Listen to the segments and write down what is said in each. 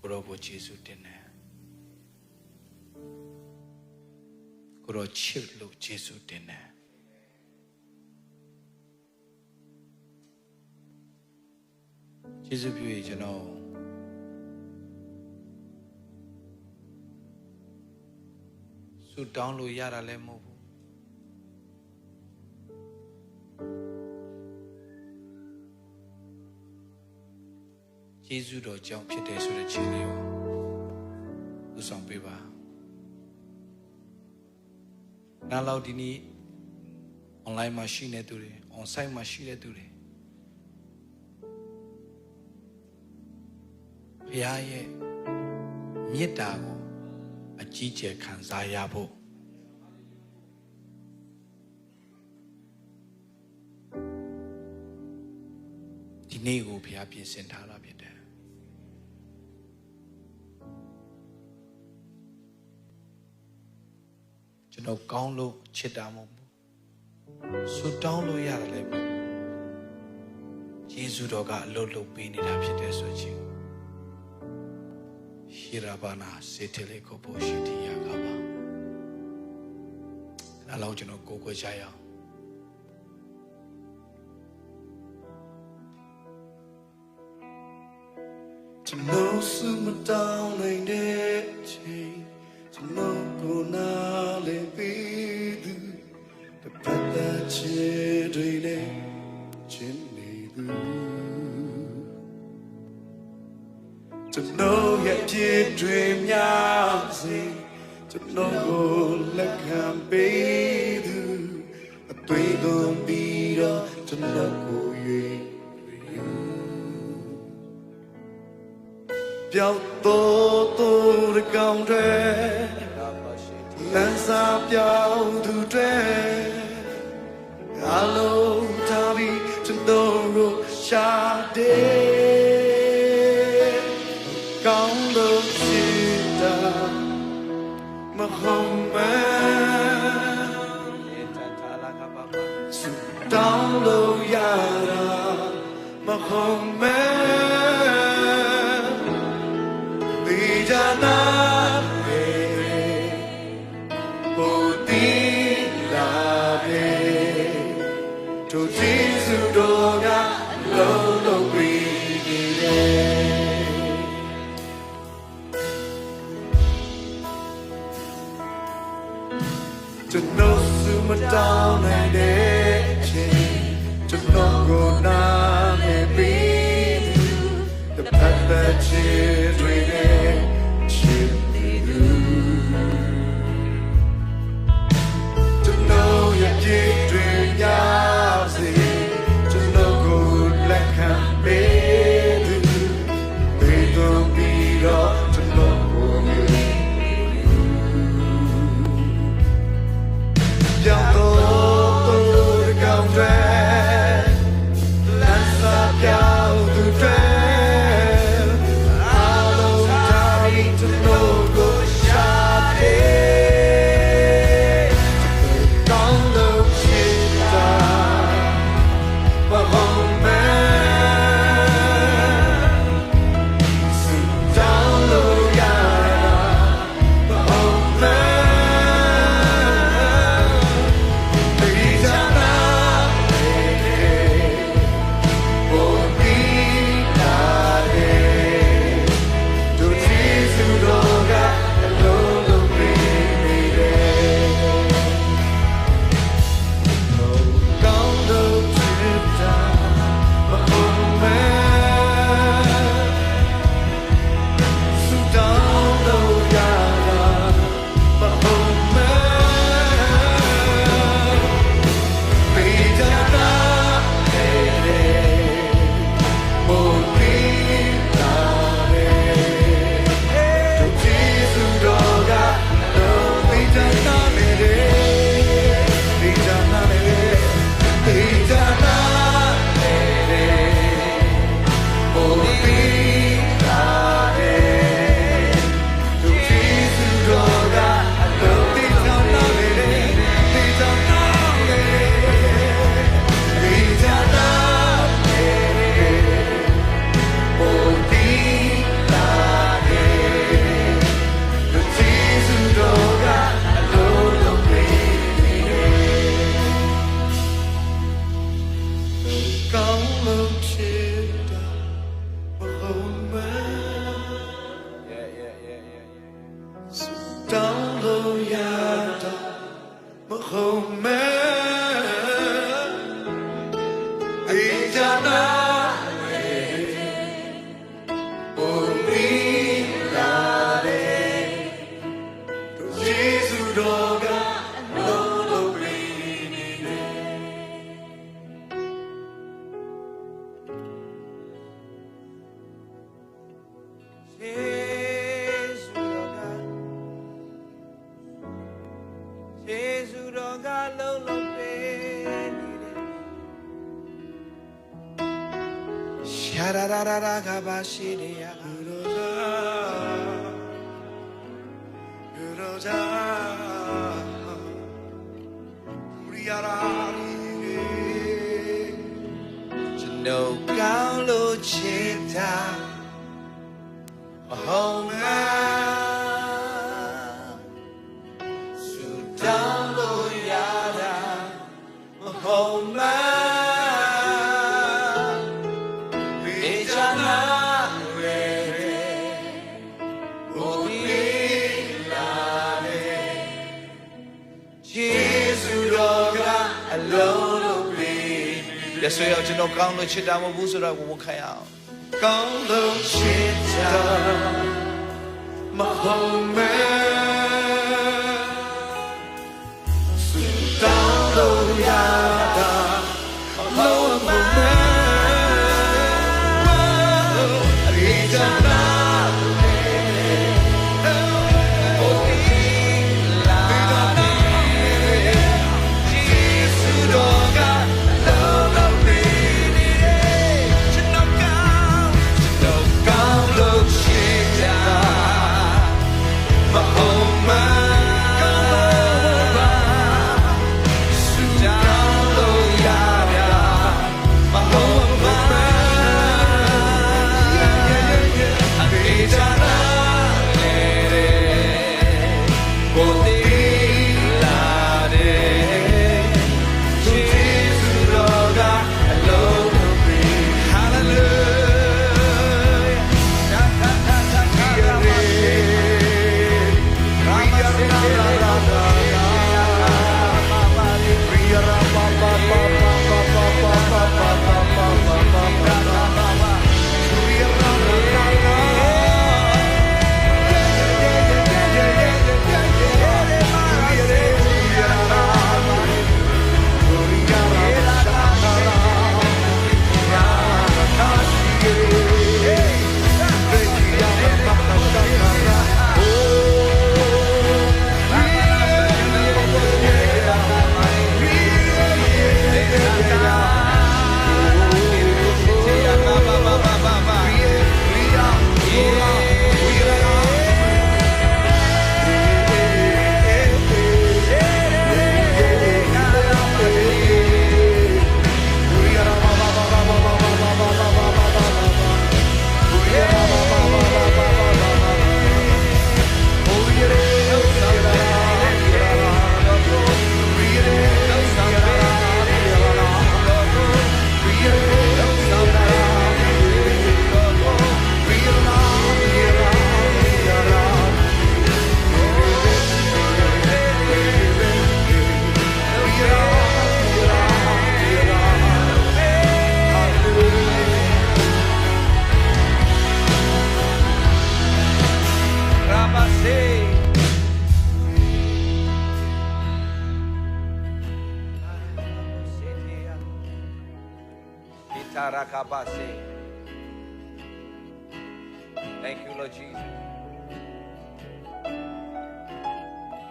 ကိုရောကိုယေရှုတင်တယ်ကိုရောချစ်လို့ယေရှုတင်တယ်ယေရှုပြုရင်ကျွန်တော်ဆုတောင်းလို့ရတာလည်းမဟုတ်ဘူးယေရှုတော်ကြောင့်ဖြစ်တယ်ဆိုတဲ့ခြင်းလေးကိုဥဆောင်ပေးပါနားလောက်ဒီနေ့ online မှာရှိနေသူတွေ on site မှာရှိတဲ့သူတွေဘုရားရဲ့မေတ္တာကိုအကြီးကျယ်ခံစားရဖို့ဒီနေ့ကိုဘုရားပြင်ဆင်ထားတာဖြစ်တယ်ကျွန်တော်ကောင်းလို့ချစ်တာမဟုတ်ဘူးဆုတောင်းလို့ရတယ်လည်းမဟုတ်ဘူးယေရှုတော်ကအလုပ်လုပ်ပေးနေတာဖြစ်တယ်ဆိုချင်ရှီရာဘာနာစေတလေကိုပိုရှိတီယာကပါအဲ့လောက်ကျွန်တော်ကိုယ်ကိုရှားရအောင်ကျွန်တော်စုမတောင်းနိုင်တဲ့ချိန်ကျွန်တော်ကိုနားလည်ပြီးသူတစ်ပတ်သက်ချစ်တွေနဲ့ချင်းနေသူကျွန်တော်ရဲ့ဖြစ်တွေများစေကျွန်တော်ကိုလက်ခံပေးသူအသွေးသွန်ပြီးတော့ကျွန်တော်ကိုပြောက်တော်ရကောင်းတွေလမ်းစာပြောင်းသူတွေအလုံးထားပြီးကျွန်တော်ကိုရှာတဲ့ကောင်းလို့ရှိတာမဟုတ်မဲတောင်းလို့ရတာမဟုတ်မဲJana me, bodila me, to Jesus doga lolo brigade. To know suma down and day, to know go na me be. ရာရာရာရာကဘာရှိနေရ 그러자 우리 아라리 ကျွန်တော်ကောင်းလို့ချစ်တာမဟုတ်မဆူတောင်းလို့ရတာမဟုတ်မဘေးချနာလေဘုရားလာလေယေရှုတော်ကအလုံးလို့ပြီးရဆွေရောက်ကျွန်တော်ကောင်းလို့ချစ်တာမဟုတ်ဘူးဆိုတော့ဝန်ခံရအောင် 강도 진짜 마음에 수다도 야다 마음에 이잖아 Thank you, Lord Jesus.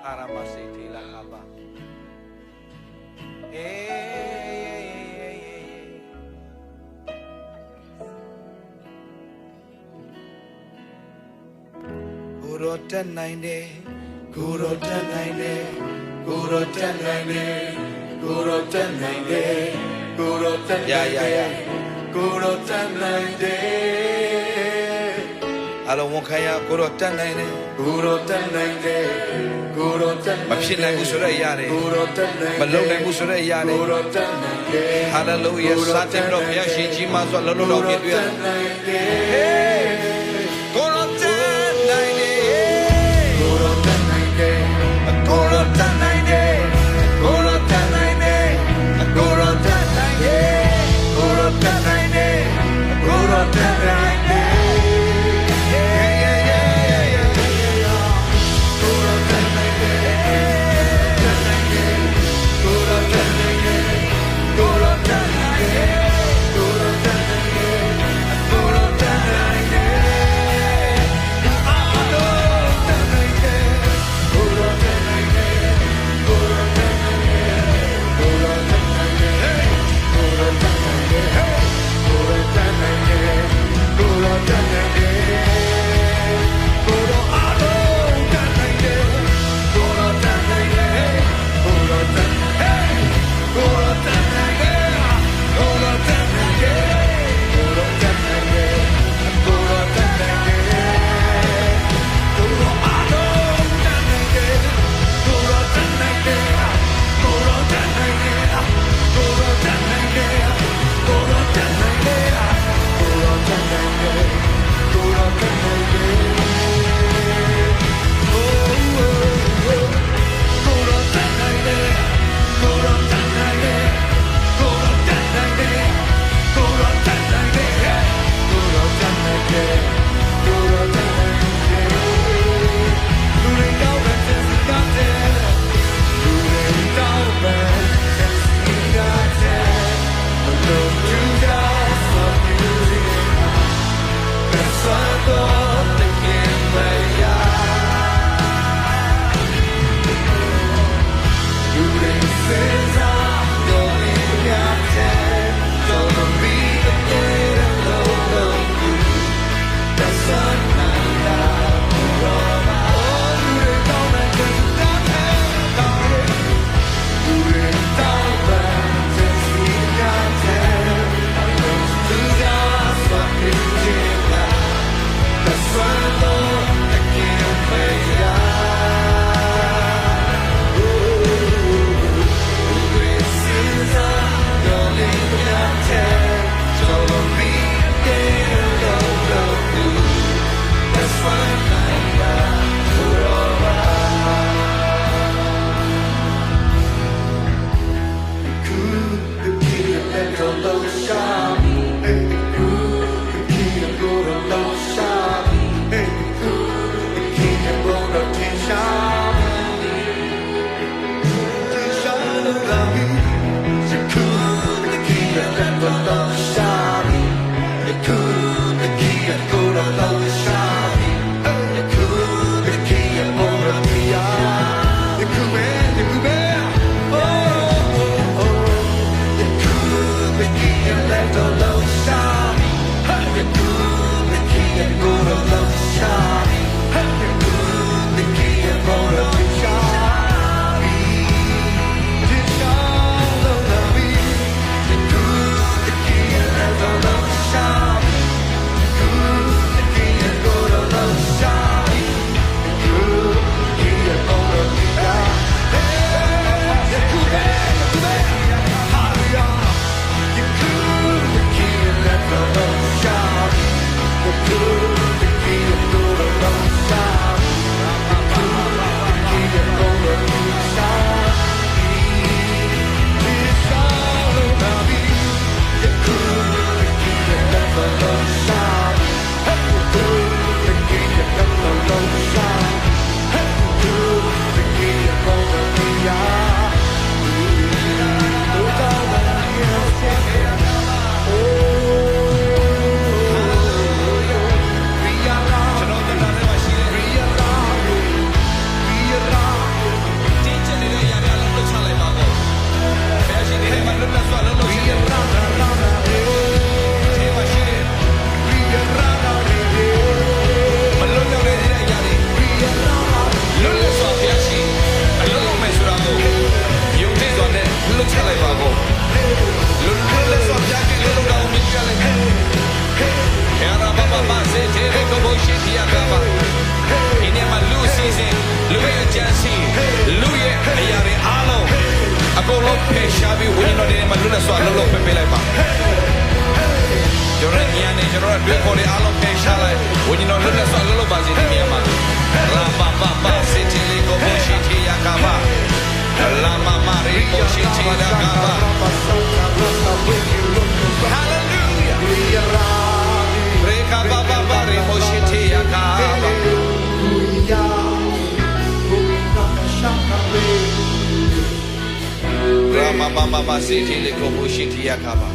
Aramasete la kaba. Guru tanaine, Guru tanaine, Guru tanaine, Guru tanaine, Guru tanaine, Guru tanaine. အလုံးဝန်ခံရကိုရောတတ်နိုင်တယ်ကိုရောတတ်နိုင်တယ်ကိုရောတတ်နိုင်တယ်မဖြစ်နိုင်ဘူးဆိုတော့ရတယ်ကိုရောတတ်နိုင်တယ်မလုံနိုင်ဘူးဆိုတော့ရတယ်ကိုရောတတ်နိုင်တယ် Hallelujah စတဲ့တော့ဘုရားရှင်ကြီးမှဆိုလုံးလုံးပြည့်တွေ့ရတယ်ကိုရောတတ်နိုင်တယ်ကိုရောတတ်နိုင်တယ်ကိုရောတတ်နိုင်တယ်ကိုရောတတ်နိုင်တယ်ကိုရောတတ်နိုင်တယ်ကိုရောတတ်နိုင်တယ်ကိုရောတတ်နိုင်တယ်Go mama se tere kobo shiti yakaba. Ine ma lu season, lu ye jansi, lu ye ayare alo. Akolo pe shabi wini no de ma lu na so alolo pe lai ba. Jora nyane jora dwe ko de alo pe shalai. Wini no lu na so alolo ba si ni ma. La mama se tere kobo shiti yakaba. La mama re kobo shiti yakaba. Hallelujah. Reka baba bare moshite yakaba. Rama mama siti le komoshite yakaba.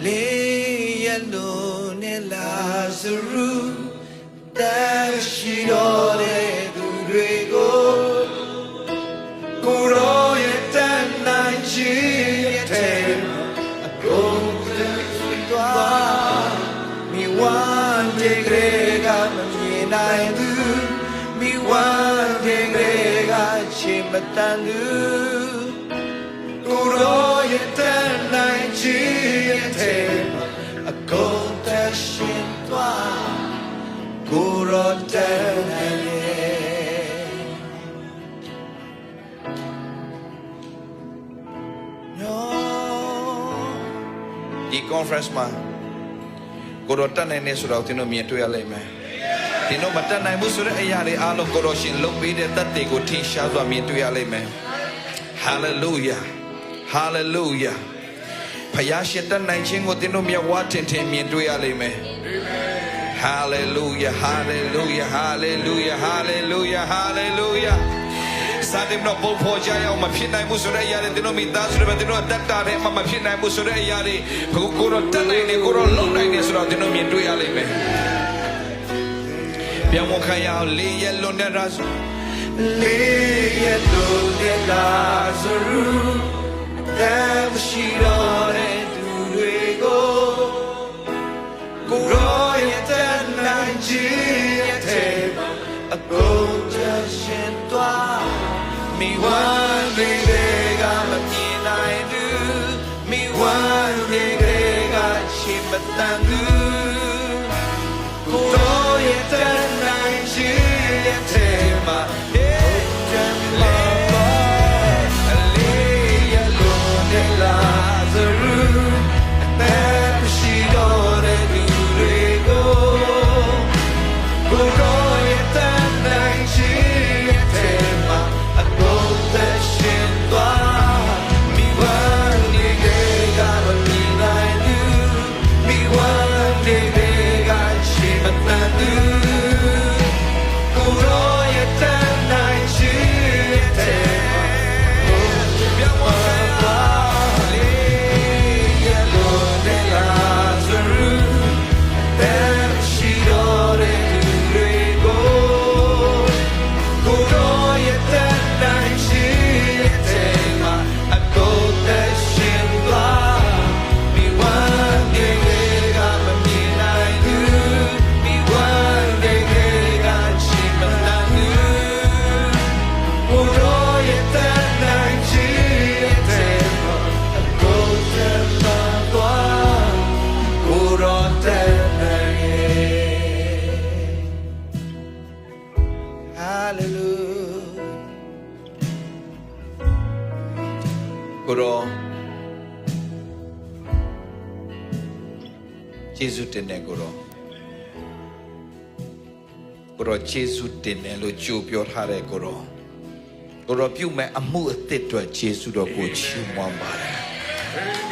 Leano ne Lazarus Dashidore Durego Kuro Yetananchi Yetem Golden Sweetwa Mi wan de grega Minaidu Mi wan de grega Chimatandu Kuro Yetananchi Yetem A golden Sweetwa Kuro Yetananchiဒီ conference မှာကိုတော်တက်နိုင်နေဆိုတော့သင်တို့မြင်တွေ့ရလိမ့်မယ်သင်တို့မတက်နိုင်ဘူးဆိုတဲ့အရာတွေအားလုံးကိုတော်ရှင်လုပ်ပေးတဲ့တတ်တွေကိုထင်ရှားစွာမြင်တွေ့ရလိမ့်မယ် hallelujah hallelujah ဖယားရှင်တက်နိုင်ခြင်းကိုသင်တို့မျက်ဝါးထင်ထင်မြင်တွေ့ရလိမ့်မယ် hallelujah hallelujah hallelujah hallelujah hallelujahစာတင်တော့ပုံဖော်ကြရအောင်မဖြစ်နိုင်ဘူးဆိုတဲ့အရာတွေသင်တို့မိသားစုတွေပဲသင်တို့အသက်တာထဲမှာမဖြစ်နိုင်ဘူးဆိုတဲ့အရာတွေကိုတော့တက်နိုင်တယ်ကိုတော့လုံနိုင်တယ်ဆိုတော့သင်တို့မြင်တွေ့ရလိမ့်မယ်ပြန်ဝင်ခံရအောင်လေးရလွန်တဲ့ရာဇူ Leano ne Lazarus Dashidore Durego Kuro Yetananchi Yetem A golden Sweetwa Mi wan de grega Minaidu Mi wan de grega Chimatandu Kuro Yetananchi Yetem Lazarus Dashidore Durego Kuro Yetananchi Yetem A golden Sweetwa Mi wan de grega Minaidu Mi wan de grega Chimatandu Kuro Yetananchi Yetem Jesus တင်တယ်ကိုတော့ Jesus တင်တယ်လို့ကြိုပြောထားတဲ့ကိုတော့ပြုမဲ့အမှုအသစ်အတွက် Jesus တော်ကိုချီးမွမ်းပါတယ်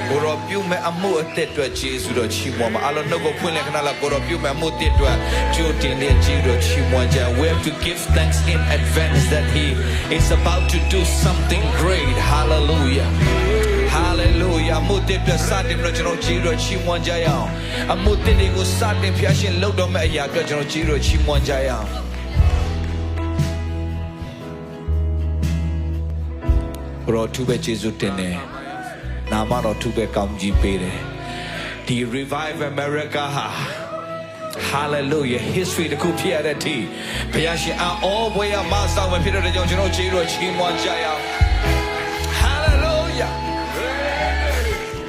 ကိုတော့ပြုမဲ့အမှုအသစ်အတွက် Jesus တော်ချီးမွမ်းပါအလုံးနှုတ်ကိုဖွင့်လိုက်ခဏလောက်ကိုတော့ပြုမဲ့အမှုအသစ်အတွက်ကြိုတင်တဲ့ Jesus တော်ချီးမွမ်းကြ We have to give thanks in advance that he is about to do something great hallelujah Hallelujah အမှုတစ်ပြစတင်ပြီးတော့ကျွန်တော်ကြီးတော်ချီးမွမ်းကြရအောင်အမှုတစ်တွေကိုစတင်ဖျားရှင်လှုပ်တော်မဲ့အရာအတွက်ကျွန်တော်ကြီးတော်ချီးမွမ်းကြရအောင်ရောသူပဲယေရှုတင်တယ်နာမတော်သူပဲကောင်းကြီးပေးတယ်ဒီ Revive America ဟာ Hallelujah history တခုဖြစ်ရတဲ့ဒီဘုရားရှင်အော်ဘွေရမဆောင်မဖြစ်တဲ့ကြောင့်ကျွန်တော်ကြီးတော်ချီးမွမ်းကြရအောင် Hallelujah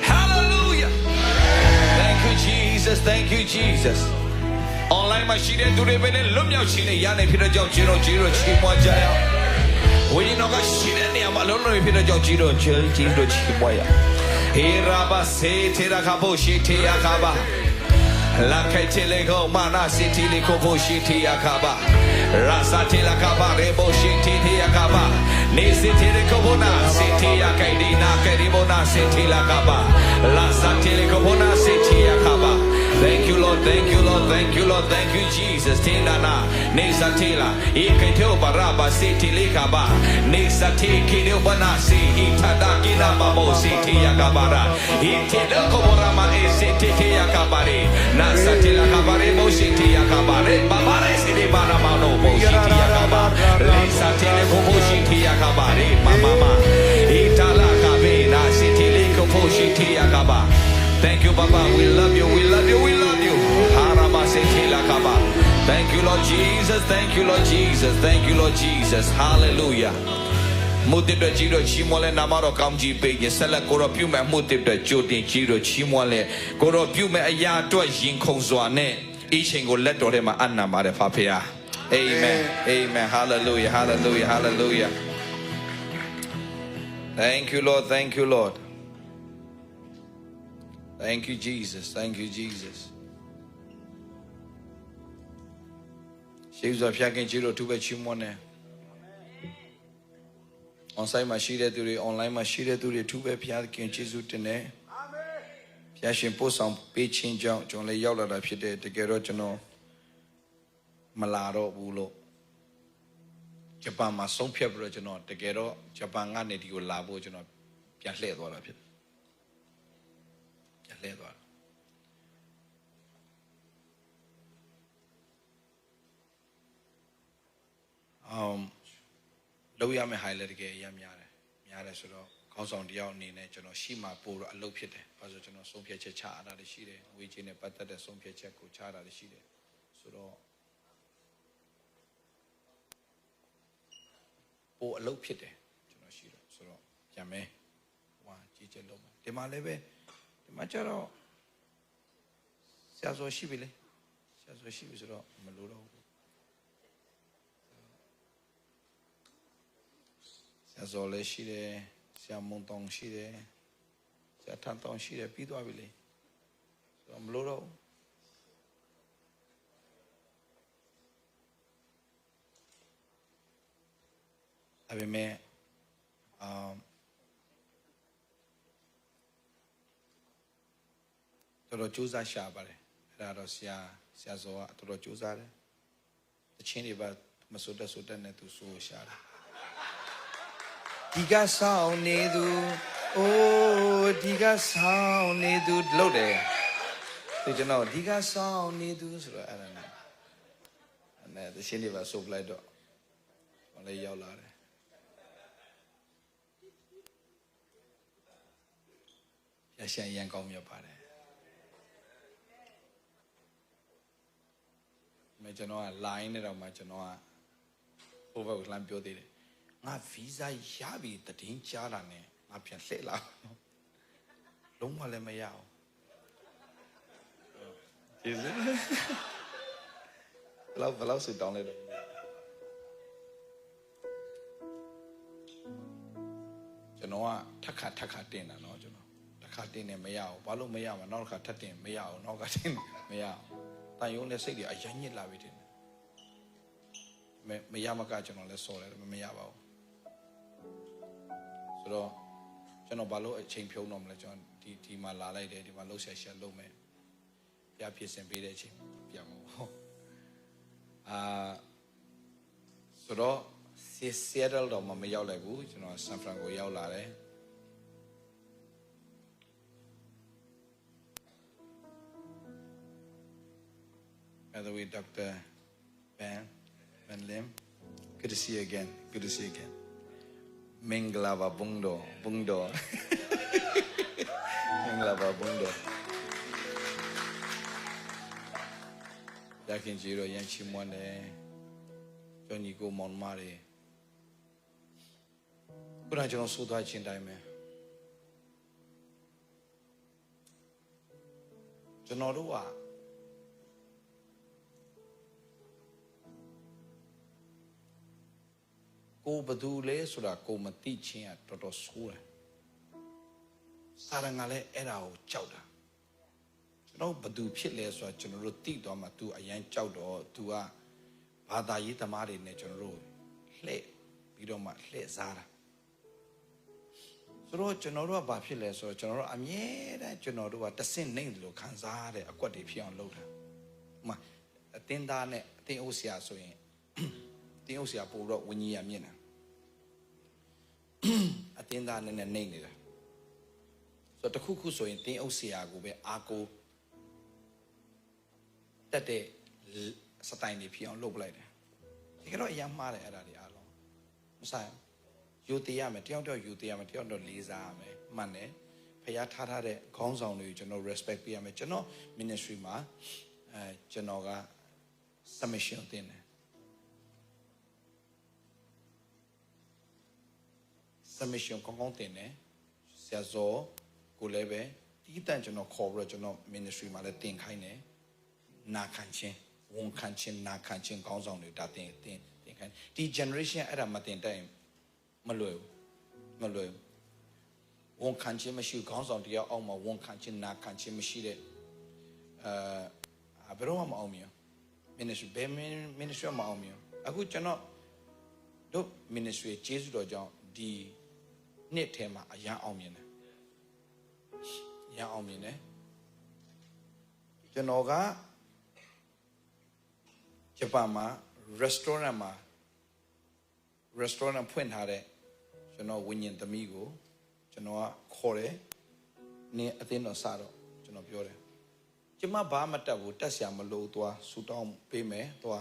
Hallelujah Thank you Jesus Thank you Jesus Online မှာရှိတဲ့သူတွေပဲနဲ့လွတ်မြောက်ခြင်းနဲ့ရနိုင်ဖြစ်တဲ့ကြောင့်ကျွန်တော်ကြီးတော်ချီးမွမ်းကြရအောင်ဝိညာဉ်တော်ကရှိတဲ့နေရာမှာလုံးလုံးဖြစ်တဲ့ကြောင့်ကြီးတော်ချီးမွမ်းရဟေရာဘစေထေရခါဖို့ရှိထေရခါပါLa kaitele go mana city le ko shiti akaba Rasa tela kaba rebo shiti akaba Ne city le ko bona city akaidi na karibona city la kaba La satele ko bona city akaba Thank you Lord thank you Lord thank you Lord thank you Jesus tena na ne satela ikaito baraba city le kaba ne satele kino bona si itada kina babo city akabara itelo ko bona ma city akaba na satela kabare mo shiti akabare babare sidi bara mano mo shiti akaba le satele ko mo shiti akabare mama itala kabe na siti le ko mo shiti akaba Thank you Baba we love you we love you we love you harama sitila kaba Thank you Lord Jesus thank you Lord Jesus thank you Lord Jesus hallelujahမှုတစ်တွေကြီးတော့ချီးမွမ်းလဲနာမတော်ကောင်းကြီးပေးရင်ဆက်လက်ကိုတော့ပြုမဲ့မှုတစ်တွေကြိုတင်ကြီးတော့ချီးမွမ်းလဲကိုတော့ပြုမဲ့အရာအတွက်ရင်ခုန်စွာနဲ့အချိန်ကိုလက်တော်ထဲမှာအနံပါတယ်ဖာဖေဟာ Amen Amen Hallelujah Hallelujah Hallelujah Thank you Lord Thank you Lord Thank you Jesus Thank you Jesus ရှေးစွာဖျားခင်ကြီးတော့သူပဲချီးမွမ်းတယ် On site မှာရှိတဲ့သူတွေ online မှာရှိတဲ့သူတွေသူပဲဖျားခင်ယေရှုတင်တယ်အာမင်ဖျားရှင်ပို့ဆောင်ပေးခြင်းကြောင့်ကျွန်တော်လည်းရောက်လာတာဖြစ်တယ်တကယ်တော့ကျွန်တော်မလာတော့ဘူးလို့ဂျပန်မှာဆုံးဖြတ်ပြီးတော့ကျွန်တော်တကယ်တော့ဂျပန်ကနေဒီကိုလာဖို့ကျွန်တော်ပြန်လှည့်သွားတာဖြစ်ပြန်လှည့်သွားလောက်ရမယ့် highlight တကယ်ရများတယ်ဆိုတော့ခေါင်းဆောင်တယောက်အနေနဲ့ကျွန်တော်ရှိမှပို့တော့အလုပ်ဖြစ်တယ်ဘာလို့ကျွန်တော်ဆုံးဖြတ်ချက်ချတာတွေရှိတယ်ငွေချင်းနဲ့ပတ်သက်တဲ့ဆုံးဖြတ်ချက်ကိုချတာတွေရှိတယ်ဆိုတော့ပို့အလုပ်ဖြစ်တယ်ကျွန်တော်ရှိတော့ဆိုတော့ပြန်မယ်ဟိုကြီးချက်လုပ်မယ်ဒီမှာလည်းပဲဒီမှာကျတော့ဆရာဆိုရှိပြီလေဆရာဆိုရှိပြီဆိုတော့မလိုတော့ဘူးဆရာဇော်လည်းရှိတယ်ဆရာမုံတောင်ရှိတယ်ဆရာထန်တောင်ရှိတယ်ပြီးသွားပြီလေဆိုတော့မလို့တော့အပြင်မဲ့တော်တော်ကြိုးစားရှာပါတယ်အဲ့ဒါတော့ဆရာဇော်ကတော်တော်ကြိုးစားတယ်တချင်းတွေပါမစိုးတက်နဲ့သူစိုးရှာတယ်ဒီကဆောင်နေသူအိုးဒီကဆောင်နေသူလို့တယ်ဒီကျွန်တော်ဒီကဆောင်နေသူဆိုတော့အဲ့ဒါနဲ့တရှင်းနေပါဆိုပလိုက်တော့ဘာလဲရောက်လာတယ်ရရှန်ရန်ကောင်းမြတ်ပါတယ်မကျွန်တော်က line နဲ့တော့မှကျွန်တော်ကဟိုဘက်ကိုလှမ်းပြောသေးတယ်ငါဗီဇာရပြီတည်င်းကြားတာနဲ့ငါပြန်လှည့်လာလုံးဝလည်းမရအောင်ကျေးဇူးဘလောက်ဆူတောင်းလိုက်တော့ကျွန်တော်ကထက်ခါတင်တာနော်ကျွန်တော်တစ်ခါတင်နေမရအောင်ဘာလို့မရမှာနောက်တစ်ခါထပ်တင်မရအောင်နောက်ကတင်မရအောင်တန်ယုံနဲ့စိတ်တွေအရင်ညစ်လာပြီတင်မရမကကျွန်တော်လည်းစော်တယ်မရပါဘူးဆိုတော့ကျွန်တော်ဘာလို့အချိန်ဖြုံးတော့မလဲကျွန်တော်ဒီမှာလာလိုက်တယ်ဒီမှာလှုပ်ရှားလုပ်မယ်ပြဖြစ်စင်ပေးတဲ့အချိန်ပြန်မို့ဆိုတော့Seattle တော့မရောက်လိုက်ဘူးကျွန်တော် San Francisco ရောက်လာတယ် the way, Dr. Ben Lim. Good to see you again. Good to see you again. Minglava Bungdo. Minglava Bungdo. Dakin Jiro Yanchimone. Johnny Go Mon Mari. Good night, John Suda Chindime. Jonorua. Go Badule, Suda, go Matichi at Toto Sura. Sarangale Erao Chowda. No Badu Piles or General Tidoma to a young Chowdo to a Badayita Mari Natural. Hle, Bidoma, Hle Zara. So, General Bapiles or General Amiera, General, the same name, Locanzare, a quadripion loader. Ma, a tindane, the Osia so in. The Osia Puro, when ye are mina. A tindan in a name. So the cuckoo so in the Osia go be Ako that day, Satani Pion low blade. You cannot young mother at the alone. Messiah, you the amateur, you the amateur, Lisa, money, Payatara, Consong, you know, respect the amateur, ministry ma, Genoga, submission thing. Submission content, Sazo, Gulebe, the intentional coverage of ministry ma, the thing, na kanchin, won't kanchin, na kanchin, goes on with that thing. The generation at a matin time, Malo, won't kanchin machine, goes on to your own, won't kanchin, na kanchin machine. Aberoma Omio, ministry, ministry of Maomio. A good channel, do ministry, Jesus or John, the net him a young Omian. Young Omian, Janoga. Japama restaurant point hare, winning the migo, core, near Athena Saro, Piore. Jima Bamatabu, Tassiamalo, Tua, Sutam Peme, Tua,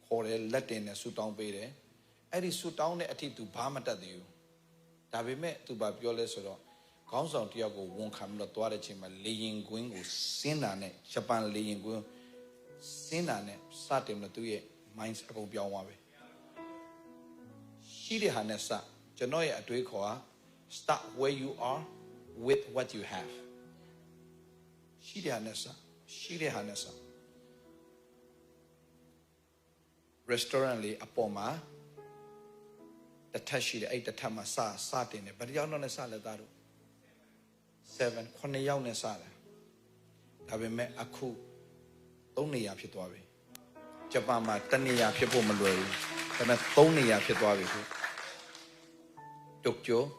core, Latin, Sutam Pede, Eddie Sutam at it to Bamata you. Tabi met to Babiole Soro, Council Tiago won't come the Tuarachima, laying going with Sinane, Japan laying going. Sinane, Satim to ye, minds a Biawawe. Shidi Hanessa, Janoya at Duikoa, start where you are with what you have. Shidi Hanessa. Restaurantly, Apoma, the Tashi, the 8 the Tamasa, Satin, but Yanon Saladaru. 7, Koneyaune Sala. Have met a coup. Only a Pitwabi. Japama, Tania Pipomaloi, and a Tonia Pitwabi. Tokyo,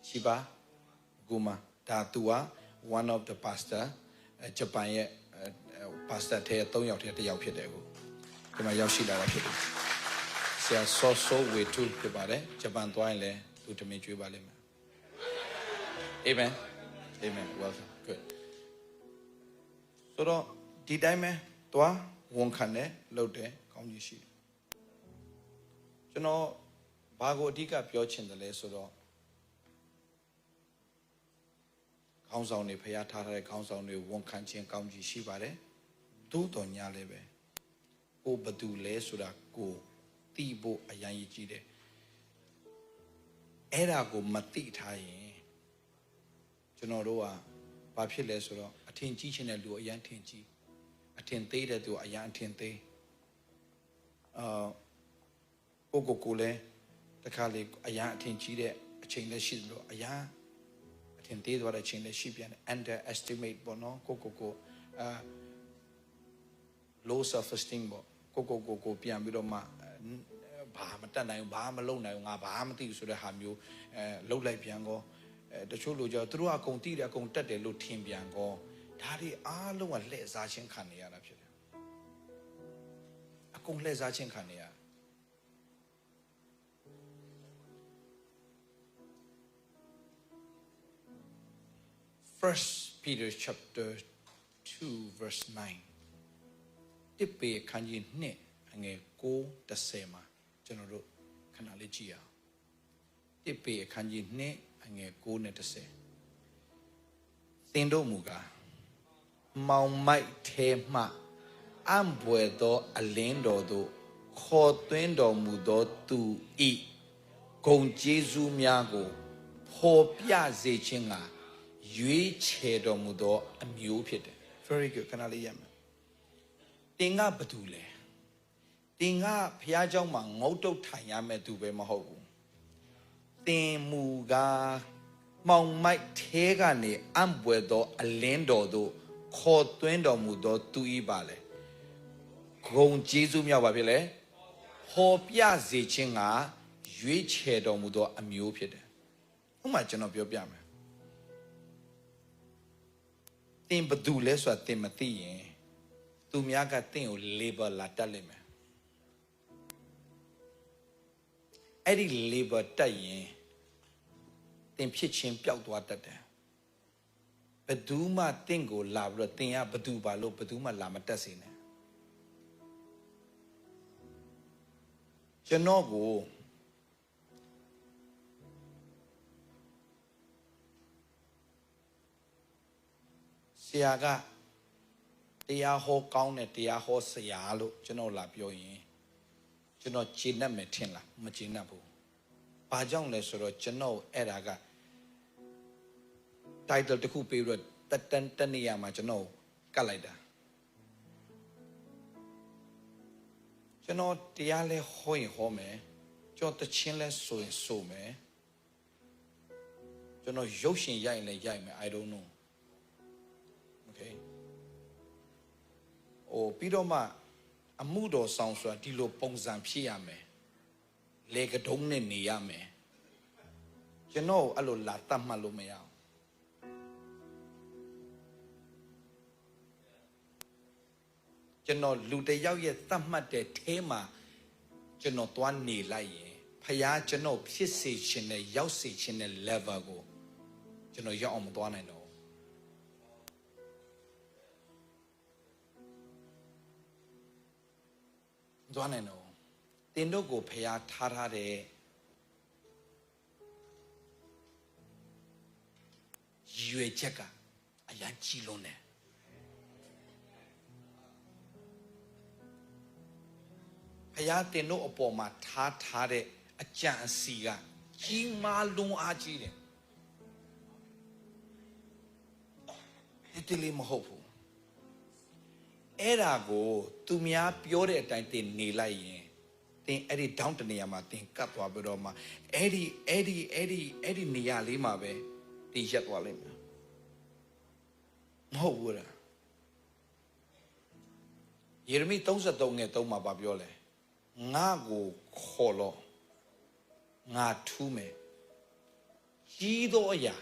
Shiba, Guma, Tatua, one of the pastor, Japan, Pastor Tonya Yapidego. Kama Yoshida Rapido. She has so way to Pibare, Japan Toile, to meet you Balima. Amen. Welcome. Good. So, did I me? Toa, won't can load, come you see. You know, Bago Diga Pioch in the Lesoro. Counts on the Payatara, counts on the won't can change come you see bare. Do don't yalebe. Go Badu Lesura, go. Tibo a yangi jide. Era go mati tai. Jonoroa, Papile Soro, a tin teaching and do a yan tinchi. A tin theta do a yan tinte. Coco Cole, the Kali, a yan tinchi, a chain the ship, a yan. A tin theta, what a chain the ship and underestimate bono, Coco, low self esteem, Coco, Piamidoma, Bahamatana, Bahamalona, Bahamati, so the Hamu, low like Piango. The Chuluja through a contidia contate lutim biango, Tari alo and let Zachin Kania. A con le Zachin Kania. First Peter chapter 2, verse 9. တစ်ပေခန်းကြီးနှစ်အငယ်9:10မှာကျွန်တော်တို့ခဏလေးကြည့်အောင်တစ်ပေခန်းကြီးနှစ်အငယ်9:10သင်တို့မူကားမောင်မိုက်ထဲမှအံဘွယ်သောအလင်းတော်တို့ခေါ်သွင်းတော်မူသောသူဤဂုံကျေးဇူးများကိုဖော်ပြစေခြင်းကရွေးချယ်တော်မူသောအမျိုးဖြစ်တယ် very good ခဏလေးရမယ်တင်ကဘာတူလဲတင်ကဘုရားကျောင်းမှာငုတ်တုတ်ထိုင်ရမယ်သူပဲမဟုတ်ဘူးတင်မူကားမောင်မိုက်ထဲကနေအံဘွယ်သောအလင်းတော်တို့ခေါ်သွင်းတော်မူသောသူဤပါလေဂုံကျေးဇူးများပါဖြစ်လေဖော်ပြစေခြင်းကရွေးချယ်တော်မူသောအမျိုးဖြစ်တယ်ဥပမာကျွန်တော်ပြောပြမယ်သင်ဘသူလဲဆိုတာသင်မသိရင်သူများကသင်ကို label လာတက်လိမ့်မယ်အဲ့ဒီ label တက်ရင်သင်ဖြစ်ချင်းပျောက်သွားတတ်တယ်ဘသူမှသင်ကိုလာပြီးတော့သင်ကဘသူပါလို့ဘသူမှလာမတက်စေနဲ့ကျွန်တော်ကိုဆရာကတရားဟောကောင်းတဲ့တရားဟောဆရာလို့ကျွန်တော်လာပြောရင်ကျွန်တော်ကျေနပ်မယ်ထင်လားမကျေနပ်ဘူး။ဘာကြောင့်လဲဆိုတော့ကျွန်တော်အဲ့ဒါက title တစ်ခုပေးပြီးတော့တနေရာမှာကျွန်တော်ကတ်လိုက်တာကျွန်တော်တရားလဲဟောရင်ဟောမယ်ကျွန်တော်တခြင်းလဲဆိုရင်ဆိုမယ်ကျွန်တော်ရုပ်ရှင်ရိုက်ရင်လည်းရိုက်မယ် I don't know okay ပြီးတော့မှအမှုတော်ဆောင်ဆိုတာဒီလိုပုံစံဖြစ်ရမယ်လေကတုံးနဲ့နေရမယ်ကျွန်တော်အဲ့လိုလာတတ်မှတ်လို့မရအောင်ကျွန်တော်လူတယောက်ရဲ့သတ်မှတ်တဲ့အဲမှာကျွန်တော်သွားနေလိုက်ရင်ဖခင်ကျွန်တော်ဖြစ်စေခြင်းနဲ့ရောက်စေခြင်းနဲ့ level ကိုကျွန်တော်ရောက်အောင်မသွားနိုင်တော့သွားနိုင်တော့တင်တို့ကိုဖခင်ထားတဲ့ရွေချက်ကအရန်ကြီးလုံးတယ်ဖခင်တင်တို့အပေါ်မှာထားတဲ့အကြံအစီကကြီးမားလွန်းအားကြီးတယ်ဒီလေးမဟုတ်ဘူးအဲ့ဒါကိုသူများပြောတဲ့အတိုင်းတင်နေလိုက်ရင်တင်အဲ့ဒီတောင်းတနေရာမှာတင်ကတ်သွားပြီးတော့မှအဲ့ဒီနေရာလေးမှာပဲတင်ရက်သွားလိမ့်မယ်မဟုတ်ဘူးလားယေရမိ33:3မှာပြောလဲငါကိုခေါ်လို့ငါထူးမယ်ကြီးသောအရာ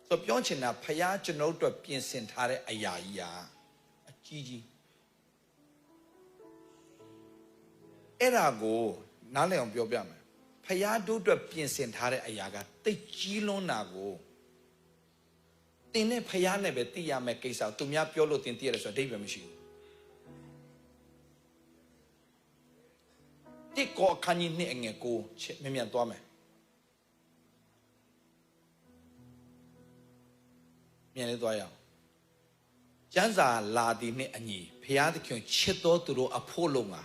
ဆိုပြောချင်တာဖခင်ကျွန်တော်တို့ပြင်ဆင်ထားတဲ့အရာကြီးอ่ะအကြီးအဲ့ဒါကိုနားလည်အောင်ပြောပြမယ်ဖခင်တို့အတွက်ပြင်ဆင်ထားတဲ့အရာကတိတ်ကြီးလွန်းတာကိုတင်နဲ့ဖခင်နဲ့ပဲသိရမယ်ကိစ္စကိုသူများပြောလို့တင်သိရတယ်ဆိုတော့အဓိပ္ပာယ်မရှိဘူးတိကောခန်းကြီးနှစ်အငယ်ကိုမြန်သွားမယ်မြန်လေးသွားရအောင်ကျမ်းစာလာသည်နှင့်အညီဘုရားသခင်ချစ်တော်သူတို့အဖို့လုံးမှာ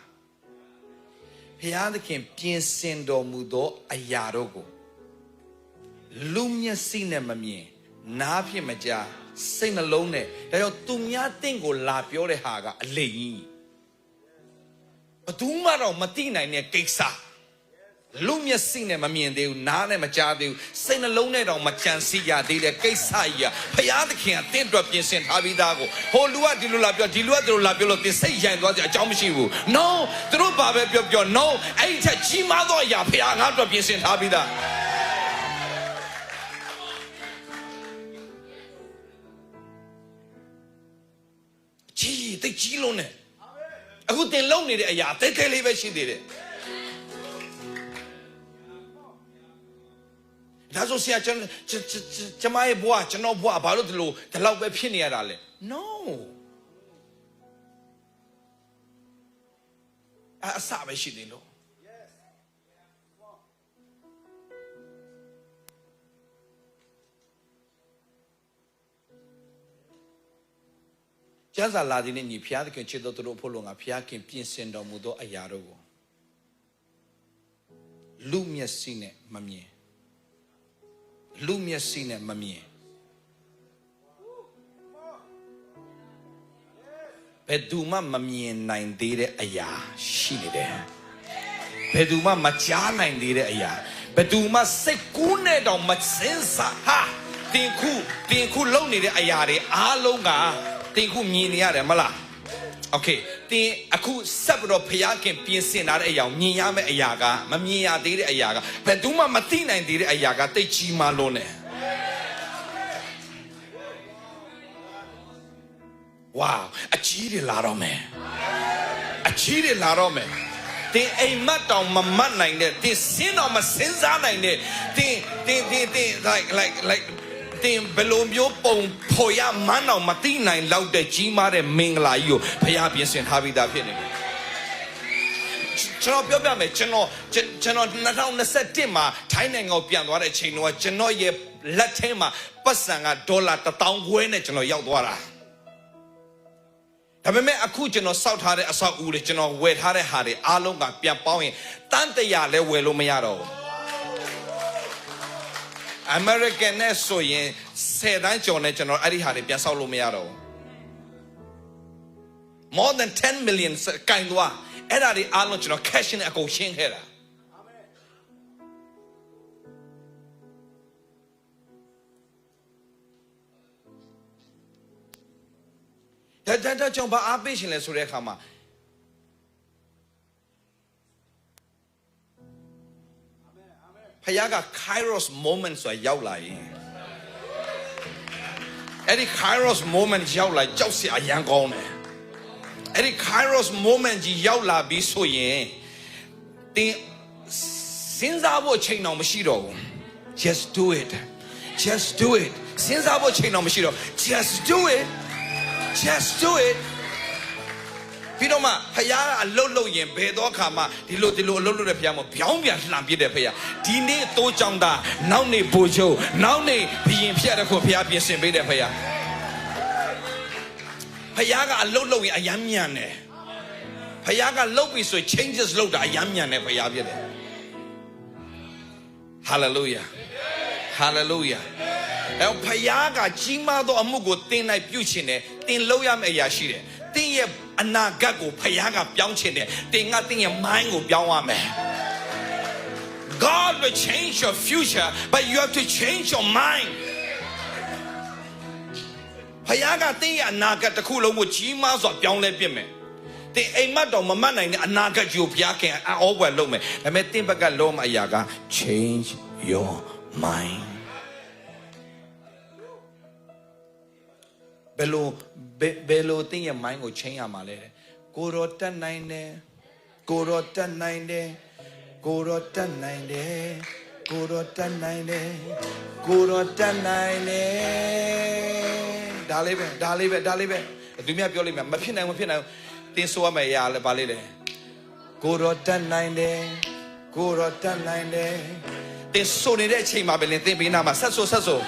ဘုရားသခင်ပြင်ဆင်တော်မူသောအရာတို့ကိုလူမျက်စိနဲ့မမြင်နားဖြင့်မကြားစိတ်နှလုံးနဲ့ဒါကြောင့်သူများတင့်ကိုလာပြောတဲ့ဟာကအလိမ်ကြီးဘသူမှတော့မသိနိုင်တဲ့ကိစ္စလူမျက်စိနဲ့မမြင်သေးဘူးနားနဲ့မကြားသေးဘူးစိတ်နှလုံးနဲ့တော့မကြံစည်ရသေးတဲ့ကိစ္စကြီးကဘုရားသခင်ကတင့်အတွက်ပြင်ဆင်ထားပြီးသားကိုဟိုလူကဒီလိုလာပြောဒီလူကဒီလိုလာပြောလို့သင်စိတ်ရိုင်သွားကြအကြောင်းမရှိဘူး no သူတို့ဘာပဲပြော no အဲ့ဒီချက်ကြီးမားသောအရာဘုရားငါ့အတွက်ပြင်ဆင်ထားပြီးသားကြီးတိတ်ကြီးလုံးနဲ့အခုတင်လုံနေတဲ့အရာတိတ်ခဲလေးပဲရှိသေးတယ်ဒါဆိုဆရာကျမရဲ့ဘွားကျွန်တော်ဘွားဘာလို့ဒီလောက်ပဲဖြစ်နေရတာလဲ no အစပဲရှိသေးလို့ကျမ်းစာလာတဲ့ညီဖျားသခင်ချစ်တော်တို့ဖို့လို့ငါဖျားခင်ပြင်ဆင်တော်မူသောအရာတို့ကိုလူမျက်စိနဲ့မမြင်လူမျက်စိနဲ့မမြင်ဘယ်သူမှမမြင်နိုင်သေးတဲ့အရာရှိနေတယ်ဘယ်သူမှမကြားနိုင်သေးတဲ့အရာဘယ်သူမှစိတ်ကူးနဲ့တော့မစင်စားဟာတင်ခုလုံနေတဲ့အရာတွေအားလုံးကတင်ခုမြင်နေရတယ်မလားโอเคတင်အခုဆက်ပြီးတော့ဖျားခင်ပြင်ဆင်လာတဲ့အရာမြင်ရမယ့်အရာကမမြင်ရသေးတဲ့အရာကဘယ်သူမှမသိနိုင်သေးတဲ့အရာကတိတ်ကြီးမားလွန်းတယ်ဝါအကြီးတွေလာတော့မယ်အကြီးတွေလာတော့မယ်တင်အိမ်မက်တောင်မမတ်နိုင်တဲ့တင်စင်းတော်မစင်းစားနိုင်တဲ့တင် likeတင်ဘယ်လိုမျိုးပုံဖော်ရမန်းအောင်မသိနိုင်လောက်တဲ့ကြီးမားတဲ့မင်္ဂလာကြီးကိုဖျားပြင်ဆင်ထားပြီးသားဖြစ်နေတယ်ကျွန်တော်ပြောပြမယ်ကျွန်တော်2021မှာထိုင်းနိုင်ငံကိုပြန်သွားတဲ့အချိန်တော့ကျွန်တော်ရဲ့လက်ထဲမှာပတ်စံကဒေါ်လာ1000ခွဲနဲ့ကျွန်တော်ရောက်သွားတာဒါပေမဲ့အခုကျွန်တော်စောက်ထားတဲ့အဆောက်အဦတွေကျွန်တော်ဝယ်ထားတဲ့ဟာတွေအားလုံးကပြန်ပေါင်းရင်တန်းတရာလဲဝယ်လို့မရတော့ဘူး American နဲ့ဆိုရင်10တန်းကျော်နဲ့ကျွန်တော်အဲ့ဒီဟာတွေပြန်ဆောက်လို့မရတော့ဘူး more than 10 million ကင်သွားအဲ့ဒါတွေအားလုံးကျွန်တော် cash နဲ့အကုန်ရှင်းခဲ့တာဒါကြောင့်ဘာအားပေးရှင်လဲဆိုတဲ့အခါမှာဖခင်က Kairos moment ဆိုရောက်လာရင်အဲ့ဒီ Kairos moment ရောက်လာကြောက်စရာအရန်ကောင်းတယ်အဲ့ဒီ Kairos moment ကြီးရောက်လာပြီးဆိုရင်တင်စဉ်းစားဖို့ချိန်တော့မရှိတော့ဘူး just do it စဉ်းစားဖို့ချိန်တော့မရှိတော့ just do it ပြီးတော့မှဖခင်ကအလုတ်လို့ရင်ဘယ်တော့ခါမှဒီလိုအလုတ်လို့တဲ့ဖခင်မပြောင်းပြန်လှန်ပြတဲ့ဖခင်ဒီနေ့တိုးကြောင်တာနောက်နေ့ပို့ချုပ်နောက်နေ့ဘရင်ဖြတ်တဲ့ခုဖခင်ပြင်ဆင်ပေးတဲ့ဖခင်ကအလုတ်လို့ရင်အယမ်းမြန်တယ်ဖခင်ကလုတ်ပြီးဆို changes လုပ်တာအယမ်းမြန်တယ်ဖခင်ဖြစ်တယ် hallelujah အဲ့ဖခင်ကကြီးမားသောအမှုကိုသင်၌ပြုချင်တယ်သင်လုပ်ရမယ့်အရာရှိတယ်သင်ရဲ့အနာဂတ်ကိုဖခင်ကပြောင်းချင်တယ်သင်ရဲ့ mind ကိုပြောင်းရမယ် God will change your future but you have to change your mind ဖခင်ကသင်ရဲ့အနာဂတ်တစ်ခုလုံးကိုကြီးမားစွာပြောင်းလဲပြစ်မယ်သင်အိမ်မက်တော်မမတ်နိုင်တဲ့အနာဂတ်ကြီးကိုဖခင်အောဘွယ်လုပ်မယ်ဒါပေမဲ့သင်ဘက်ကလုံးမအရာက change your mindဘယ်လိုသင်ရဲ့ mind ကို change ရမှာလဲကိုရောတက်နိုင်တယ်ကိုရောတက်နိုင်တယ်ကိုရောတက်နိုင်တယ်ကိုရောတက်နိုင်တယ်ကိုရောတက်နိုင်တယ်ဒါလေးပဲသူများပြောလိမ့်မယ်မဖြစ်နိုင်သင်ဆိုရမယ့်အရာလဲပါလိမ့်လေကိုရောတက်နိုင်တယ်ကိုရောတက်နိုင်တယ်သင်ဆိုနေတဲ့အချိန်မှာပဲသင်ဘေးနားမှာဆက်ဆို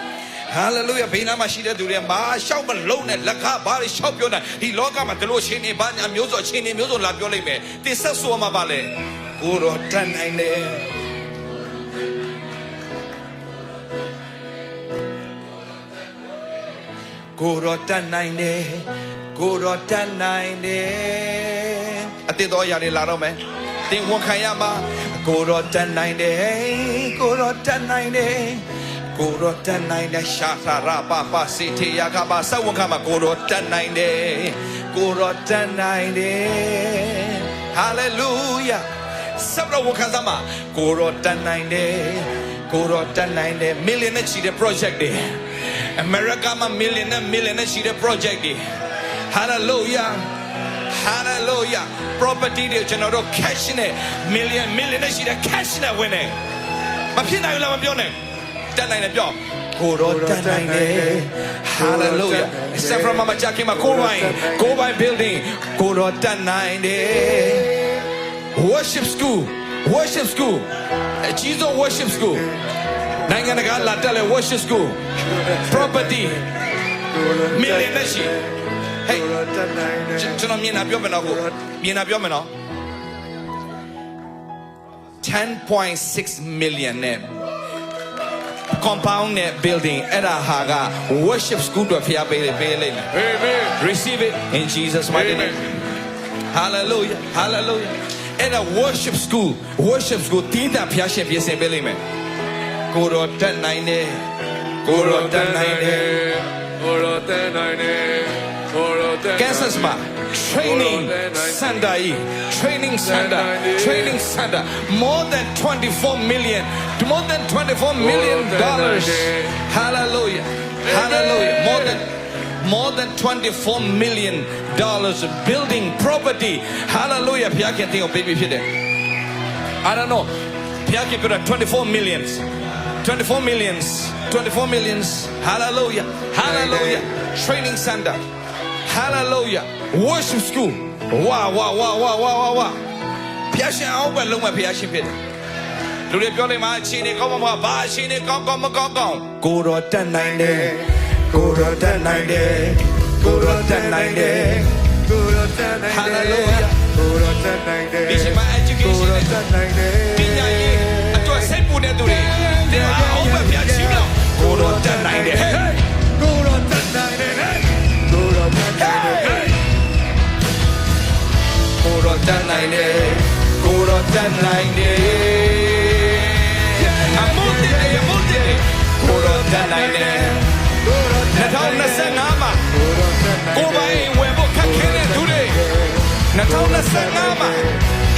Hallelujah ဘေးနားမှာရှိတဲ့သူတွေမှာရှောက်မလုံးနဲ့လက်ခဘာတွေရှောက်ပြောတာဒီလောကမှာဒီလိုချင်းနေဘာညာမျိုးစုံချင်းနေမျိုးစုံလာပြောလိုက်မယ်သင်ဆက်ဆိုမှာပါလေကိုရောတတ်နိုင်တယ်ကိုရောတတ်နိုင်တယ်အတိတ်တော်ရတယ်လာတော့မယ်သင်ဝန်ခံရမှာကိုရောတတ်နိုင်တယ်ကိုရောတတ်နိုင်တဲ့ရှာသာရပါပါစီထေယာကပါစဝကမှာကိုရောတတ်နိုင်တယ်ဟာလေလုယာစပရဝခသမကိုရောတတ်နိုင်တယ်မီလီယံနဲ့ချီတဲ့ project တွေအမေရိကမှာမီလီယံနဲ့ချီတဲ့ project တွေ hallelujah property တွေကျွန်တော်တို့ cash နဲ့ million နဲ့ချီတဲ့ cash နဲ့ဝင်နေမဖြစ်နိုင်ဘူးလားမပြောနဲ့တတ်နိုင်တယ်ပြောကိုရောတတ်နိုင်တယ် hallelujah except from mama jackie မှာကိုပိုင် building ကိုရောတတ်နိုင်တယ် worship school Jesus worship school နိုင်ငံတကာလာတက်လေ worship school property million နဲ့ရှိ hey ကျွန်တော်မြင်တာပြောမယ်နော်ကိုမြင်တာပြောမယ်နော် 10.6 million နဲ့ compound နဲ့ building အဲ့ဒါဟာက worship school တွေဖျားပေးလိမ့်မယ် Amen. receive it in Jesus mighty name hallelujah hallelujah အဲ့ဒါ worship school တင်းတာဖျားရှင်ပြင်ဆင်ပေးလိမ့်မယ်ကိုတော်တက်နိုင်တယ်ကိုတော်တက်နိုင်တယ် Kansas ma training center more than 24 million dollars hallelujah more than 24 million dollars building property hallelujah ဖျားခင်တင်ကိုပေးပြီးဖြစ်တယ် I don't know ဖျားခင်ပြောတာ24 millions hallelujah training center hallelujah worship school wow ဖျားရှင်အောင်ပဲလုံးဝဖျားရှင်ဖြစ်တယ်လူတွေပြောနေမှာအချင်းနေကောင်းမှာဘာအချင်းနေကောင်းမကောင်းကိုတော်တက်နိုင်တယ်ကိုတော်တက်နိုင်တယ်hallelujah ဒီချိန်မှာ education ပညာရေးအတွက်စိတ်ပူတဲ့သူတွေတင်အောင်ပဲဖျားရှင်တော့ကိုတော်တက်နိုင်တယ်ကိုတော်တက်နိုင်တယ်ကိုတော်တက်နိုင်တယ်အမှုတည်ကိုတော်တက်နိုင်တယ်2025မှာကိုယ်ပိုင်ဝင်ဖို့ခက်ခဲတဲ့သူတွေ2025မှာ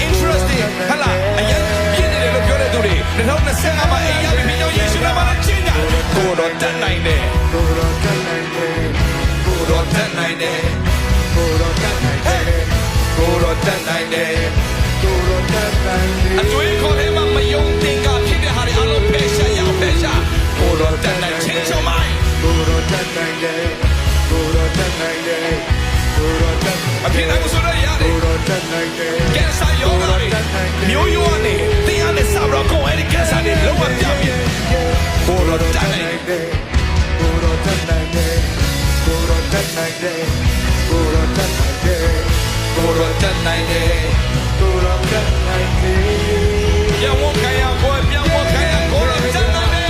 interesting ဟလာအရင်ပြည့်နေတယ်လို့ပြောတဲ့သူတွေ2025မှာအိမ်ရပြီးပြောယေရှုနာမနဲ့ချင်းကြကိုတော်တက်နိုင်တယ်အတွေ့အခေါ်ထဲမှာမယုံသင်္ကာဖြစ်တဲ့ဟာတွေအလုံးဖယ်ရှားကိုတော်တက်နိုင်ချင်းချုံမိုင်းအဖြစ်နိုင်ဆိုရရတယ်ကဲဆာယောဂါတွေမျိုးရိုးကနေတရားနဲ့စာရောကိုအဲ့ဒီကဲဆာတွေလုံးဝပြောင်းပြီကိုတော်တက်နိုင်တယ်ပြန်ဝခိုင်းရကိုပြန်ဝခိုင်းရကိုတော်တက်နိုင်တယ်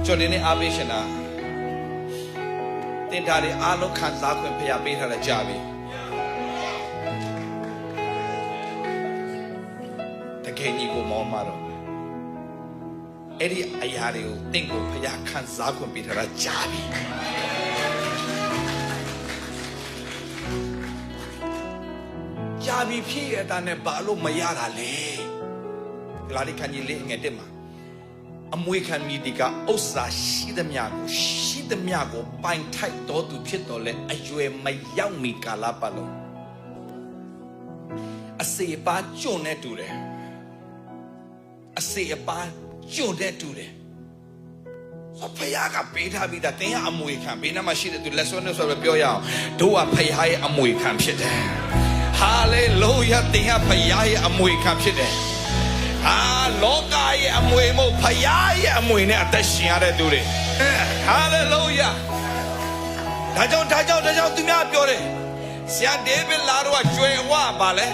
ကျွန်တော်ဒီနေ့အားပေးရှင်တာတင်ထားတဲ့အားလုံးခံစားခွင့်ဖျားပေးထားတဲ့ကြာပြီတကယ်ကြီးကိုမောင်းမှာတော့အဲ့ဒီအရာတွေကိုတင့်ကိုဖျားခံစားခွင့်ပေးထားတာကြာပြီကြာပြီဖြစ်ရတာနဲ့ဘာလို့မရတာလဲလာဒီခန်းကြီးလေးငယ်တက်မှာအမွေခံမိဒီကဥစ္စာရှိသမျှကိုပိုင်ထိုက်တော်သူဖြစ်တော်လဲအရွယ်မရောက်မီကာလပတ်လုံးအစေပါကျွန်းနဲ့တူတယ်ဆိုဖယားကပေးထားပြီးသားတင်ရအမွေခံဘေးနားမှာရှိတဲ့သူလက်စွဲနဲ့ဆိုတော့ပြောရအောင်တို့ကဖယားရဲ့အမွေခံဖြစ်တယ်ဟာလေလုယာတင်ရဖယားရဲ့အမွေခံဖြစ်တယ်လောကရဲ့အမွေမို့ဖယားရဲ့အမွေနဲ့အသက်ရှင်ရတဲ့သူတွေဟာလေလုယာဒါကြောင့်သူများပြောတယ်ဆရာဒေးဗစ်လာတော့ကျွယ်ဝပါလဲ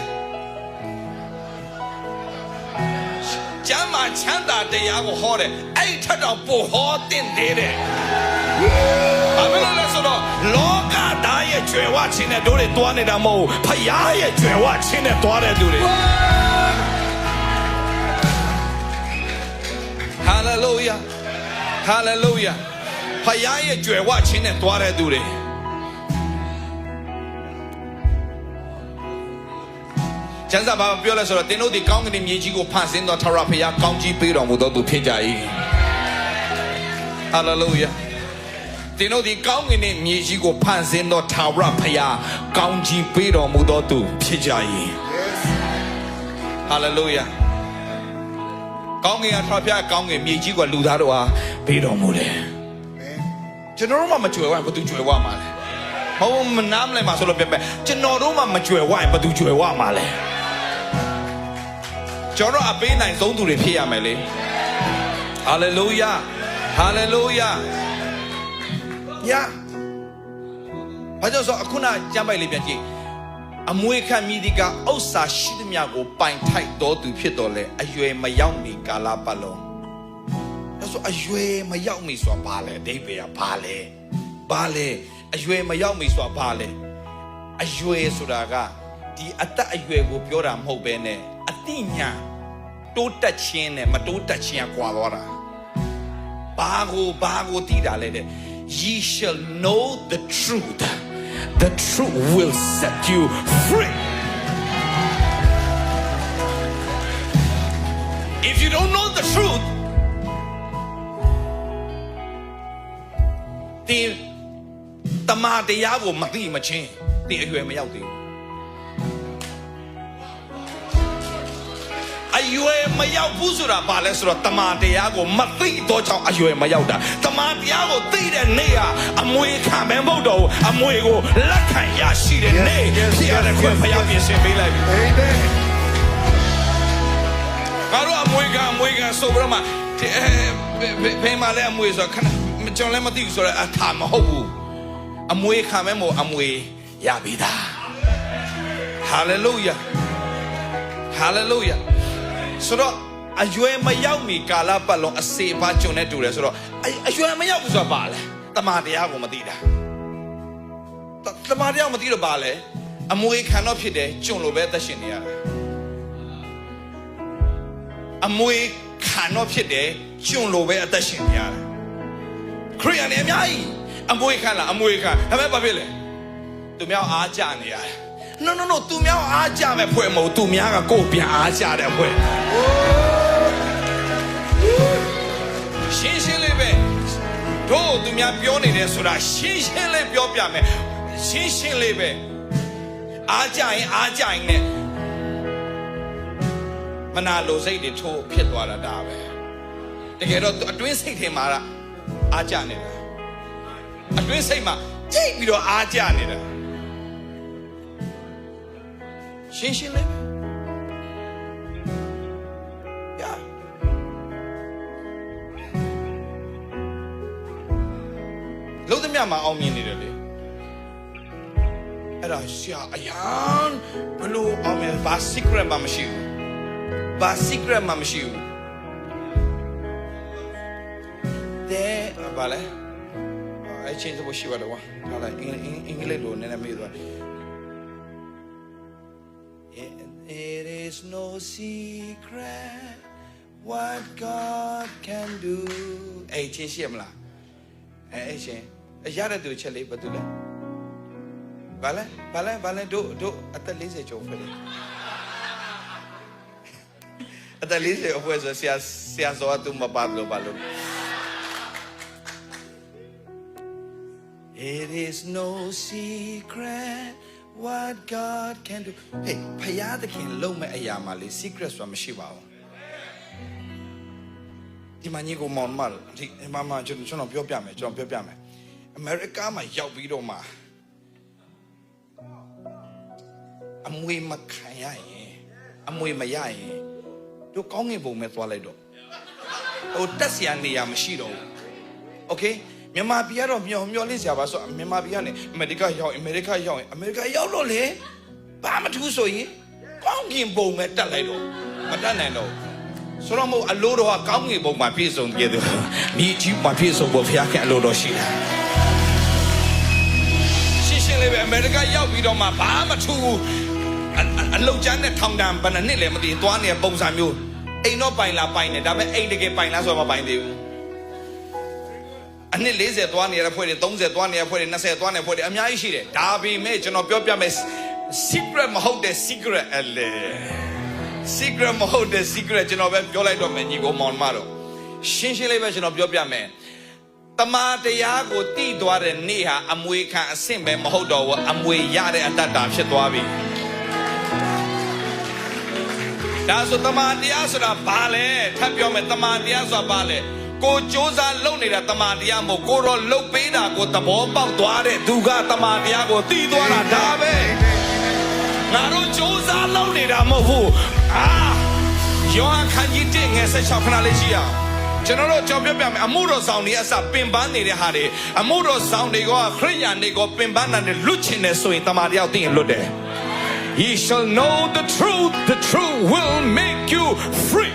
ကျမ်းမာချမ်းသာတရားကိုဟောတယ်အဲ့ထက်တော့ပိုဟောတင်သေးတယ်ဘာဖြစ်လို့လဲဆိုတော့လောကသားရဲ့ကျွယ်ဝခြင်းနဲ့တို့တွေတွားနေတာမဟုတ်ဖယားရဲ့ကျွယ်ဝခြင်းနဲ့တွားတဲ့သူတွေHallelujah. ဖယားရဲ့ကြွယ်ဝခြင်းနဲ့သွားတဲ့သူတွေကျမ်းစာဘာပြောလဲဆိုတော့သင်တို့ဒီကောင်းကင်မြေကြီးကိုဖန်ဆင်းသောထာဝရဘုရားကောင်းကြီးပေးတော်မူသောသူဖြစ်ကြ၏ဟာလေလုယာသင်တို့ဒီကောင်းကင်မြေကြီးကိုဖန်ဆင်းသောထာဝရဘုရားကောင်းကြီးပေးတော်မူသောသူဖြစ်ကြ၏ဟာလေလုယာကောင်းကင်အထာဝရဘုရားကောင်းကင်မြေကြီးကလူသားတို့အားပေးတော်မူတယ်ကျွန်တော်တို့မှမကြွယ်ဝရင်ဘယ်သူကြွယ်ဝမှာလဲဟောမနားမလဲမှာဆိုလို့ပြပဲကျွန်တော်တို့မှမကြွယ်ဝရင်ဘယ်သူကြွယ်ဝမှာလဲကျွန်တော်အပေးနိုင်ဆုံးသူတွေဖြစ်ရမယ်လေဟာလေလုယာဟာလေလုယာညာဘာကြောင့်ဆိုအခုနကျမ်းပိုက်လေးပြန်ကြည့်အမွေခံမိဒီကဥစ္စာရှိသမျှကိုပိုင်ထိုက်တော်သူဖြစ်တော်လဲအရွယ်မရောက်မီကာလပတ်လုံးဒါဆိုအရွယ်မရောက်မီဆိုတာဘာလဲအဓိပ္ပာယ်ကဘာလဲအရွယ်မရောက်မီဆိုတာဘာလဲအရွယ်ဆိုတာကဒီအသက်အရွယ်ကိုပြောတာမဟုတ်ဘဲနဲ့အတိညာတိုးတက်ခြင်းနဲ့မတိုးတက်ခြင်းကွာသွားတာဘာကိုတည်တာလဲတဲ့ Ye shall know the truth will set you free if you don't know the truth then တမန်တရားကိုမသိမချင်းဒီအရွယ်မရောက်သေးဘူးအရွယ်မရောက်ဘူးဆိုတာဘာလဲဆိုတော့တမန်တရားကိုမသိတော့ကြောင့်အရွယ်မရောက်တာတမန်တရားကိုသိတဲ့နေ့ဟာအမွေခံမဲ့မဟုတ်တော့ဘူးအမွေကိုလက်ခံရရှိတဲ့နေ့ဖြစ်ရတဲ့ခွင့်ဖျားပြင်ဆင်ပေးလိုက်ပြီအာမင်ငါတို့အမွေခံဆိုပြီးတော့မှဘယ်မှာလဲအမွေဆိုခဏကျွန်တော်လည်းမသိဘူးဆိုတော့အထာမဟုတ်ဘူးအမွေခံမဲ့မို့အမွေရပြီသားဟာလေလုယာဟာလေလုယာဆိုတော့အရွယ်မရောက်မီကာလပတ်လုံးအစေပါကျွန်နဲ့တူတယ်ဆိုတော့အရွယ်မရောက်ဘူးဆိုတာဘာလဲတမန်တရားကိုမသိတာတမန်တရားမသိတော့ဘာလဲအမွေခံတော့ဖြစ်တယ်ကျွန်လိုပဲသက်ရှင်နေရတယ်အမွေခံတော့ဖြစ်တယ်ကျွန်လိုပဲအသက်ရှင်နေရတယ်ခရိယန်တွေအများကြီးအမွေခံလားအမွေခံဒါပေမဲ့ဘာဖြစ်လဲသူများအားကြနေရတယ်No သူများအားကြမဲ့ဖွဲ့မဟုတ်သူများကကိုယ်ပြန်အားကြတဲ့ဖွဲ့ရှင်းလေးပဲတို့သူများပြောနေတယ်ဆိုတာရှင်းလေးပြောပြမယ်ရှင်းလေးပဲအားကြရင်နဲ့မနာလိုစိတ်တွေထိုးဖြစ်သွားတာဒါပဲတကယ်တော့အတွင်းစိတ်ထဲမှာအားကြနေတာအတွင်းစိတ်မှာကြိတ်ပြီးတော့အားကြနေတာရှင်းလေးပဲလုံးသမျှမှာအောင်မြင်နေတယ်လေအဲ့ဒါရှာအယံဘလို့အောင်မြင်ဘာ secret မှမရှိဘူးဘာ secret မှမရှိဘူးတဲ့ဘာလဲအဲ့ချင်းစဖို့ရှိပါတော့ဟာလာအင်္ဂလိပ်လိုနည်းနည်းမေးသွားIt is no secret what God can do အဲ့ချင်းရှိမလားအဲ့ချင်းရတဲ့သူချက်လေးဘာတူလဲဘာလဲတို့အသက်40ကျော်ဖွဲ့တယ်အသက်40အဖွဲဆိုဆရာစောသူမပါလို့ဘာလို့ It is no secret what God can do hey ဖယားသခင်လုံးမဲ့အရာမှာလေ secret ဆိုတာမရှိပါဘူးဒီမကြီးကိုမောင်မဒီမမကျွန်တော်ပြောပြမယ်အမေရိကမှာရောက်ပြီးတော့မှအမွေမခံရရင်အမွေမရရင်တို့ကောင်းငင်ပုံမဲ့သွားလိုက်တော့ဟိုတက်เสียနေရမရှိတော့ဘူးโอเคမြန်မာပြည်ကတော့မျောလင့်စရာပါဆိုမြန်မာပြည်ကနေအမေရိကရောက်ရင်အမေရိကရောက်လို့လေဘာမထူးဆိုရင်ကောင်းကင်ဘုံပဲတက်လိုက်တော့မတက်နိုင်တော့ဆိုတော့မို့အလိုတော်ကကောင်းကင်ဘုံမှာပြည့်စုံကြတယ်မြေကြီးမှာပြည့်စုံဖို့ဘုရားကအလိုတော်ရှိတာရှင်းလေးပဲအမေရိကရောက်ပြီးတော့မှဘာမထူးအလုတ်ကျန်းတဲ့ထောင်တန်းဘယ်နှစ်လဲမသိသွားနေတဲ့ပုံစံမျိုးအိမ်တော့ပိုင်လားပိုင်တယ်ဒါပေမဲ့အိမ်တကယ်ပိုင်လားဆိုတော့မပိုင်သေးဘူးအ နှစ် 40 သွားနေရတဲ့ဖွဲ့တွေ 30 သွားနေရတဲ့ဖွဲ့တွေ 20 သွားနေတဲ့ဖွဲ့တွေအများကြီးရှိတယ်ဒါပေမဲ့ကျွန်တော်ပြောပြမယ် secret မဟုတ်တဲ့ secret အလေ secret မဟုတ်တဲ့ secret ကျွန်တော်ပဲပြောလိုက်တော့မယ်ညီကိုမောင်မတော်ရှင်းရှင်းလေးပဲကျွန်တော်ပြောပြမယ်တမန်တရားကိုတည်သွားတဲ့နေ့ဟာအမွေခံအဆင့်ပဲမဟုတ်တော့ဘူးအမွေရတဲ့အတ္တတာဖြစ်သွားပြီဒါဆိုတမန်တရားဆိုတာဘာလဲထပ်ပြောမယ်တမန်တရားဆိုတာဘာလဲကိုစ조사လုပ်နေတာတမန်တရားမဟုတ်ကိုတော့လှုပ်ပေးတာကိုသဘောပေါက်သွားတဲ့သူကတမန်တရားကိုတည်သွားတာဒါပဲငါတို့စ조사လုပ်နေတာမဟုတ်ဘူးယောဟန်ခန်းကြီး1ငယ်16ခဏလေးကြည့်အောင်ကျွန်တော်တို့ကြော်ပြပြမယ်အမှုတော်ဆောင်တွေအစပင်ပန်းနေတဲ့ဟာတွေအမှုတော်ဆောင်တွေကခရိယာတွေကပင်ပန်းတဲ့လွတ်ချင်တယ်ဆိုရင်တမန်တရားသိရင်လွတ်တယ် Ye shall know the truth will make you free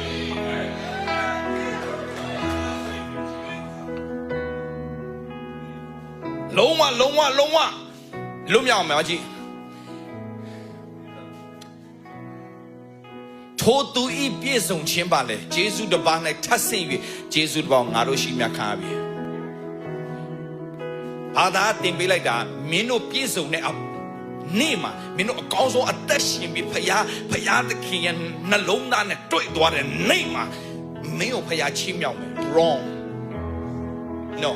လုံးဝလွတ်မြောက်မယ်ကြည့်ထိုသူဤပြည့်စုံခြင်းပါလေယေရှုတပါး၌ထပ်ဆင့်၍ယေရှုတပါးငါတို့ရှိမြတ်ခံရပြီဘာသာတင်ပေးလိုက်တာမင်းတို့ပြည့်စုံတဲ့နေ့မှာမင်းတို့အကောင်းဆုံးအသက်ရှင်ပြီးဖယားသခင်ရဲ့နှလုံးသားနဲ့တွေ့သွားတဲ့နေ့မှာမင်းကိုဖယားချီးမြှောက်မယ် wrong no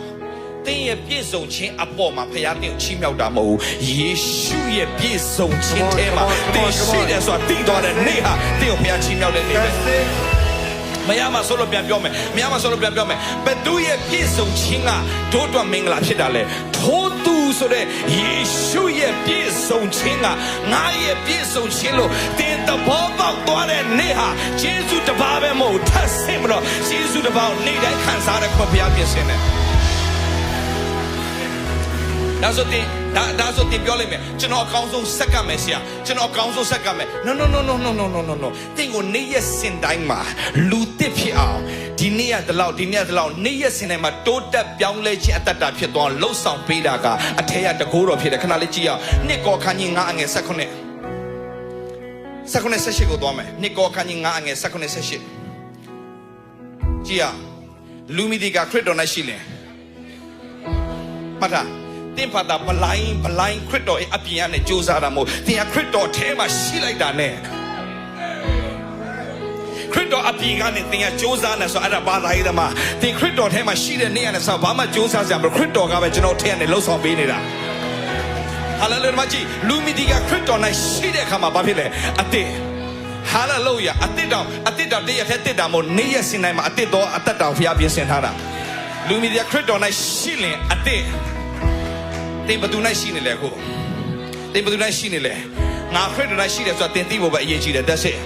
တင်းရဲ့ပြည့်စုံခြင်းအပေါ်မှာဖယားတင်းကိုချီးမြှောက်တာမဟုတ်ဘူးယေရှုရဲ့ပြည့်စုံခြင်းထဲမှာတင်းရှိတယ်ဆိုတာသိသွားတဲ့နေ့ဟာတင်းကိုဖယားချီးမြှောက်တဲ့နေ့ပဲမရမဆိုလို့ပြန်ပြောမယ်ဘယ်သူရဲ့ပြည့်စုံခြင်းကတို့အတွက်မင်္ဂလာဖြစ်တာလဲထိုးသူဆိုတဲ့ယေရှုရဲ့ပြည့်စုံခြင်းကငါရဲ့ပြည့်စုံခြင်းလို့တင်သဘောပေါက်သွားတဲ့နေ့ဟာယေရှုတပါးပဲမဟုတ်ထပ်ဆင့်မလို့ယေရှုတပါးနေ့တိုင်းခံစားတဲ့ခွင့်ဘုရားပြင်ဆင်တယ်ဒါဆိုတင်ပြောလိုက်မယ်ကျွန်တော်အကောင်းဆုံးဆက်ကပ်မယ်ဆရာကျွန်တော်အကောင်းဆုံးဆက်ကပ်မယ် noတင်ကိုနေ့ရက်စင်တိုင်းမှာလူတစ်ဖြစ်အောင်ဒီနေ့ရတလောက်နေ့ရက်စင်တိုင်းမှာတိုးတက်ပြောင်းလဲခြင်းအတ္တဖြစ်သွားလှုပ်ဆောင်ပေးတာကအထက်ကတကိုးတော်ဖြစ်တယ်ခဏလေးကြည့်အောင်နှစ်ကောခန်းကြီး9အငယ်18ကိုသွားမယ်နှစ်ကောခန်းကြီး9အငယ်18ကြည့်အောင်လူမီဒီကခရစ်တော်၌ရှိလင်မှတ်တာတင်ဖတ်တာဘလိုင်းခရစ်တော်ရဲ့အပြင်ကနေကြိုးစားတာမို့တင်ကခရစ်တော်ထဲမှာရှိလိုက်တာနဲ့ခရစ်တော်အပြင်ကနေတင်ကကြိုးစားနေဆိုအဲ့ဒါဘာသာရေးသမားတင်ခရစ်တော်ထဲမှာရှိတဲ့နေ့ကနေဆိုဘာမှကြိုးစားစရာမလိုခရစ်တော်ကပဲကျွန်တော်ထဲကနေလှုပ်ဆောင်ပေးနေတာဟာလေလုယာမကြီးလူမီဒီကခရစ်တော်၌ရှိတဲ့အခါမှာဘာဖြစ်လဲအသစ်ဟာလေလုယာအသစ်တော်တည့်ရတဲ့တစ်တာမို့နေ့ရက်စင်တိုင်းမှာအသစ်တော်အသက်တော်ဖျားပြင်ဆင်ထားတာလူမီဒီကခရစ်တော်၌ရှိလင်အသစ်တင်ဘသူ၌ရှိနေလဲခုတင်ဘသူ၌ရှိနေလဲငါခရစ်တော်၌ရှိတယ်ဆိုတာတင်သိဖို့ပဲအရေးကြီးတယ် that's it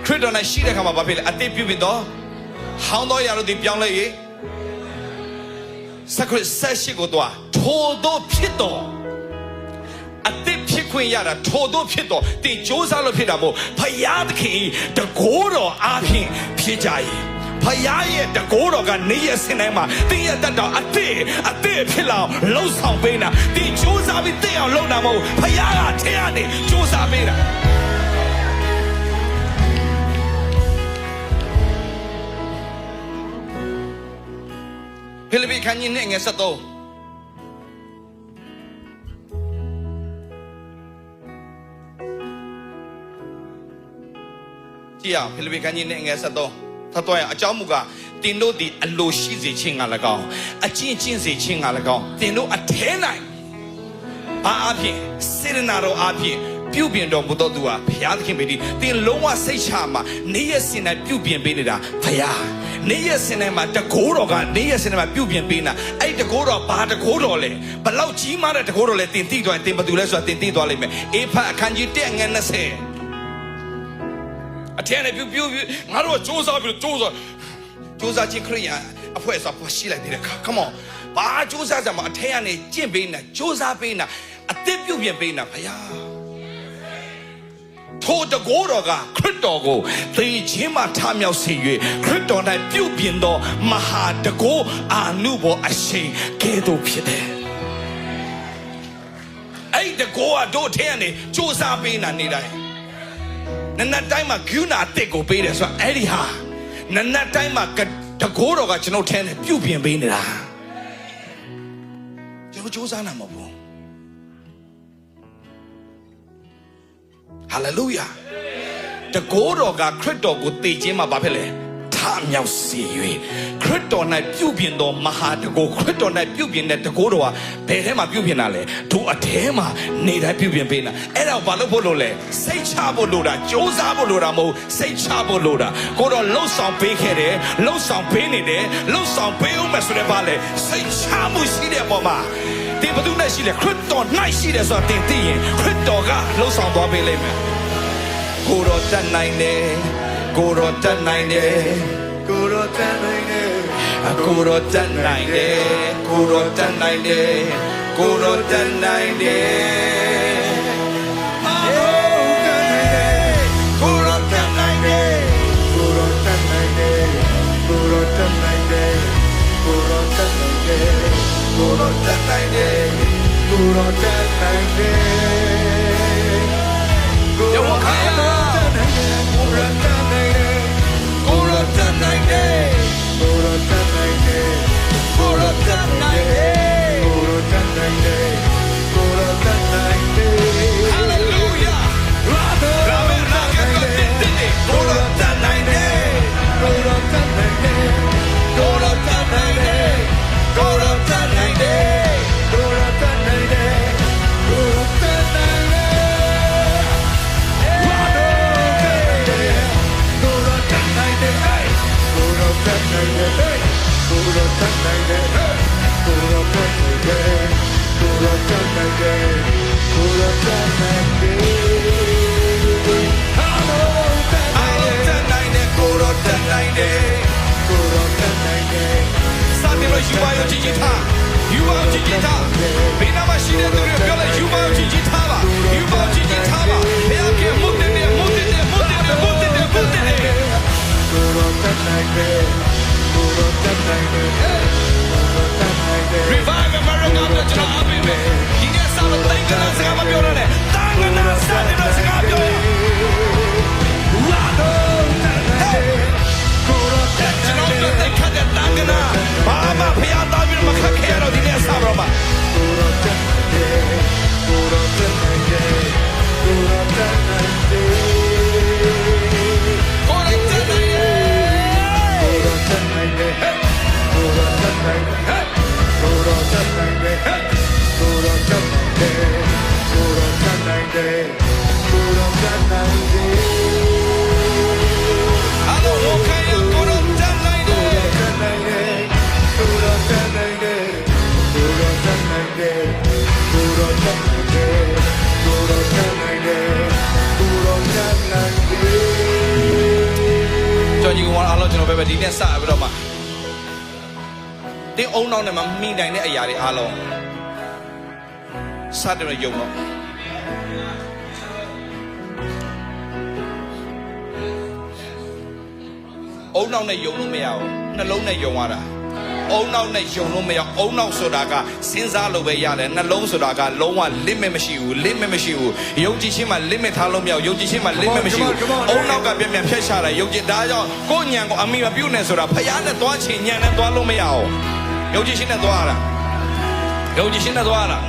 ခရစ်တော်၌ရှိတဲ့ခါမှာဘာဖြစ်လဲအသစ်ပြုပြင်တော့ဟောင်းသောရာတို့ဒီပြောင်းလဲ၍စခရစ်ဆက်ရှိကိုတော့ထိုတို့ဖြစ်တော့အသစ်ဖြစ်ခွင့်ရတာထိုတို့ဖြစ်တော့တင်စ조사လို့ဖြစ်တာမို့ဖယားသခင်တကိုးတော်အားဖြင့်ဖြစ်ကြ၏ဖယားရဲ့တကိုးတော်ကနေရစင်တိုင်းမှာတင်းရဲ့တတ်တော်အသစ်ဖြစ်လာလှုပ်ဆောင်ပေးတာတင်းစ조사ပြီးတင်းအောင်လုပ်တာမဟုတ်ဖယားကထဲကနေစ조사ပေးတာဖိလိပ္ပိခန်းကြီးနဲ့ငယ်73ကြည့်အောင်ဖိလိပ္ပိခန်းကြီးနဲ့ငယ်73ထပ်တော့ရအကြောင်းမူကားတင်တို့ဒီအလိုရှိစေခြင်းက၎င်းအကျင့်ကျင့်စေခြင်းက၎င်းတင်တို့အထဲ၌ဘာအဖြစ်စေရနာတော်အဖြစ်ပြုပြင်တော်မူသောသူဟာဘုရားသခင်ပဲဒီတင်လုံးဝစိတ်ချမှာနေ့ရက်စင်တိုင်းပြုပြင်ပေးနေတာဘုရားနေ့ရက်စင်တိုင်းမှာတကိုးတော်ကနေ့ရက်စင်တိုင်းမှာပြုပြင်ပေးနေတာအဲ့တကိုးတော်ဘာတကိုးတော်လဲဘလောက်ကြီးမားတဲ့တကိုးတော်လဲတင်သိသွားရင်တင်ဘယ်သူလဲဆိုတာတင်သိသွားလိမ့်မယ်အေဖတ်အခန်းကြီး1ငယ်20အထက်နဲ့ပြုငါတို့စ조사ပြီးစ조사ချင်းခရိယာအဖွဲ့ဆိုပါရှိလိုက်တယ် come on ဘာစ조사ကြမှာအထက်ကနေကျင့်ပေးနေတာစ조사ပေးနေတာအသစ်ပြုပြင်ပေးနေတာဘုရားထိုတကိုးတော်ကခရစ်တော်ကိုသေခြင်းမှထမြောက်စေ၍ခရစ်တော်၌ပြုပြင်သောမဟာတကိုးအာနုဘောအရှိန်ကဲ့သို့ဖြစ်တယ်အဲ့တကိုးကတို့ထဲကနေစ조사ပေးနေတာနေတိုင်းနနတ်တိုင်းမှာဂုဏအသစ်ကိုပေးတယ်ဆိုတာအဲ့ဒီဟာနနတ်တိုင်းမှာတကိုးတော်ကကျွန်တော်ထဲနဲ့ပြုပြင်ပေးနေတာ ကြိုးစားနာမဟုတ်ဘူးဟာလေလုယာတကိုးတော်ကခရစ်တော်ကိုတည်ခြင်းမှာဘာဖြစ်လဲထမြောက်စေ၍ခရစ်တော်၌ပြုပြင်သောမဟာတကိုးခရစ်တော်၌ပြုပြင်တဲ့တကိုးတော်ကဘယ်ထဲမှာပြုပြင်တာလဲတို့အထဲမှာနေတိုင်းပြုပြင်ပေးတာအဲ့ဒါဘာလို့ဖို့လို့လဲစိတ်ချဖို့လို့တာကြိုးစားဖို့လို့တာမဟုတ်စိတ်ချဖို့လို့တာကိုတော့လှုပ်ဆောင်ပေးခဲ့တယ်လှုပ်ဆောင်ပေးနေတယ်လှုပ်ဆောင်ပေးဦးမယ်ဆိုတဲ့ဘာလဲစိတ်ချမှုရှိတဲ့အပေါ်မှာဒီဘသူနဲ့ရှိလဲခရစ်တော်၌ရှိတယ်ဆိုတာသင်သိရင်ခရစ်တော်ကလှုပ်ဆောင်သွားပေးလိမ့်မယ်ကိုတော့တတ်နိုင်တယ်ကိုတော့တတ်နိုင်တယ် ကိုရောတန်နိုင်တယ် ကိုတော့တတ်နိုင်တယ်ကိုတော့တတ်နိုင်တယ်ကိုတော့တတ်နိုင်တယ်ကိုတော့တတ်နိုင်တယ် ကိုရောတန်နိုင်တယ်ကိုရောတန်နိုင်တယ်ကိုရောတန်နိုင်တယ်ကိုရောတန်နိုင်တယ်ကိုရောတန်နိုင်တယ် ယောခါယာကိုတော့တတ်နိုင်တယ်ကိုတော့တတ်နိုင်တယ် ကိုရောတန်နိုင်တယ်ကိုရောတန်နိုင်တယ်ကိုရောတန်နိုင်တယ်ကိုရောတန်နိုင်တယ် Hallelujah ရာမေနာကတဲ့ကိုတော့တတ်နိုင်တယ် ကိုရောတန်နိုင်တယ် ကိုတော့တတ်နိုင်တယ်ကိုတော့တတ်နိုင်တယ် ကိုရောတန်နိုင်တယ်ကိုရောတန်နိုင်တယ်ကိုရောတန်နိုင်တယ်ကိုရောတန်နိုင်တယ်ကိုရောတန်နိုင်တယ်ကိုရောတန်နိုင်တယ်ကိုရောတန်နိုင်တယ်ကိုရောတန်နိုင်တယ်ဟာလို့တန်နိုင်တယ် ကိုတော့တတ်နိုင်တယ် ကိုရောတန်နိုင်တယ် စတင်လို့ယူပါရောကြည်ကြည်ထားယူပါကြည်ကြည်ထားဘယ်နာမရှိတဲ့သူတွေပြောလိုက်ယူပါကြည်ကြည်ထားပါယူပါကြည်ကြည်ထားပါဘယ်ကမုတ်တဲ့မုတ်တဲ့မုတ်တဲ့မုတ်တဲ့မုတ်တဲ့ ကိုရောတန်နိုင်တယ်ကိုရောတန်နိုင်တယ်ကိုရောတန်နိုင်တယ် Revive America တော့ကျွန်တော်အပိပဲဒီနေ့စားလို့တိုင်းကစကားမပြောတော့နဲ့တန်ကနာစားတယ်စကားပြောရဝါတော့တန်တယ်ကိုရောတန်ကျွန်တော်တို့တက်ခတ်တဲ့တန်ကနာဘာမှဖျားသားပြီးမခက်ခဲရတော့ဒီနေ့စားတော့မှာ ကိုရောတန်နိုင်တယ်ကိုရောတန်နိုင်တယ်ကိုရောတန်နိုင်တယ် ကိုရောတန်နိုင်တယ် ကိုရောတန်နိုင်တယ်ကိုရောတန်နိုင်တယ်ကိုရောတန်နိုင်တယ်ကိုရောတန်နိုင်တယ်ကိုရောတန်နိုင်တယ်ကိုရောတန်နိုင်တယ် အလိုလိုခိုင်းကိုရောတန်နိုင်တယ် ကိုရောတန်နိုင်တယ်ကိုရောတန်နိုင်တယ်ကိုရောတန်နိုင်တယ်ကိုရောတန်နိုင်တယ်ကိုရောတန်နိုင်တယ်ကိုရောတန်နိုင်တယ် ကျွန်တော်ညီကောင်အားလုံးကျွန်တော်ပဲဒီနေ့စပြီးတော့မှတင်းအုံနောက်နဲ့မှမိနိုင်တဲ့အရာတွေအားလုံးစတယ်ရုံတော့အုံနောက်နဲ့ယုံလို့မရဘူးနှလုံးနဲ့ယုံရတာအုံနောက်နဲ့ယုံလို့မရအုံနောက်ဆိုတာကစဉ်းစားလို့ပဲရတယ်နှလုံးဆိုတာကလုံးဝ limit မရှိဘူး limit မရှိဘူးယုံကြည်ခြင်းမှာ limit ထားလို့မရဘူးယုံကြည်ခြင်းမှာ limit မရှိဘူးအုံနောက်ကပြန်ပြန်ဖျက်ချတာယုံကြည်ဒါကြောင့်ကိုယ်ညံကိုအမိမပြုတ်နေဆိုတာဖျားနဲ့သွားချင်ညံနဲ့သွားလို့မရအောင်ယုံကြည်ခြင်းနဲ့သွားရတာယုံကြည်ခြင်းနဲ့သွားရတာ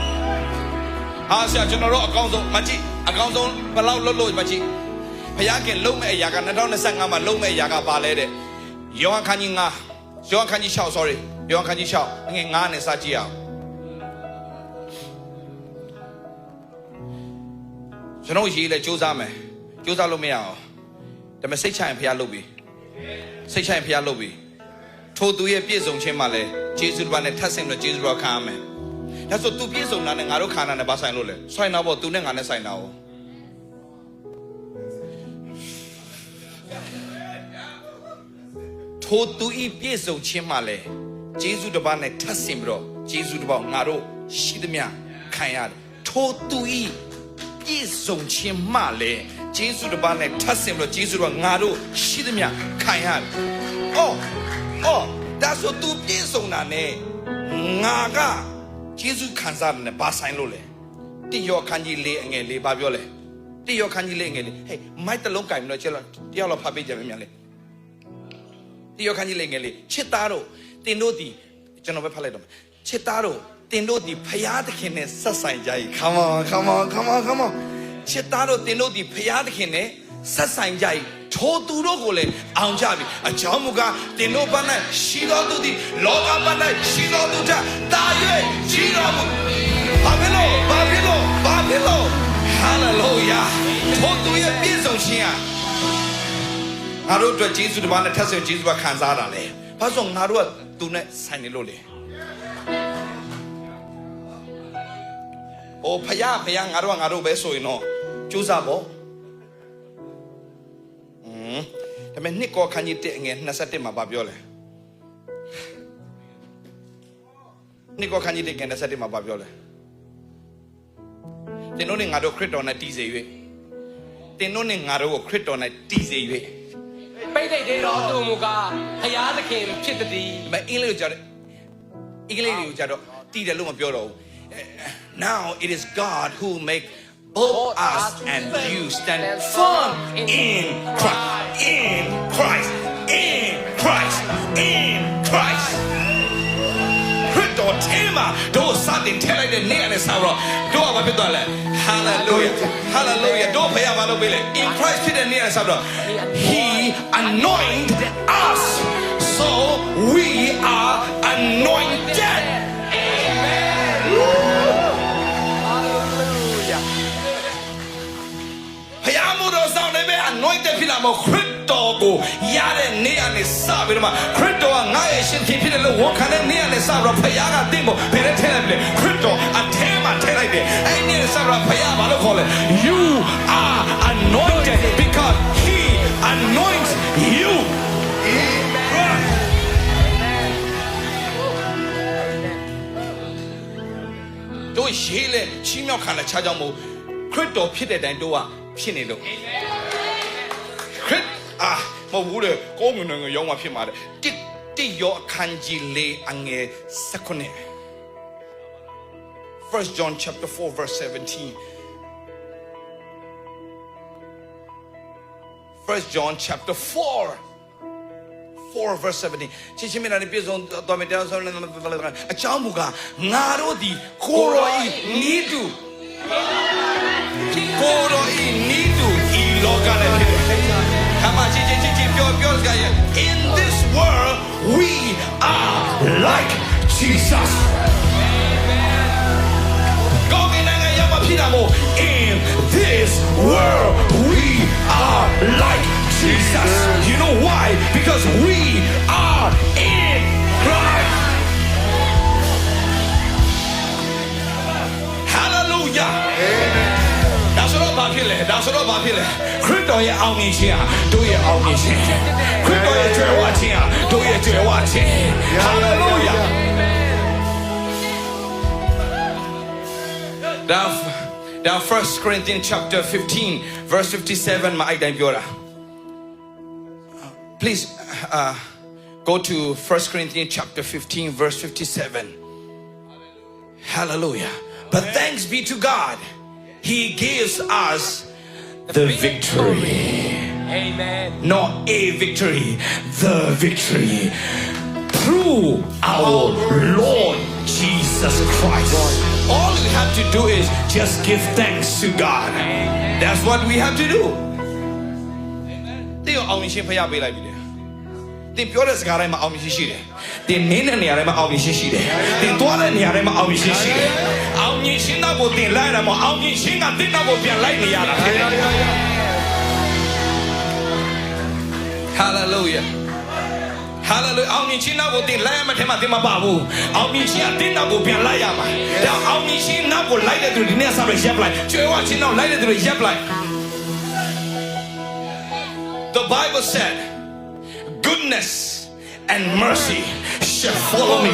ဟာဆရာကျွန်တော်တို့အကောင်းဆုံးမကြည့်အကောင်းဆုံးဘယ်လောက်လွတ်လို့မကြည့်ဖျားခင်လုံးမဲ့အရာက2025မှာလုံးမဲ့အရာကပါလဲတဲ့ယောဟန်ခန်းကြီး9ယောဟန်ခန်းကြီး6 sorry ယောဟန်ခန်းကြီး6ငွေ9နဲ့စကြည့်အောင်ကျွန်တော်ရေးလဲစူးစမ်းမယ်စူးစမ်းလို့မရအောင်ဒါပေမဲ့စိတ်ချရင်ဖျားလုပ်ပြီစိတ်ချရင်ဖျားလုပ်ပြီထိုသူရဲ့ပြည့်စုံခြင်းမှလည်းဂျေဇုတော်နဲ့ထပ်ဆင့်လို့ဂျေဇုတော်ခံရမယ်ဒါဆိုသူပြည့်စုံတာနဲ့ငါတို့ခန္ဓာနဲ့ဘာဆိုင်လို့လဲဆိုင်တာပေါ့သူနဲ့ငါနဲ့ဆိုင်တာ哦ထိုသူဤပြည့်စုံခြင်းမှလည်းဂျေဇုတော်ဘာနဲ့ထပ်ဆင့်ပြီးတော့ဂျေဇုတော်ဘာငါတို့ရှိသမျှခံရတယ်ထိုသူဤပြည့်စုံခြင်းမှလည်းဂျေဇုတော်ဘာနဲ့ထပ်ဆင့်ပြီးတော့ဂျေဇုတော်ငါတို့ရှိသမျှခံရတယ်အော်ဒါဆိုသူပြည့်စုံတာနဲ့ငါကဂျေဇုခံစားတယ်နဲ့ဘာဆိုင်လို့လဲတိယောခန်းကြီးလေးအငယ်လေးဘာပြောလဲတိယောခန်းကြီးလေးအငယ်လေးဟေးမိုက်တလုံးကင်ပြီးတော့ကျတော့တယောက်တော့ဖတ်ပေးကြမယ်မြန်လေတိယောခန်းကြီးလေးငယ်လေးချစ်သားတို့တင်တို့ဒီကျွန်တော်ပဲဖတ်လိုက်တော့ချစ်သားတို့ တင်တို့ဒီဖယားသခင်နဲ့ဆက်ဆိုင်ကြ၏come on ချစ်သားတို့တင်တို့ဒီဖယားသခင်နဲ့ဆက်ဆိုင်ကြ၏ထိုသူတို့ကိုလည်းအောင်ကြပြီအကြောင်းမူကားတင်တို့ဘက်၌ရှိတော်သူသည်လောကဘက်၌ရှိတော်သူထက်သာ၍ကြီးတော်မူဘာဖြစ်လို့ဟာလေလုယာထိုသူရဲ့ပြည့်စုံခြင်းဟာငါတို့အတွက်ယေရှုတပါးနဲ့ထပ်ဆင့်ယေရှုကခံစားတာလေဘာလို့ငါတို့ကသူနဲ့ဆိုင်နေလို့လေအိုဖယားငါတို့ပဲဆိုရင်တော့ကြိုးစားပေါ့ဒါပေမဲ့နှစ်ကောခန်းကြီးတက်ငယ်27မှာပြောလဲနှစ်ကောခန်းကြီးတက်ငယ်27မှာပြောလဲတင်တို့နဲ့ငါတို့ခရစ်တော်နဲ့တည်စေ၍တင်တို့နဲ့ငါတို့ကိုခရစ်တော်နဲ့တည်စေ၍ပိတ်တဲ့တေတော်သူမူကားဖယားသခင်ဖြစ်တည်မအင်္ဂလိပ်ကိုကြတော့တည်တယ်လို့မပြောတော့ဘူး Now it is God who make both us and you stand firm in Christ. ခရစ်တော်ထဲမှာတို့စတင်ထည့်လိုက်တဲ့နေ့နဲ့ဆောက်တော့တို့ကဘာဖြစ်သွားလဲ Hallelujah တို့ဖယားဘာလို့ပေးလဲ in Christ ဖြစ်တဲ့နေ့နဲ့ဆောက်တော့ He anointed us so we are anointedဖယားမို့တော့ဆောင်းနေပဲ anointed ဖြစ်လာမို့ခရစ်တော်ကိုရတဲ့နေ့နဲ့စပြီးတော့ခရစ်တော်ကငါရဲ့ရှင်ဖြစ်တယ်လို့ဝန်ခံတဲ့နေ့နဲ့စပြီးတော့ဖယားကတင့်ကိုဘယ်နဲ့ထည့်လိုက်လဲခရစ်တော်အထဲမှာထည့်လိုက်တယ်အဲ့ဒီနေ့နဲ့စပြီးတော့ဖယားဘာလို့ခေါ်လဲ You are anointed because He anoints youတို့ရှေးလေချီးမြှောက်ခံတဲ့ခြားကြောင့်မို့ခရစ်တော်ဖြစ်တဲ့တိုင်တို့ကဖြစ်နေလို့ခရစ်မဟုတ်ဘူးလေကိုယ်ငွေငွေရောင်းမှဖြစ်မှာတဲ့တိယောအခန်းကြီးလေးအငယ်19 1 John chapter 4 verse 17 1 John chapter 4 verse 17ချစ်ချင်းမနဲ့ပြေဆုံးတော်မြတ်တော်ဆုံးအချောင်းမူကငါတို့ဒီကိုရောဤနီးတူကိုရောဤနီးတူဤလောကနဲ့ဖြစ်တယ်ခမချစ်ပြောစကားရဲ့ In this world we are like Jesusကောင်းကင်နိုင်ငံရောက်မှဖြစ်တာမို့ In this world we are like Jesus You know why? Because we are in Christ Hallelujahဒါဆိုတော့ဘာဖြစ်လဲခရစ်တော်ရဲ့အောင်မြင်ခြင်းဟာတို့ရဲ့အောင်မြင်ခြင်းခရစ်တော်ရဲ့ကြွယ်ဝခြင်းဟာတို့ရဲ့ကြွယ်ဝခြင်း Hallelujah Now 1 Corinthians chapter 15 verse 57မှာအဲ့တိုင်းပြောတာ Please go to 1 Corinthians chapter 15 verse 57 Hallelujah But thanks be to God He gives us the victory. Amen. Not a victory, the victory. Through our Lord Jesus Christ. All we have to do is just give thanks to God. That's what we have to do. They are only shame for you like this. They pure as God I'm only she. They mean and I'm only she. They don't and I'm only she. Only she not would be light. I'm only she not think I would be like me. Hallelujah. Hallelujah. Only she not would be like my babu. Only she did not would be like Yama. Only she not would light it to the next of the ship like. Joy watching now light it to the ship like. The Bible said, Goodness and mercy shall follow me.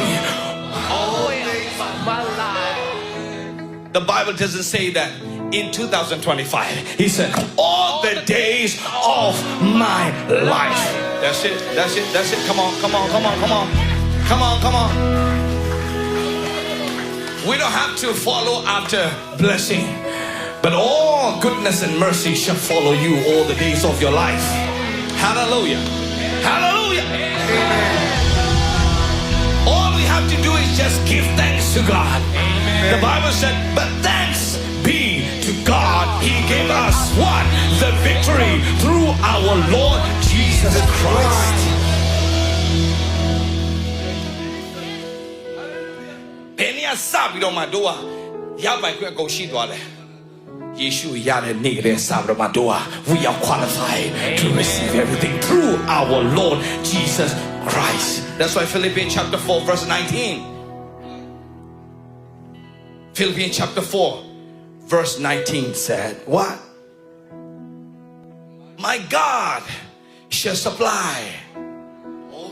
The Bible doesn't say that in 2025. He said, all the days of my life. That's it. Come on. We don't have to follow after blessing. But all goodness and mercy shall follow you all the days of your life. Hallelujah. Hallelujah. Amen. All we have to do is just give thanks to God. The Bible said, but thanks be to God. He gave us what? The victory through our Lord Jesus Christ. Benia sabidoma doa. Yabai kwe go shi doa le. Yeshu yare nigre sabidoma doa. We are qualified to receive everything through our Lord Jesus Christ. That's why Philippians chapter 4 verse 19. Philippians chapter 4 verse 19 said, what? My God shall supply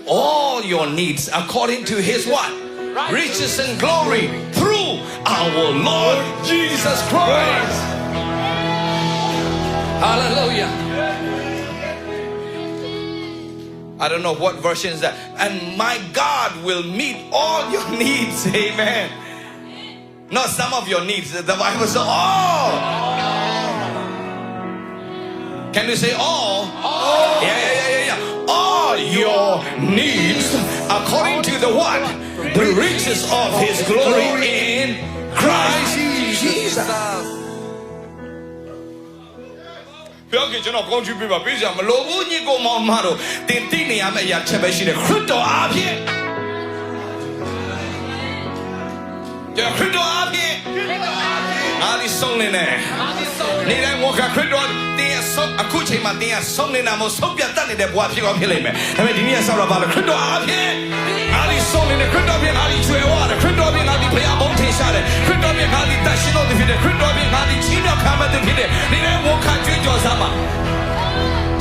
all your needs according to his what? Riches and glory through our Lord Jesus Christ. Hallelujah. I don't know what version is that. And my God will meet all your needs. Amen. Not some of your needs. The Bible says all. Can you say all? All. Yeah. All your needs according to the what? The riches of his glory in Christ Jesus. ဘုရားကကျွန်တော်ကောင်းချီးပေးပါပေးစရာမလိုဘူးညီကိုမောင်မတို့တင်သိနေရမယ့်အရာချက်ပဲရှိတယ်ခရစ်တော်အားဖြင့်ခရစ်တော်အားဖြင့်ငါဒီဆုံးနေတယ်နေ့တိုင်းဝါခရစ်တော်တင်းရဲ့ဆုံးအခုချိန်မှာတင်းရဲ့ဆုံးနေတာမဟုတ်ဆုံးပြတ်တတ်နေတဲ့ဘဝဖြစ်ကောင်းဖြစ်လိမ့်မယ်ဒါပေမဲ့ဒီနေ့ဆောက်တော့ပါလို့ခရစ်တော်အားဖြင့်ငါဒီဆုံးနေတဲ့ခရစ်တော်ဖြင့်ငါဒီကျွယ်ဝတယ်ခရစ်တော်ဖြင့်ငါဒီဘုရားဘုန်းထင်ရှားတယ်ခရစ်တော်ဖြင့်ငါဒီတတ်ရှိလို့ဖြစ်တယ်ခရစ်တော်ဖြင့်ငါဒီချီးမြှောက်ခံမဲ့ဖြစ်တယ်နေ့တိုင်းဝါခကြွေးကြော်စားမှာ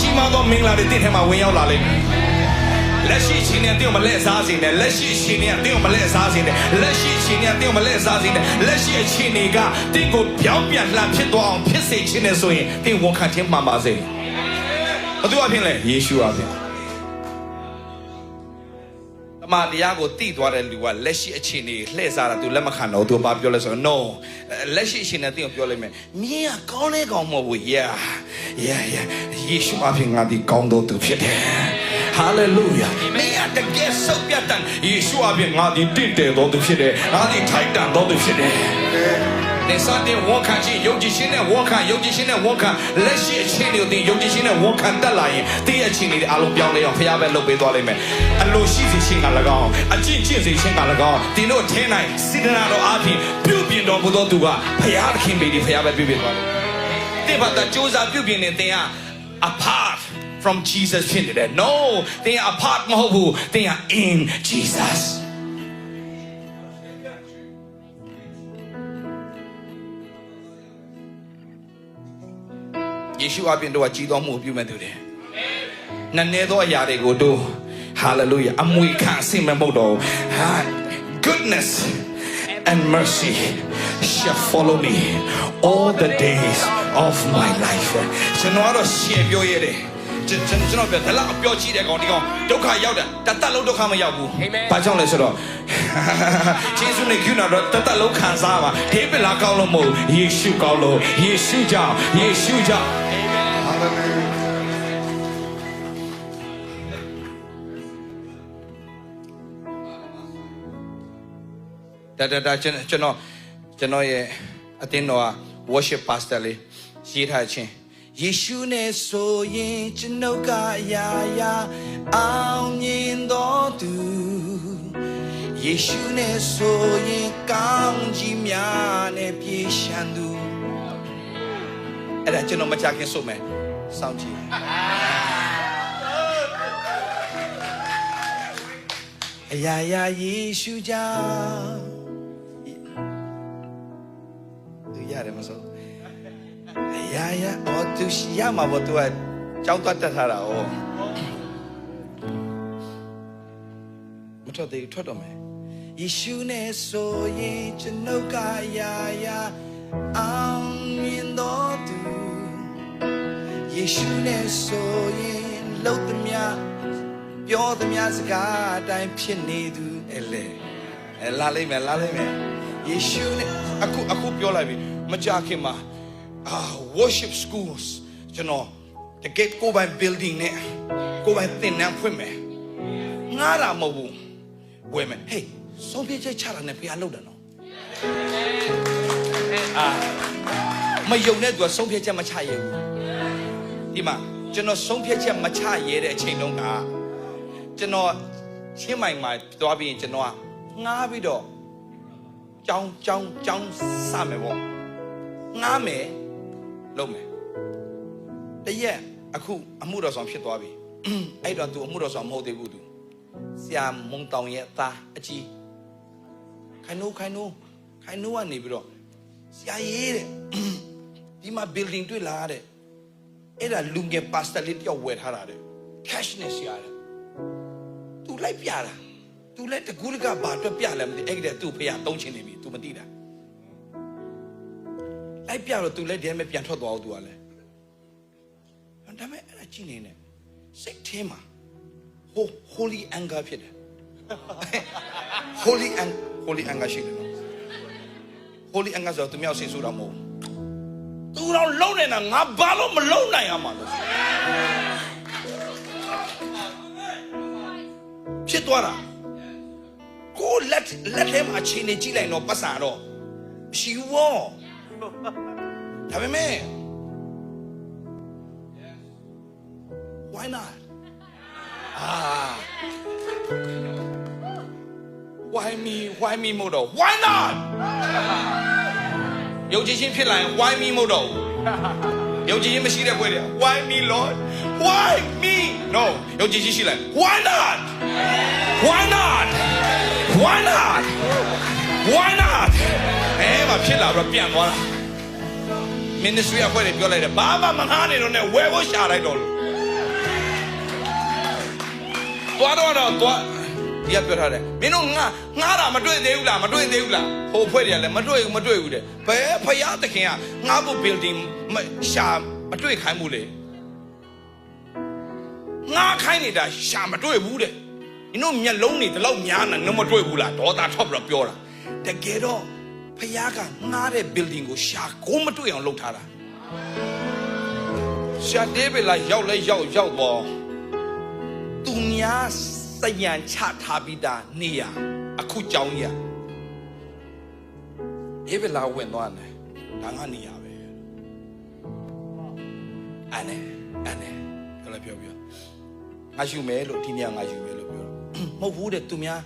ကြီးမားသောမင်္ဂလာတွေတင်းထဲမှာဝင်ရောက်လာလိမ့်မယ်လက်ရှိအချိန်နဲ့တင်းကိုမလဲစားစေနဲ့လက်ရှိအချိန်နဲ့တင်းကိုမလဲစားစေနဲ့လက်ရှိအချိန်နဲ့တင်းကိုမလဲစားစေနဲ့လက်ရှိအချိန်တွေကတင်းကိုပြောင်းပြန်လှန်ဖြစ်သွားအောင်ဖြစ်စေခြင်းနဲ့ဆိုရင်တင်းဝန်ခံခြင်းမှန်ပါစေဘယ်သူအဖြစ်လဲယေရှုအဖြစ်တမန်တရားကိုသိသွားတဲ့လူကလက်ရှိအချိန်တွေလှည့်စားတာ तू လက်မခံတော့ तू ဘာပြောလဲဆိုတော့ no လက်ရှိအချိန်နဲ့တင်းကိုပြောလိုက်မယ်မြင်ရကောင်းလဲကောင်းမဟုတ်ဘူး yeah ယေရှုအဖြစ်ငါဒီကောင်းတော့သူဖြစ်တယ်Hallelujah. May I the guest so better. Yeshua be ngadi tinte do tu phide. Ngadi titan do tu phide. Ne sante walk kan chi yogi shin ne walk kan yogi shin ne walk kan let shi achin ni tin yogi shin ne walk kan tat la yin ti achin ni a long pyaung le yaung phaya be lop pe twa lai mai. A lo shi si chin ka la kaung a chin chin si chin ka la kaung tin do thin nai sidana do a phin pyu pyin do bu do tu ka phaya thakhin pe di phaya be pyu pyin twa lai. Tin ba ta chosa pyu pyin ne tin a apart from Jesus ဖြစ်နေတယ် no သင် apart မဟုတ်ဘူးသင် in Jesus ယေရှုအပြင်တော့ကြီးတော်မှုပြုမဲ့သူတွေနည်းနည်းသောအရာတွေကိုတို့ hallelujah အမွေခံအစိမ့်မဟုတ်တော့ goodness and mercy shall follow me all the days of my life ကျွန်တော်တော့ရှေ့ပြောရတယ်ကျွန်တော်ပြောတယ်လားပြောကြည့်တဲ့ကောင်ဒီကောင်ဒုက္ခရောက်တယ်တတ်လုံးဒုက္ခမရောက်ဘူးဘာကြောင့်လဲဆိုတော့ဂျေဇုနဲ့ကျူနာတော့တတ်လုံးခံစားပါဒေးဗစ်လာကောင်းလို့မဟုတ်ယေရှုကောင်းလို့ယေရှုကြောင့်အာမင်ဒါကျွန်တော်ရဲ့အတင်းတော် worship pastor လေးရေးထားခြင်းယေရှုနဲ့ဆိုရင်ကျွန်ုပ်ကအရာရာအောင်မြင်တော်သူယေရှုနဲ့ဆိုရင်ကောင်းကြီးများနဲ့ပြေရှံသူအဲ့ဒါကျွန်တော်မချခင်ဆိုမယ်စောင့်ကြည့်အရာရာယေရှုကြောင့်သူရတယ်မဆို呀，我就是呀嘛，我都係找到得他啦哦。唔錯地出到未？耶穌呢所以真好家呀呀，安眠多度。耶穌呢所以老得咩，表得咩是家但偏你度，拉嚟咩？耶穌呢，阿姑表嚟邊，唔加佢嘛。worship schools ကျွန်တော်တကယ်ကိုပိုင် building နဲ့ကိုပိုင်သင်တန်းဖွင့်မယ်ငါတာမဟုတ်ဘူးဝယ်မယ်ဟေးဆုံးဖြတ်ချက်ချတာနဲ့ဘုရားလုပ်တယ်နော် မယုံတဲ့သူကဆုံးဖြတ်ချက်မချရဘူးဒီမှာကျွန်တော်ဆုံးဖြတ်ချက်မချရတဲ့အချိန်တုန်းကကျွန်တော်ချင်းမိုင်မှာသွားပြီးရင်ကျွန်တော်ကငားပြီးတော့ကြောင်းစမယ်ပေါ့ငားမယ်လုပ်မယ်တရက်အခုအမှုတော်ဆောင်ဖြစ်သွားပြီအဲ့တော့ तू အမှုတော်ဆောင်မဟုတ်သေးဘူး तू ဆရာမုံတောင်ရဲ့သားအကြီးခိုင်နိုးကနေပြီးတော့ဆရာရေးတဲ့ဒီမှာ building တွေ့လာတဲ့အဲ့ဒါလူငယ် pastor လေးတယောက်ဝယ်ထားတာတဲ့ cash နဲ့ဆရာတဲ့ तू လိုက်ပြတာ तू လည်းတကူးတကဘာအတွက်ပြလဲမသိအဲ့ဒါ तू ဖေးသုံးချင်နေပြီ तू မသိတာလိုက်ပြတော့ तू လည်းဒီမဲ့ပြန်ထွက်သွားအောင် तू ကလည်းဒါပေမဲ့အဲ့ဒါကြည့်နေနဲ့စိတ်ထဲမှာ holy anger ဖြစ်တယ် holy anger ရှိတယ်နော် holy anger ဆိုတော့သူမြောက်စိတ်ဆိုးတာမဟုတ်ဘူးသူတော့လုံးနေတာငါဘာလို့မလုံးနိုင်ရမှာလဲဖြစ်သွားတာကိုလက်ထဲမှာအချိန်နေကြည့်လိုက်တော့ပတ်စာတော့ရှိဝေါ်ဒါပေမဲ့ why not why me မို့တော့ why not ယုံကြည်ခြင်းဖြစ်လာရင် why me မို့တော့ယုံကြည်ခြင်းမရှိတဲ့ဘွဲတွေ why me Lord why me no ယုံကြည်ခြင်းရှိလာရင် why not why not why not why not အဲ့မှာဖြစ်လာတော့ပြန်သွားတာ ministry အဖွဲ့တွေပြောလိုက်တယ်ဘာမှမငားနေတော့နဲ့ဝယ်ဖို့ရှာလိုက်တော့လို့သွားဒီကပြောထားတယ်မင်းတို့ငားတာမတွေ့သေးဘူးလားဟိုဖွဲ့တွေကလည်းမတွေ့ဘူးတဲ့ဘယ်ဖယားသခင်ကငားဖို့ building ရှာမတွေ့ခိုင်းဘူးလေငားခိုင်းနေတာရှာမတွေ့ဘူးတဲ့မင်းတို့မျက်လုံးတွေဒီလောက်များနေမတွေ့ဘူးလားဒေါသထွက်ပြီးတော့ပြောတာတကယ်တော့ဖယားကငားတဲ့ building ကိုရှာကိုမတွေ့အောင်လုပ်ထားတာရှာတေးပဲလားရောက်တော့သူများစယံချထားပြီးသားနေရအခုကြောင်းရအေးပဲလာဝင်သွားတယ်ဒါငါနေရပဲအနေပြောငါယူမယ်လို့ဒီနေရာငါယူမယ်လို့ပြောမဟုတ်ဘူးတဲ့သူများ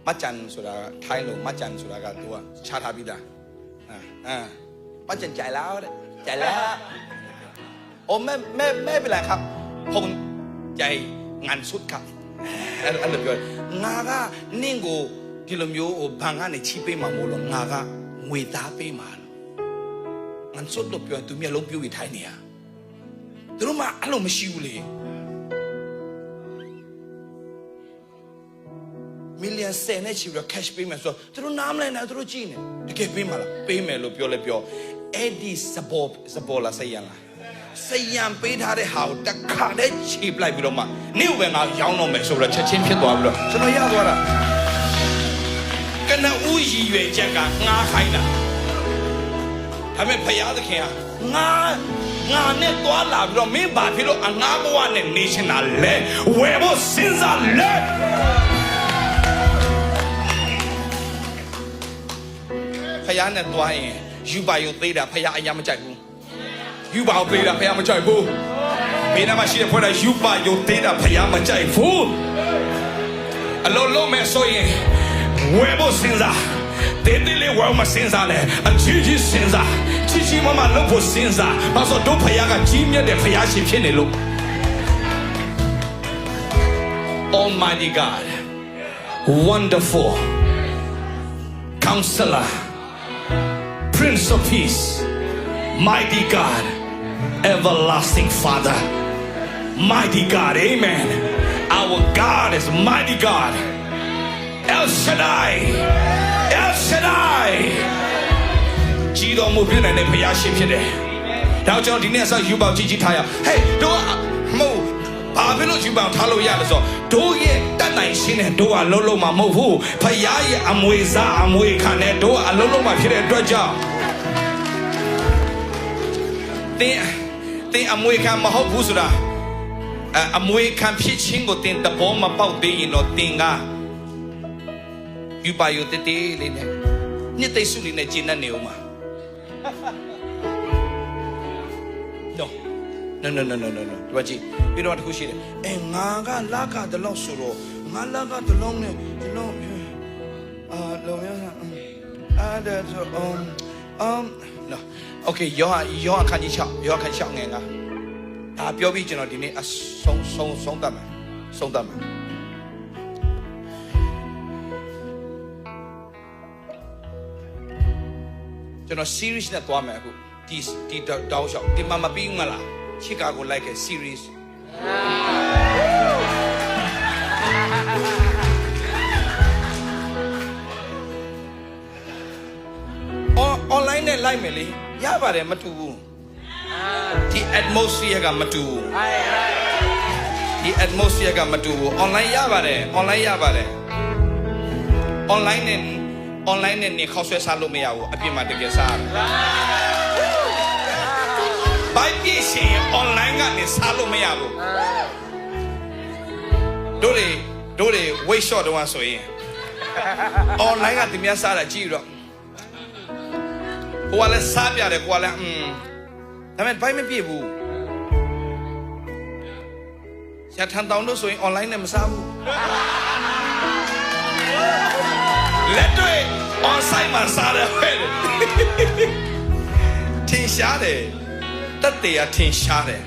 မတ်ချန်ဆိုတာထိုင်းလို့မတ်ချန်ဆိုတာကသူကချထားပြီးသားမတ်ချန်ကြိုင်လာတဲ့ကြိုင်လာအိုမဲပဲလားครับผมใจงานสุดครับအဲ့လိုပြောငါကနင့်ကိုဒီလိုမျိုးဘန်ကနေချိပေးမှာမို့လို့ငါကငွေသားပေးမှာလို့ငါစွတ်လို့ပြောသူမျက်လုံးပြူပြီးထိုင်နေရသူတို့မှအဲ့လိုမရှိဘူးလေမီလီယံဆယ်နဲ့ချီပြီး cash ပေးမယ်ဆိုတော့သူတို့နားမလဲနဲ့သူတို့ကြည့်နေတကယ်ပေးမှာလားပေးမယ်လို့ပြောလဲပြောအဲ့ဒီစဘောလာစရန်လားစယံပေးထားတဲ့ဟာကိုတခါတည်းခြေပလိုက်ပြီးတော့မှနေ့ဘယ်ငါရောင်းတော့မယ်ဆိုတော့ချက်ချင်းဖြစ်သွားပြီးတော့ကျွန်တော်ရသွားတာကနဦးရည်ရွယ်ချက်ကငါခိုင်းတာဒါပေမဲ့ဖယားသခင်ကငါနဲ့သွားလာပြီးတော့မင်းဘာဖြစ်လို့အငါဘဝနဲ့နေရှင်တာလဲဝယ်ဖို့စဉ်းစားလဲဖယားနဲ့သွားရင်ယူပါယူသေးတာဖယားအရာမကြိုက်ဘူးယူပါပေးတာဖယားမကြိုက်ဘူးမင်းနာမရှိတဲ့ဖွဲ့တာယူပါယူသေးတာဖယားမကြိုက်ဘူးအလုံးမဲ့ဆိုရင်ဝယ်ဖို့စဉ်းစားတေးသေးလေးဝယ်မစဉ်းစားနဲ့အကြီးစဉ်းစားကြီးမမလုပ်ဖို့စဉ်းစားဘာလို့တို့ဖယားကကြီးမြတ်တဲ့ဖယားရှင်ဖြစ်နေလို့ Almighty God Wonderful Counselor Prince of Peace Mighty God Everlasting Father Mighty God Amen Our God is Mighty God El Shaddaiကြီးတော်မူပြည့်နေတဲ့ဘုရားရှင်ဖြစ်တယ်ဒါကြောင့်ဒီနေ့ဆက်ယူပေါကြီးထားရဟေးတို့မဟုတ်ဘာဖြစ်လို့ယူပေါထားလို့ရလဲဆိုတို့ရဲ့တတ်နိုင်ရှင်းတဲ့တို့အလုံးလုံးမှာမဟုတ်ဘူးဘုရားရဲ့အမွေစားအမွေခံတဲ့တို့အလုံးလုံးမှာဖြစ်တဲ့အတွက်ကြောင့်တင်အမွေခံမဟုတ်ဘူးဆိုတာအမွေခံဖြစ်ခြင်းကိုတင်တဘောမပေါက်သေးရင်တော့တင်ကယူပါယူတေးလေးနဲ့ နှစ်သိမ့်စုလေးနဲ့ကျင့်တတ်နေဦးမှာ no ဒီမှာကြည့်ပြီးတော့တစ်ခုရှိတယ်ငါကလာကတလုံးဆိုတော့ငါလာကတလုံးနဲ့ဒီလုံးလုံရတဲ့ဆို no okay ယောခန်းကြီး6ငယ်ငါဒါပြောပြီးကျွန်တော်ဒီနေ့ဆုံးတတ်မယ်ကျွန်တော် series နဲ့သွားမယ်အခုဒီတောင်းလျှောက်ဒီမှာမပြီးဘူးမလားချီကာကိုလိုက်ခဲ့ series online နဲ့လိုက်မယ်လေရပါတယ်မတူဘူးဒီ atmosphere ကမတူဘူးဒီ atmosphere ကမတူဘူး online ရပါတယ် online နဲ့နေခေါက်ဆွဲစားလို့မရဘူးအပြင်မှာတကယ်စားရတယ်ဘိုက်ပြည့်ရှင် online ကနေစားလို့မရဘူးတို့တွေ weight short တော့ဆိုရင် online ကတည်းကစားတာကြည့်တော့ကိုကလည်းစားပြတယ်ကိုကလည်းဒါပေမဲ့ဘိုက်မပြည့်ဘူးရထန်တောင်းလို့ဆိုရင် online နဲ့မစားဘူးလက်တွေ့ on site မှာစားတယ်ဟဲ့ထင်ရှားတယ်တက်တယ်ထင်ရှားတယ်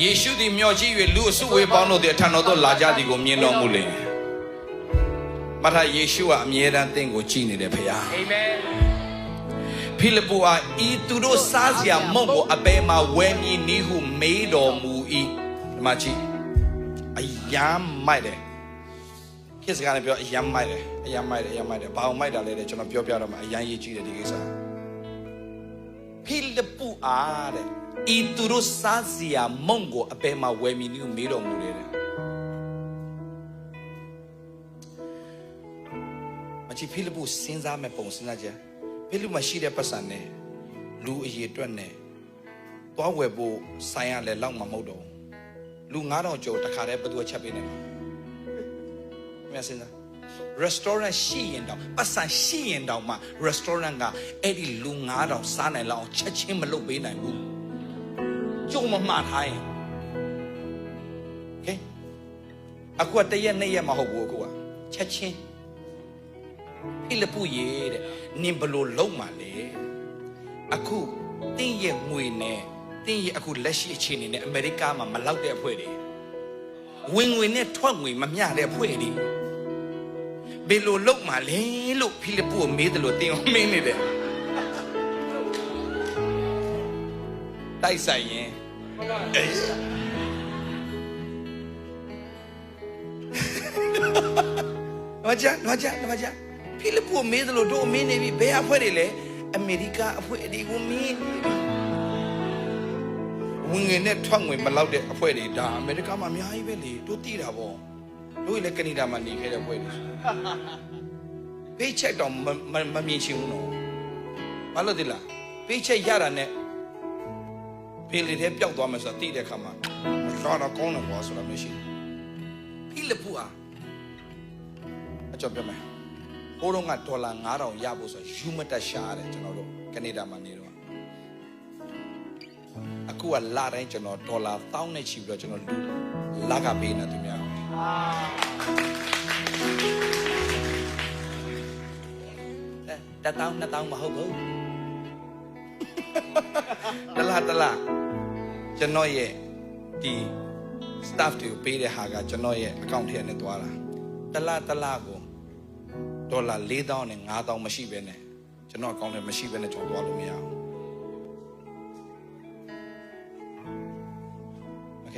ယေရှုသည်မျှော်ကြည့်၍လူအစုဝေးပေါင်းတို့သည်အထံတော်သို့လာကြသည်ကိုမြင်တော်မူလေ။မထာယေရှုကအမြဲတမ်းသင်ကိုကြည်နေတယ်ဖေဟာ။အာမင်။ဖိလိပ္ပုအားဤသူတို့စားစရာမုန့်ကိုအဘယ်မှာဝယ်မည်နည်းဟုမေးတော်မူ၏။ဒီမှာကြည့်အယမ်းမိုက်တယ်။ခေတ်စကားနဲ့ပြောအယမ်းမိုက်တယ်။ဘာအောင်မိုက်တာလဲတဲ့ကျွန်တော်ပြောပြတော့မှအယမ်းရေးကြည့်တယ်ဒီကိစ္စ။ဖိလိပ္ပုအားတဲ့ဤသူတို့စားစရာမုန့်ကိုအဘယ်မှာဝယ်မည်နည်းမေးတော်မူလေတဲ့မချီဖိလိပ္ပုစဉ်းစားမဲ့ပုံစဉ်းစားကြဖိလိပ္ပုမှာရှိတဲ့ပတ်စံနဲ့လူအရေအတွက်နဲ့သွားဝယ်ဖို့ဆိုင်ရလဲလောက်မှမဟုတ်တော့လူ9000ကျော်တခါတည်းဘယ်သူချက်ပေးနေမှာမစဉ်းစား restaurant ရှိရင်တော့ပတ်စံရှိရင်တော့မှ restaurant ကအဲ့ဒီလူ9000စားနိုင်လောက်ချက်ချင်းမလုပ်ပေးနိုင်ဘူးကြုံမမှားထားရင် okay အခုတရက်2ရက်မဟုတ်ဘူးအခုကချက်ချင်းဖိလိပ္ပုရေတဲ့နင်ဘလို့လုံးမှလဲအခုတင်းရဲ့ငွေနဲ့တင်းရဲ့အခုလက်ရှိအခြေအနေနဲ့အမေရိကမှာမလောက်တဲ့အဖွဲ့တွေဝင်ငွေနဲ့ထွက်ငွေမမျှတဲ့အဖွဲ့တွေဘယ်လိုလုံးမှလဲလို့ဖိလိပ္ပုကိုမေးတယ်လို့တင်းအောင်မင်းနေတယ်တိုက်ဆိုင်ရင်ဘာကြဖိလိပ္ပုမေးတယ်လို့တို့မင်းနေပြီဘယ်အဖွဲ့တွေလဲအမေရိကအဖွဲ့တွေကိုမင်းဝင်ငွေနဲ့ထွက်ငွေမလောက်တဲ့အဖွဲ့တွေဒါအမေရိကမှာအများကြီးပဲလေတို့သိတာပေါ့တို့လည်းကနေဒါမှာနေခဲ့တဲ့အဖွဲ့တွေပေးချက်တော့မမြင်ချင်ဘူးနော်ဘာလို့ဒီလားပေးချက်ရတာနဲ့ဖေးလေးထဲပျောက်သွားမယ်ဆိုတာသိတဲ့အခါမှာမစားတော့ကောင်းတယ်ကွာဆိုတာမျိုးရှိတယ်ဖိလိပ္ပုအားအကြောင်းပြောမယ်ဟိုးတော့ကဒေါ်လာ9000ရဖို့ဆိုယူမတက်ရှာတယ်ကျွန်တော်တို့ကနေဒါမှာနေတော့အခုကလတိုင်းကျွန်တော်ဒေါ်လာ1000နဲ့ချီပြီးတော့ကျွန်တော်လကပေးနေသူများ1000 2000မဟုတ်ဘူးတလားကျွန်တော်ရဲ့ဒီ staff တွေကိုပေးတဲ့ဟာကကျွန်တော်ရဲ့ account ထဲနဲ့သွားတာတလားကိုဒေါ်လာ4000နဲ့5000မရှိဘဲနဲ့ကျွန်တော် account ထဲမရှိဘဲနဲ့ကျွန်တော်သွားလို့မရဘူးโอเค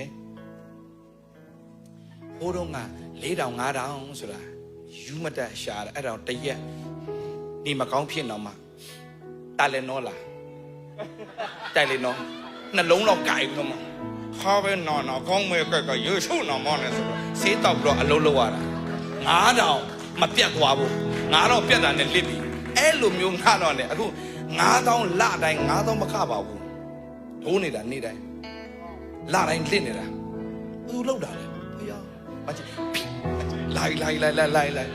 ဟိုတော့က4000 5000ဆိုတာယူမတက်ရှာတယ်အဲ့တော့တရက်ဒီမကောင်းဖြစ်တော့မှတာလည်းနော်လားတိုင်လေနော်နှလုံးတော့ကြိုက်ဘူးတော့ခါပဲနော်ကောင်းမဲ့ကရွှေရှုံနော်မောင်းနေဆိုတော့ဆေးတောက်ပြီးတော့အလုံးလောက်ရတာ9000မပြတ်သွားဘူး9000ပြတ်တာနဲ့လစ်ပြီအဲ့လိုမျိုး9000နဲ့အခု9000လတိုင်း9000မခပါဘူး ဒိုးနေတာနေ့တိုင်းလာတိုင်းလစ်နေတာသူလောက်တာလေဖယားမချစ်လိုက်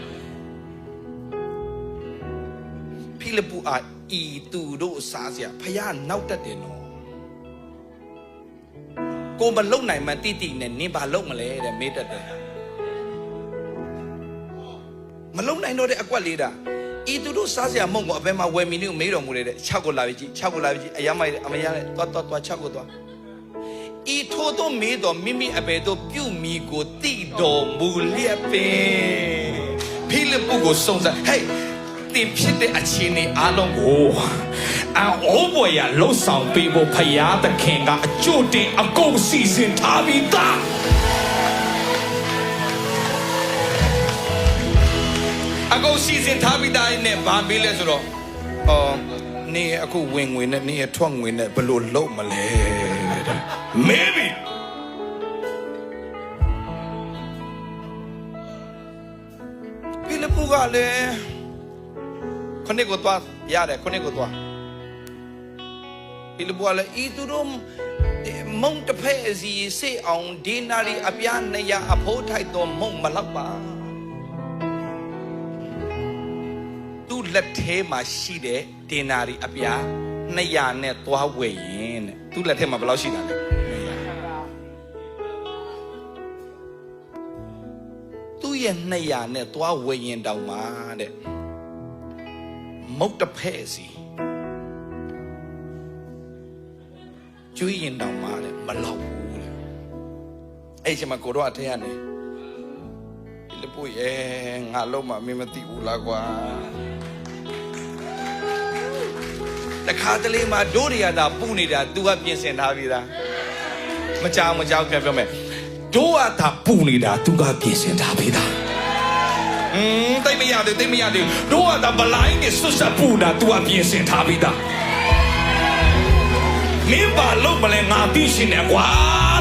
ဖိလိပ္ပုအားဤသူတို့စားစရာဖယားနောက်တက်တယ်နော်ကိုမလုံနိုင်မှတိတိနဲ့နင်ဘာလုံမလဲတဲ့မေးတတ်တယ်မလုံနိုင်တော့တဲ့အကွက်လေးတာဤသူတို့စားစရာမုံကိုအဘယ်မှာဝယ်မီနုမေးတော်မူတဲ့6ကိုလာပြီကြည့်6ကိုလာပြီကြည့်အရမိုက်အမရနဲ့သွား6ကိုသွားဤထို့သောမေးတော်မိမိအဘယ်သို့ပြုမိကိုတိတော်မူလျက်ပင်ဖိလိပ္ပုကိုစုံစမ်းဟေးတင်ဖြစ်တဲ့အခြေအနေအားလုံးကိုအိုးပေါ်ရလှုပ်ဆောင်ပေးဖို့ဖယားသခင်ကအကျိုးတင်အကုန်စီစဉ်ထားပြီးသားအကုန်စီစဉ်ထားပြီးသားနဲ့ဘာပေးလဲဆိုတော့နေအခုဝင်ငွေနဲ့နေထွက်ငွေနဲ့ဘယ်လိုလုပ်မလဲတဲ့ maybe ဖိလိပ္ပုကလည်းခொနစ်ကိုသွားရတယ်ခொနစ်ကိုသွားဖိလိပ္ပုကလည်းဤသူတို့မုံတစ်ဖက်စီစေအောင်ဒီနာရီအပြား200အဖိုးထိုက်တော့မုံမလောက်ပါသူလက်ထဲမှာရှိတဲ့ဒီနာရီအပြား200နဲ့သွားဝယ်ရင်တဲ့သူလက်ထဲမှာဘယ်လောက်ရှိတာလဲသူ့ရဲ့200နဲ့သွားဝယ်ရင်တောင်မှတဲ့မုတ်တဖဲ့စီကျွေးရင်တောင်မှတဲ့မလောက်ဘူးတဲ့အဲ့ချိန်မှာကိုတော့အထက်ကနေဖိလိပ္ပုရဲ့ငါလုံးမမင်းမသိဘူးလားကွာတခါတလေမှာဒိုးရရတာပူနေတာ तू ကပြင်ဆင်ထားပြီးသားမကြောက်ပြန်ပြောမယ်ဒိုးကတာပူနေတာ तू ကပြင်ဆင်ထားပြီးသားတိတ်မရတယ်တို့ကတဘလိုင်းနဲ့ဆွတ်ပူတာ तू အပြင်ဆင်ထားပြီးသားမင်းပါလို့မလဲငါသိရှင်တယ်ကွာ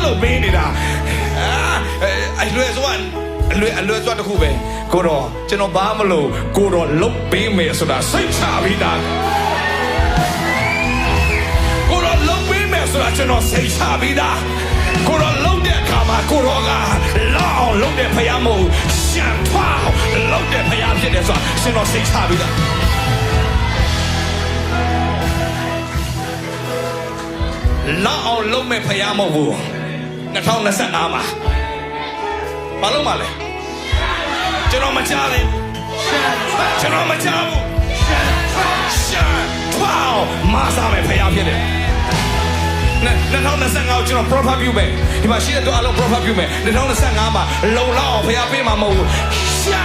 လို့မင်းနေတာအလွယ်စွာတခုပဲကိုတော့ကျွန်တော်ဘာမလို့ကိုတော့လုတ်ပေးမယ်ဆိုတာစိတ်ချပြီးသားကိုတော့လုတ်ပေးမယ်ဆိုတာကျွန်တော်စိတ်ချပြီးသားကိုတော့လုတ်တဲ့အခါမှာကိုတော့ကလောက်အောင်လုတ်တဲ့ဖယားမို့ရှမ်းထွားလောက်တဲ့ဖယားဖြစ်တယ်ဆိုတာကျွန်တော်စိတ်ချပြီးသားလောက်အောင်လုံးမဲ့ဖယားမဟုတ်ဘူး2025မှာဘာလို့မလဲကျွန်တော်မကြားဘူးရှမ်းထွားမာစားမဲ့ဖယားဖြစ်တယ်2025ကိုကျွန်တော် profile ပြုမယ်ဒီမှာရှိတဲ့တော့အလုံး profile ပြုမယ်2025မှာလုံလောက်အောင်ဖျားပေးမှာမဟုတ်ဘူးရှာ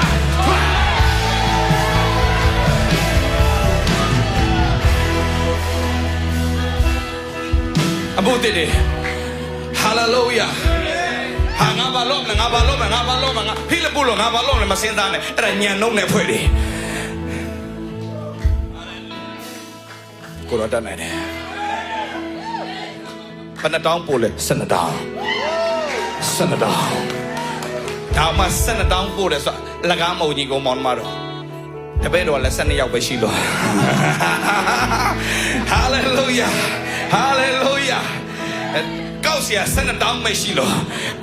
အဘုတ်တဲ့ hallelujah ဟာငါဘာလို့ငါဖိလိပ္ပုလို့ငါဘာလို့လဲမစင်သားနဲ့အဲ့ဒါညံနှုံးနဲ့ဖွဲ့တယ်ကိုရတတ်နိုင်တယ်ဘယ်နှတောင်းပို့လဲ12တောင်းဒါမှ12တောင်းပို့တယ်ဆိုလကားမုံကြီးကိုမောင်းမတော့တပည့်တော်လည်း12ယောက်ပဲရှိလို့ hallelujah ကောက်เสีย12တောင်းပဲရှိလို့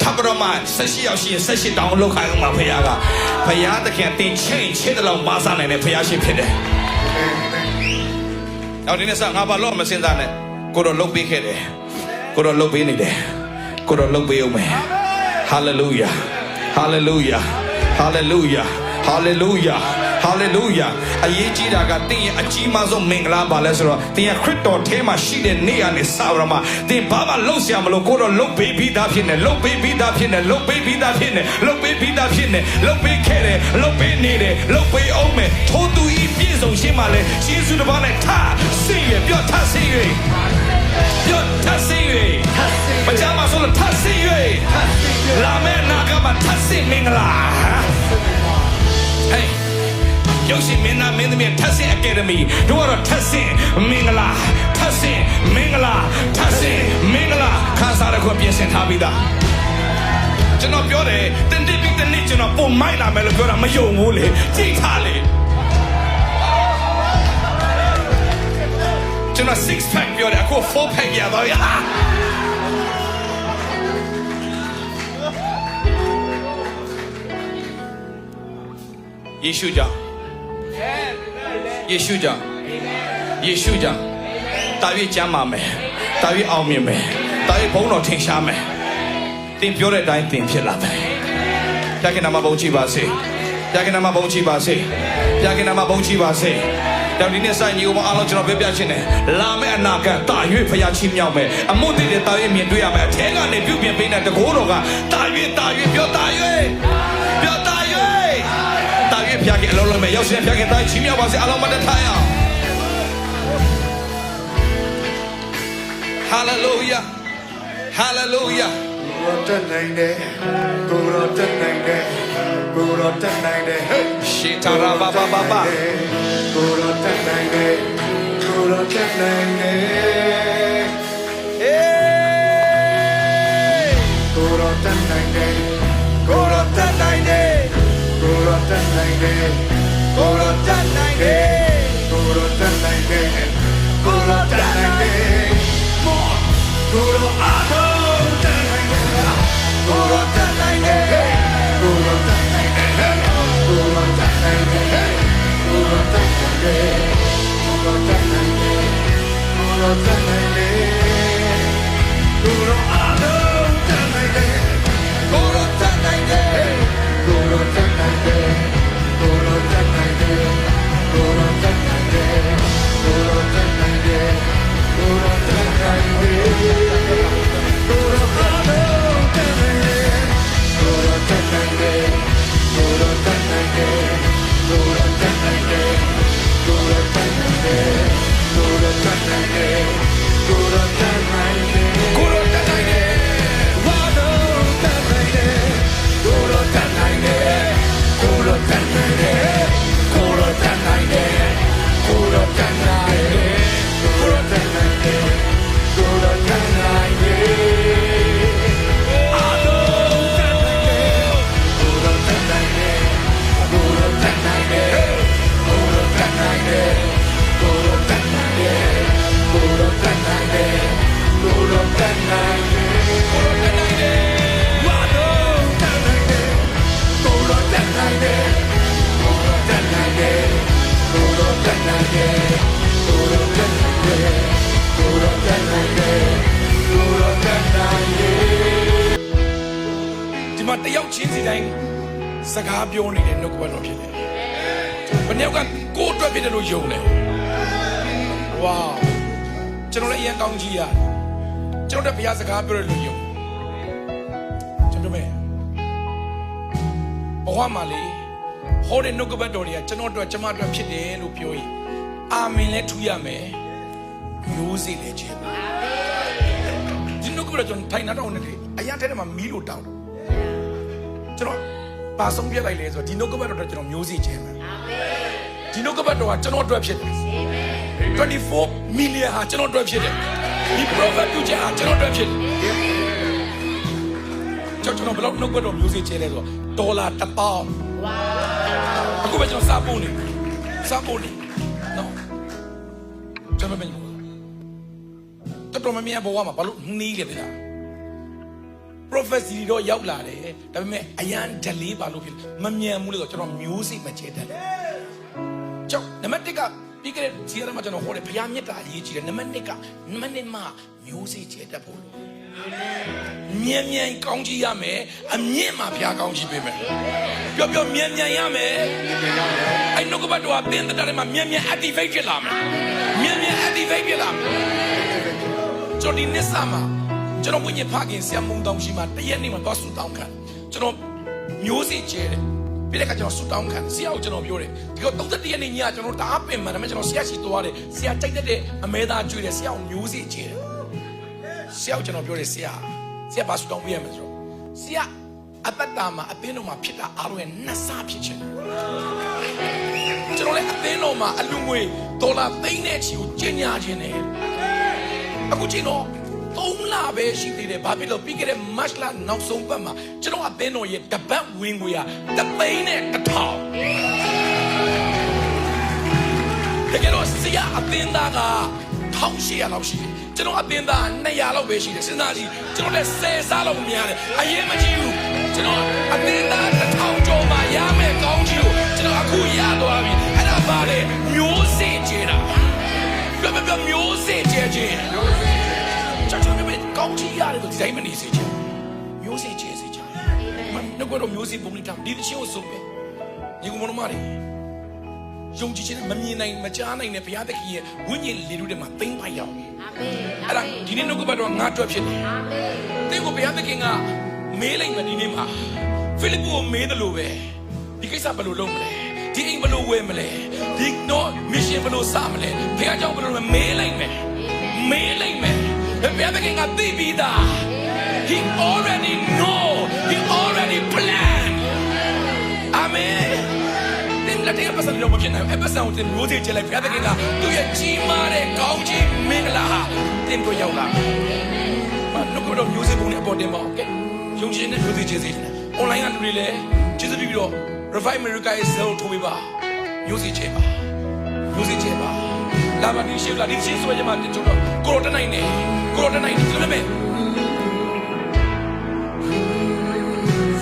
ထပ်တော့မှ18ယောက်ရှိရင်18တောင်းလောက်ခိုင်းအောင်ပါဖခင်ကဖခင်တခင်တင်ချင်းချစ်တယ်လို့မာစားနိုင်တဲ့ဖခင်ရှိဖြစ်တယ်နောက်ဒီနေ့စငါဘာလို့မစင်စားနဲ့ကိုတော့လုတ်ပေးခဲ့တယ်ကိုတော့လုတ်ပေးနေတယ်ကိုတော့လုတ်ပေးအောင်မယ်ဟာလေလုယာအရေးကြီးတာကတင်းရဲ့အကြီးမားဆုံးမင်္ဂလာပါလဲဆိုတော့တင်းရဲ့ခရစ်တော်ထဲမှာရှိတဲ့နေရာနဲ့စာရမှာတင်းဘာမှလှုပ်ရှားမလို့ကိုတော့လှုပ်ပေးပြီးသားဖြစ်နေလှုပ်ပေးခဲ့တယ်လှုပ်ပေးနေတယ်လှုပ်ပေးအောင်မယ်ထိုးသူဤပြည့်စုံရှင်းပါလေယေရှုတပါးနဲ့ထဆင်းရပြောထဆင်း၍မကြမ်းပါဆိုလို့ထဆင်း၍လာမယ်နာကမှာထဆင်းမင်္ဂလာဟေးရုပ်ရှင်မင်းသားမင်းသမီးထဆင်းအကယ်ဒမီတို့ကတော့ထဆင်းမင်္ဂလာခန်းစားတဲ့ခွင့်ပြင်ဆင်ထားပြီးသားကျွန်တော်ပြောတယ်တနေ့ပြီးတနေ့ကျွန်တော်ပုံမိုက်လာမယ်လို့ပြောတာမယုံဘူးလေကြိတ်ထားလေ ကျွန်တော်6 pack ပြောတယ်အခု4 pack ရသွားပြီဟာယေရှုကြောင့်ယေရှုကြောင့်ယေရှုကြောင့်တာ၍ကျမ်းပါမယ်တာ၍အောင်မြင်မယ်တာ၍ဘုန်းတော်ထင်ရှားမယ်သင်ပြောတဲ့အတိုင်းသင်ဖြစ်လာမယ်ရခင်နာမဘုန်းကြီးပါစေရခင်နာမဘုန်းကြီးပါစေရခင်နာမဘုန်းကြီးပါစေတောင်ဒီနေ့ဆိုင်ကြီးကိုအားလုံးကျွန်တော်ပြောပြချင်တယ်လာမယ့်အနာဂတ်တာ၍ဖျားချီးမြောက်မယ်အမှုတည်တဲ့တာ၍မြင်တွေ့ရမယ်အထဲကနေပြုပြင်ပေးတဲ့တကိုးတော်ကတာ၍ပြောတာ၍ပြောတာ၍တာ၍ဖျားခင်အလုံးလုံးမဲ့ရောက်ရှင်ဖျားခင်တာချီးမြောက်ပါစေအားလုံးမတထားရအောင် Hallelujah Hallelujah ကိုရောတက်နိုင်တယ်ကိုရောတက်နိုင်တယ်ကိုရောတက်နိုင်တယ် Shitara baba baba ကိုရောတက်နိုင်တယ်ကိုရောတက်နိုင်တယ် Hey ကိုရောတက်နိုင်တယ် ကိုရောတက်နိုင်တယ် ကိုရောတက်နိုင်တယ် ကိုရောတက်နိုင်တယ် ကိုရောတက်နိုင်တယ်ကိုရောတက်နိုင်တယ်ကိုရောအားလုံးတက်နိုင်တယ် ကိုရောတက်နိုင်တယ် ကိုရောတက်နိုင်တယ်ကိုရောတက်နိုင်တယ်ကိုရောတက်နိုင်တယ်ကိုရောတက်နိုင်တယ်ကိုရောတက်နိုင်တယ်ကိုရောအားလုံးတက်နိုင်တယ် ကိုရောတက်နိုင်တယ် ကိုရောတက်နိုင်တယ်ကိုရောတက်နိုင်တယ်ကိုရောတက်နိုင်တယ်ကိုရောတက်နိုင်တယ်ကိုရောတက်နိုင်တယ်ကိုရောအားလုံးတက်နိုင်တယ်ကိုရောတက်နိုင်တယ်ကိုရောတက်နိုင်တယ်ကိုရောတက်နိုင်တယ်ကိုရောတက်နိုင်တယ်ကိုရောတက်နိုင်တယ်ကိုရောတက်နိုင်တယ် ကိုရောတက်နိုင်တယ် ဝါတော့တက်နိုင်တယ်ကိုရောတက်နိုင်တယ်ကိုရောတက်နိုင်တယ်ကိုရောတက်နိုင်တယ်ကိုရောတက်နိုင်တယ်ကိုရောတက်နိုင်တယ်ကိုရောတက်နိုင်တယ်အားလုံးတက်နိုင်တယ်ကိုရောတက်နိုင်တယ်ကိုရောတက်နိုင်တယ်ကိုရောတက်နိုင်တယ်ကိုရောတက်နိုင်တယ်ကိုရောတက်နိုင်တယ်ကိုရောတက်နိုင်တယ်ဝါတော့တက်နိုင်တယ်ကိုရောတက်နိုင်တယ်ကိုရောတက်နိုင်တယ်ကိုရောတက်နိုင်တယ်ကိုရောတက်နိုင်တယ်ကိုရောတက်နိုင်တယ်ကိုရောတက်နိုင်တယ် ဒီမှာတယောက်ချင်းစီတိုင်းစကားပြောနေတဲ့နှုတ်ကပတ်တော်ဖြစ်တယ်ဘယ်နှယောက်ကကိုယ်အတွက်ဖြစ်တယ်လို့ယုံတယ်ဝါကျွန်တော်လည်းအရင်ကောင်းကြီးရတယ်ကျွန်တော်တို့ဘုရားစကားပြောတယ်လို့ယုံကျွန်တော်မဲ့ဘဝမှာလေဟောတဲ့နှုတ်ကပတ်တော်တွေကကျွန်တော်တို့ကျမတို့ဖြစ်တယ်လို့ပြောရင်အာမင်လည်းထူရမယ်မျိုးစေ့လည်းခြင်းဒီနှုတ်ကပတ်တော်ကျွန်တော်ထိုင်နောက်တော့နေတယ်အရင်ထဲမှာမီးလို့တောင်းကျွန်တော်ပါဆုံးပြလိုက်လဲဆိုတော့ဒီနှုတ်ကပတ်တော်ကျွန်တော်မျိုးစေ့ခြင်းမယ်ဒီနှုတ်ကပတ်တော်ကကျွန်တော်အတွက်ဖြစ်တယ်24 million ဟာကျွန်တော်အတွက်ဖြစ်တယ်ဒီ prophet ပြုချက်ဟာကျွန်တော်အတွက်ဖြစ်တယ်ကျွန်တော်ဘယ်လောက်နှုတ်ကပတ်တော်မျိုးစေ့ခြင်းလဲဆိုတော့ဒေါ်လာ1000ဝါအခုပဲကျွန်တော်စားဖို့နေနော်ကျွန်တော်မင်းတော်မမြင်ဘဝမှာဘာလို့နှီးလဲဗျာ prophecy တော့ရောက်လာတယ်ဒါပေမဲ့အရန် delay ပါလို့ဖြစ်မမြန်ဘူးလို့ဆိုကျွန်တော်မျိုးစိတ်မချဲတတ်တယ်ကြောက်နံပါတ်1ကပြီးခဲ့တဲ့ဇီရမှာကျွန်တော်ဟောတယ်ဘုရားမြတ်တာအရေးကြီးတယ်နံပါတ်2ကနံပါတ်2မှာမျိုးစိတ်ချဲတတ်ဖို့လို့မြန်ကောင်းကြီးရမယ်အမြင့်မှာဘုရားကောင်းကြီးပေးမယ်ပြောမြန်ရမယ်အဲ့နှုတ်ကပတ်တော်ကတင်းတဲ့တယ်မှာမြန် activate ဖြစ်လာမယ်မြန် activate ဖြစ်လာမယ်ကျွန်တော်ဒီနေ့စမှာကျွန်တော်ဝိညာဉ်ဖခင်ဆရာမုံတောင်းရှိမှာတရက်နေ့မှာသွားဆူတောင်းခံကျွန်တော်မျိုးစေ့ကျဲတယ်ပြီးတဲ့အခါကျွန်တော်ဆူတောင်းခံဆရာကိုကျွန်တော်ပြောတယ်ဒီက31ရက်နေ့ညကျွန်တော်တအားပင်မှန်တယ်ကျွန်တော်ဆရာရှိသွားတယ်ဆရာကြိုက်တဲ့အမဲသားကျွေးတယ်ဆရာကိုမျိုးစေ့ကျဲတယ်ဆရာကိုကျွန်တော်ပြောတယ်ဆရာဘာဆူတောင်းပြရမလဲဆိုတော့ဆရာအသက်တာမှာအသင်းတော်မှာဖြစ်တာအားလုံးရဲ့နှစ်ဆဖြစ်ချင်တယ်ကျွန်တော်လည်းအသင်းတော်မှာအလူငွေဒေါ်လာသိန်းနဲ့ချီကိုကျင်းညာခြင်းတယ်အခုချိန်တော့3လပဲရှိသေးတယ်ဘာဖြစ်လို့ပြီးခဲ့တဲ့ March လနောက်ဆုံးပတ်မှာကျွန်တော်အသင်းတော်ရဲ့တပတ်ဝင်ငွေက3,100,000တကယ်တော့ဆရာအသင်းသားက 1800လောက်ရှိတယ်ကျွန်တော်အတင်းသား200လောက်ပဲရှိတယ်စဉ်းစားကြည့်ကျွန်တော်လည်း10စားလောက်များတယ်အရင်မကြည့်ဘူးကျွန်တော်အတင်းသား1000ကျော်မှရမယ်ကောင်းကြီးကိုကျွန်တော်အခုရသွားပြီအဲ့ဒါပါလေမျိုးစေ့ကျဲတာပြမျိုးစေ့ကျဲခြင်းကျွန်တော်ပဲကောင်းကြီးရတယ်ဆိုဒီတိုင်းမနေစေချင်မျိုးစေ့ကျဲစေချင်နှုတ်ကတော့မျိုးစေ့ပုံလေးထားဒီချင်းကိုစုံပဲညီကောင်မတို့မတွေယုံကြည်ခြင်းမမြင်နိုင်မကြားနိုင်တဲ့ဘုရားသခင်ရဲ့ဝိညာဉ်လေထုထဲမှာသိမ့်ပိုက်ရောက်ပြီအာမင်အဲ့ဒါဒီနေ့နှုတ်ကပတ်တော်ငါအတွက်ဖြစ်တယ်အာမင်သင်ကိုဘုရားသခင်ကမေးလိုက်မှဒီနေ့မှာဖိလိပ္ပုကိုမေးတယ်လို့ပဲဒီကိစ္စဘယ်လိုလုပ်မလဲဒီအိမ်ဘယ်လိုဝယ်မလဲဒီတော့မစ်ရှင်ဘယ်လိုစမလဲဘုရားကြောင့်ဘယ်လိုမေးလိုက်မယ်မေးလိုက်မယ်ဘုရားသခင်ကသိပြီးသား He already know He already planned Amenလက်တကပတ်စံလို့မဖြစ်နိုင်ဘူးအပတ်စံကိုတင်မျိုးစေ့ချလိုက်ဘုရားသခင်ကသူ့ရဲ့ကြီးမားတဲ့ကောင်းကြီးမင်္ဂလာဟာတင်ကိုရောက်လာနှုတ်ကတော့မျိုးစေ့ပုံနဲ့အပေါ်တင်ပါအောင်ကဲယုံကြည်တဲ့မျိုးစေ့ချစေတယ် online ကလူတွေလည်းကျေးဇူးပြုပြီးတော့ Revive America ရဲ့ zero ထိုးပေးပါမျိုးစေ့ချပါမျိုးစေ့ချပါလာပါဒီရှေ့လာဒီရှေ့ဆိုရမှာတင်တော့ကိုရိုတနိုင်နေကိုရိုတနိုင်နေကြည့်မယ်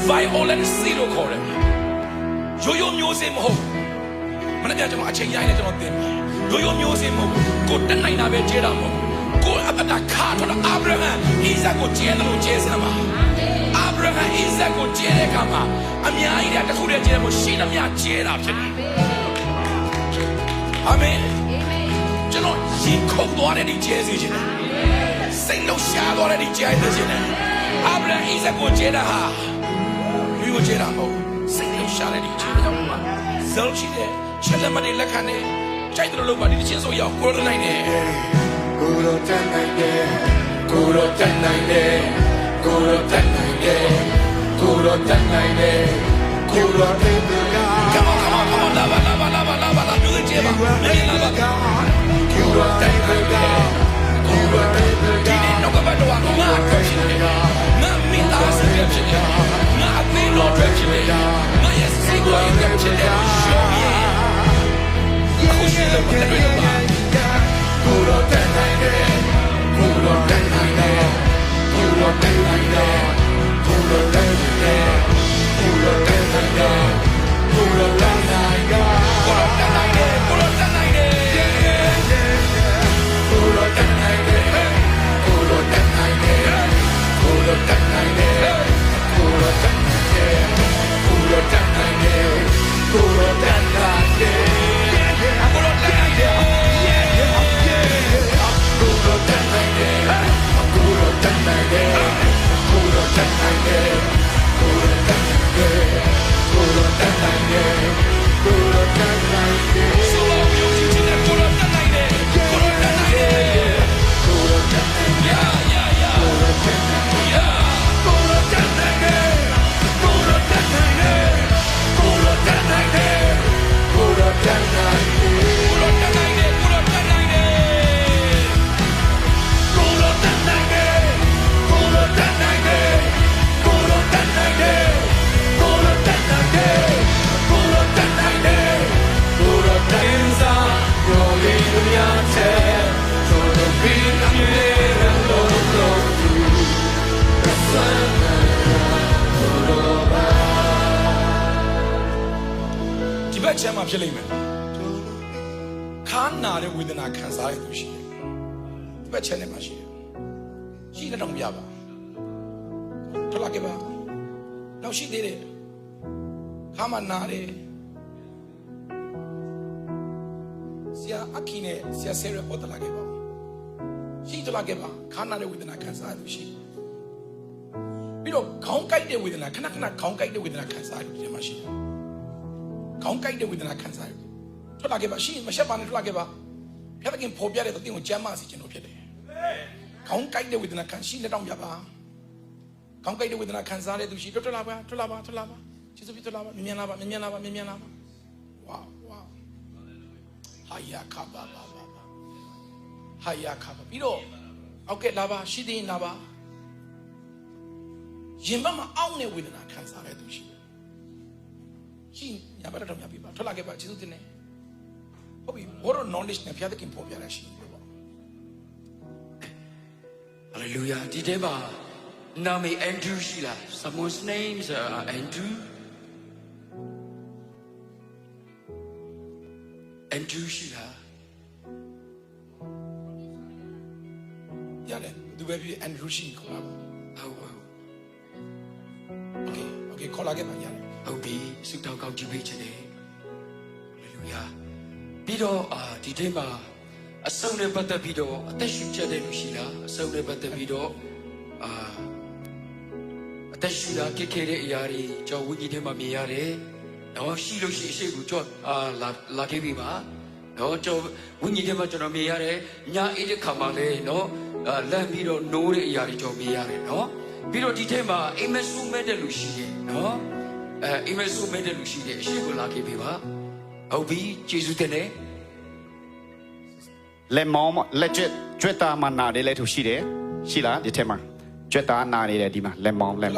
Violent zero ခေါ်တယ်ရိုးရိုးမျိုးစေ့မဟုတ်မနေ့ကကျွန်တော်အချိန်ရိုင်းနေကျွန်တော်သင်ရိုးရိုးမျိုးစေ့မဟုတ်ကိုတက်နိုင်တာပဲကျဲတာမဟုတ်ကိုအသက်တာခါတော့အာဗြဟံဣဇက်ကိုကျဲတယ်လို့ကျဲစမ်းပါအာဗြဟံဣဇက်ကိုကျဲတဲ့အခါမှာအများကြီးတဲ့တခုတည်းကျဲဖို့ရှိသမျှကျဲတာဖြစ်တယ်အာမင်ကျွန်တော်ရင်ခုန်သွားတဲ့ဒီကျဲစီခြင်းစိတ်လုံးရှားသွားတဲ့ဒီကျဲတဲ့ခြင်းအာဗြဟံဣဇက်ကိုကျဲတာဟာလူကိုကျဲတာမဟုတ်စိတ်လုံးရှားတဲ့ဒီကျဲကြောင့်မှာဇောရှိတဲ့ချက်လက်မတွေလက်ခံနေကြိုက်တယ်လို့ပါဒီချင်းဆိုရောက်ကိုရနိုင်တယ်ကိုရောတန်နိုင်တယ်ကိုရောတန်နိုင်တယ်ကိုရောတန်နိုင်တယ်ကိုရောတန်နိုင်တယ်ကိုရောတဲ့က Come onလာပါလူကြီးပါမင်းလာပါကိုရောတန်နိုင်တယ်ကိုရောတဲ့က ဒီနေ့တော့ဘာတော့ငါဖြစ်နေငါမိသားစုဖြစ်နေငါအသေးတော်ဖြစ်နေငါရဲ့စိတ်ကိုဖြစ်နေရှောင်းရအခုရှိလို့ပတ်တယ်လို့ပါကိုရောတန်နိုင်တယ်ကိုရောတန်နိုင်တယ်ကိုရောတန်နိုင်တယ်ကိုရောတန်နိုင်တယ်ကိုရောတန်နိုင်တယ်ကိုရောတန်နိုင်တယ်ကိုရောတန်နိုင်တယ်ကိုရောတန်နိုင်တယ်ကိုရောတန်နိုင်တယ်ကိုရောတန်နိုင်တယ်ကိုရောတန်နိုင်တယ်ကိုရောတန်နိုင်တယ်ကိုရောတန်နိုင်တယ်ကိုရောတန်နိုင်တယ်ကိုရောတန်နိုင်တယ်ချမ်းမှာဖြစ်လိမ့်မယ်ခါနာတဲ့ဝေဒနာခံစားရသူရှိတယ်ဒီဘက်ချမ်းထဲမှာရှိတယ်ရှိတဲ့တော့မရပါထလာခဲ့ပါတော့ရှိသေးတယ်ခါမနာတယ်ဆရာအခီနဲ့ဆရာဆဲရပေါ်တလာခဲ့ပါရှိတလာခဲ့ပါခါနာတဲ့ဝေဒနာခံစားရသူရှိပြီးတော့ခေါင်းကိုက်တဲ့ဝေဒနာခဏခဏခေါင်းကိုက်တဲ့ဝေဒနာခံစားရသူဒီမှာရှိတယ်ခေါင်းကိုက်တဲ့ဝေဒနာခံစားရထွက်လာခဲ့ပါရှိမရှက်ပါနဲ့ထွက်လာခဲ့ပါဘုရားသခင်ဖော်ပြတဲ့သင်ကိုကြမ်းမစီခြင်းလို့ဖြစ်တယ်ခေါင်းကိုက်တဲ့ဝေဒနာခံရှိလက်တော့ပြပါခေါင်းကိုက်တဲ့ဝေဒနာခံစားတဲ့သူရှိထွက်လာပါကျေးဇူးပြုထွက်လာပါမြင်လာပါဝါဟာယာခါပါဟာယာခါပါပြီးတော့အောက်ကလာပါရှိသေးရင်လာပါရင်ဘတ်မှာအောင့်နေဝေဒနာခံစားတဲ့သူရှိရှိညာဘက်တော့မြပြပါထွက်လာခဲ့ပါကျေးဇူးတင်တယ်ဟုတ်ပြီဘောတော့ knowledge နဲ့ဘုရားသခင်ပေါ်ပြရရှိတယ်ပေါ့ Hallelujah. Dideba. Name Andrew Sheila. Someone's names are Andrew. Andrew Sheila. Yeah, the baby Andrew Sheila. Okay, call again. Yeah. Okay, sit down, go to bed today. Hallelujah. Bido, Dideba. A sound about the video, a teshucha de Lucilla, a sound about the video, a teshula, Kikere Yari, Joe Wiggy Mamiare, no, she looks she would job, La Kiviva, no, Joe Wiggy Mamiare, Nya Ida Kamale, no, Lambido, no, Yari Joe Miare, no, Bido Ditema, Imesu Medelushi, no, Imesu Medelushi, she will La Kiviva, Obi, Jesus Tene. လက်မောင်းလက်ကျွတ်သားမှနာတယ်လဲထူရှိတယ်ရှိလားဒီထဲမှာကျွတ်သားနာနေတယ်ဒီမှာလက်မောင်းပြီး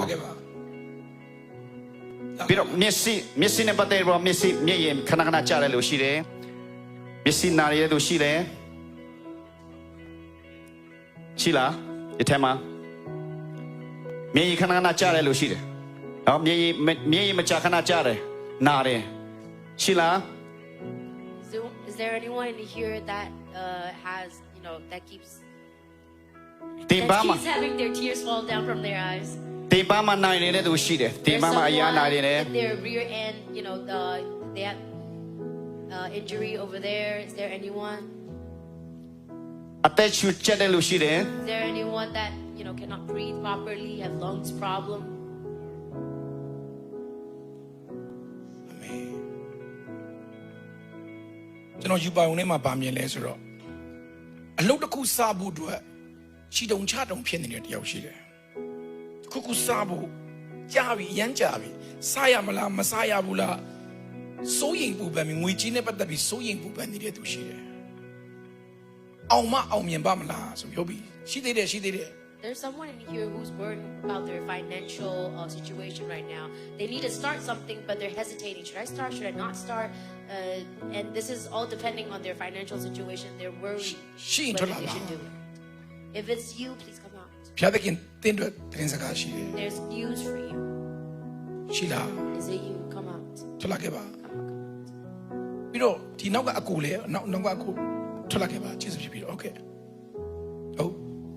တော့မျက်စိနဲ့ပတ်သက်ပြီးမျက်စိမျက်ရည်ခဏခဏကြားတယ်လို့ရှိတယ်မျက်စိနာရတဲ့လို့ရှိတယ်ရှိလားဒီထဲမှာမျက်ရည်ခဏခဏကြားတယ်လို့ရှိတယ်နော်မျက်ရည်မကြားခဏကြားတယ်နာတယ်ရှိလား Is there anyone in here that has, that keeps having their tears fall down from their eyes? တင်ပါမနိုင်နေတဲ့သူရှိတယ်တင်ပါမအရာနိုင်နေတယ် Their rear end, they have injury over there. Is there anyone? အသက်ရှူချက်တဲ့လူရှိတယ် Is there anyone that, cannot breathe properly, have lungs problem? Amen. ကျွန်တော်ယူပါုံထဲမှာဗာမြင်လဲဆိုတော့အလုပ်တစ်ခုစားဖို့အတွက်ခြေတုံချတုံဖြစ်နေတဲ့တယောက်ရှိတယ်ခုစားဖို့ကြာပြီရမ်းကြာပြီစားရမလားမစားရဘူးလားစိုးရိမ်ပူပန်ပြီးငွေကြီးနဲ့ပတ်သက်ပြီးစိုးရိမ်ပူပန်နေတဲ့သူရှိတယ်အောင်မြင်ပါမလားဆိုရုပ်ပြီးရှိသေးတယ် There's someone in here who's worried about their financial situation right now. They need to start something, but they're hesitating. Should I start? Should I not start? And this is all depending on their financial situation. They're worried whether they should do it. If it's you, please come out. ဖျားသခင်တင်းအတွက်တင်စကားရှိတယ် There's news for you. ရှိလား Is it you? Come out. ထွက်လာခဲ့ပါပြီးတော့ဒီနောက်ကအကူလေနောက်ကအကူထွက်လာခဲ့ပါကျေးဇူးပြုပြီးတော့ Okay ဟုတ်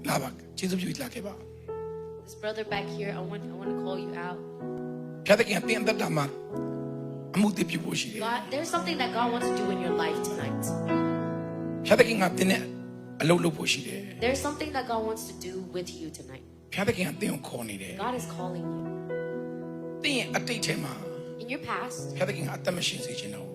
လာပါကျေးဇူးပြုလာခဲ့ပါ This brother back here, I want to call you out. ဖျားသခင်အတင်းအသက်တာမှာအမှုတည်ပြုဖို့ရှိတယ် God, there's something that God wants to do in your life tonight. ဖျားသခင်ကတင်းနဲ့အလုပ်လုပ်ဖို့ရှိတယ် There's something that God wants to do with you tonight. ဖျားသခင်ကတင်းကိုခေါ်နေတယ် God is calling you. တင်းရဲ့အတိတ်ထဲမှာ In your past, ဖျားသခင်ကအသက်မရှိစေချင်တော့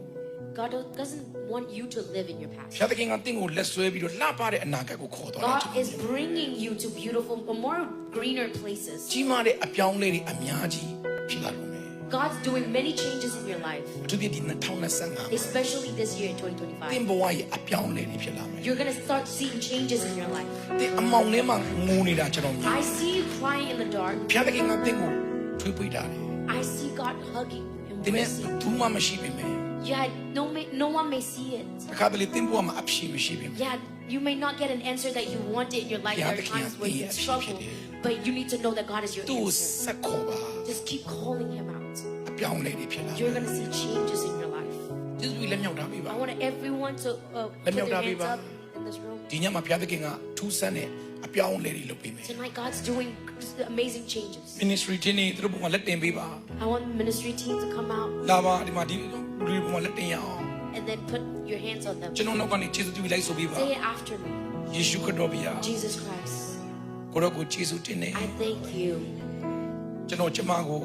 God doesn't want you to live in your past. ဖျားသခင်ကတင်းကိုလက်ဆွဲပြီးတော့လှပတဲ့အနာဂတ်ကိုခေါ်တော်တာ God is bringing you to beautiful, more greener places. ကြီးမားတဲ့အပြောင်းလဲတွေအများကြီးဖြစ်လာတော့မယ် God's doing many changes in your life, အထူးသဖြင့်ဒီ2025 especially this year in တင်း 2025. ဘဝရဲ့အပြောင်းလဲတွေဖြစ်လာမယ် You're going to start seeing changes in your life. တင်းအမောင်ထဲမှာငိုနေတာကျွန်တော်မြင် I see you crying in the dark. ဖျားသခင်ကတင်းကိုထွေးပွေးတာတယ် I see God hugging you, တင်းနဲ့ embracing you. ဘူးမှမရှိပေမဲ့ Yeah, no one may see it. အခါတလေတင်းဘဝမှာအဖြစ်မရှိပေမဲ့ Yeah, you may not get an answer that you wanted in your life. There are times where you struggle, but you need to know that God is your သူ့ကို answer. ဆက်ခေါ်ပါ Just keep calling Him out. အပြောင်းလဲတွေဖြစ်လာ You're going to see changes in your life. ကျေးဇူးလက်မြောက်ထားပေးပါ I want everyone to put their hands up in this room. ဒီညမှာဘုရားသခင်ကထူးဆန်းတဲ့အပြောင်းလဲတွေလုပ်ပေးမယ် Tonight, God's doing amazing changes. ministry တင်းနေသူတို့ဘုံကလက်တင်ပေးပါ I want the ministry team to come out လာပါဒီမှာဒီလူဘုံကလက်တင်ရအောင် and then put your hands on them. ကျွန်တော်နောက်ကနေကျေးဇူးပြုလိုက်ဆိုပေးပါ Say it after me. ယေရှုခရစ်တော်ဘုရား Jesus Christ, ကိုရောကိုကျေးဇူးတင်နေ I thank you. ကျွန်တော်ကျမကို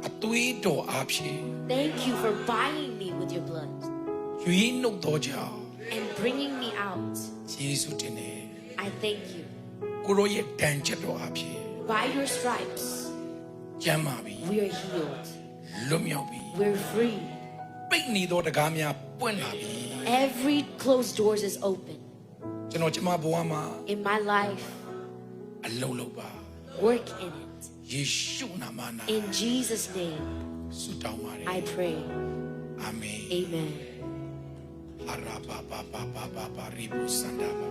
အသွေးတော်အားဖြင့် Thank you for buying me with your blood ရွေးနှုတ်တော်ကြောင့် and bringing me out. ယေရှုတင်နေ I thank you. ကိုရောရဲ့တန်ချက်တော်အားဖြင့် By your stripes, ကျမ်းမာပြီ we are healed. လွတ်မြောက်ပြီ We're free. ပိတ်နေသောတကားများပွင့်လာပြီ Every closed doors is open. ကျွန်တော်ကျမဘဝမှာ In my life, အလုံးလုံးပါ work in it. ယေရှုနာမ၌ In Jesus' name, ဆုတောင်းပါတယ် I pray. အာမင် Amen. ဟာရာပါပါပါပါပါပါရီဘူစန္ဒာပါ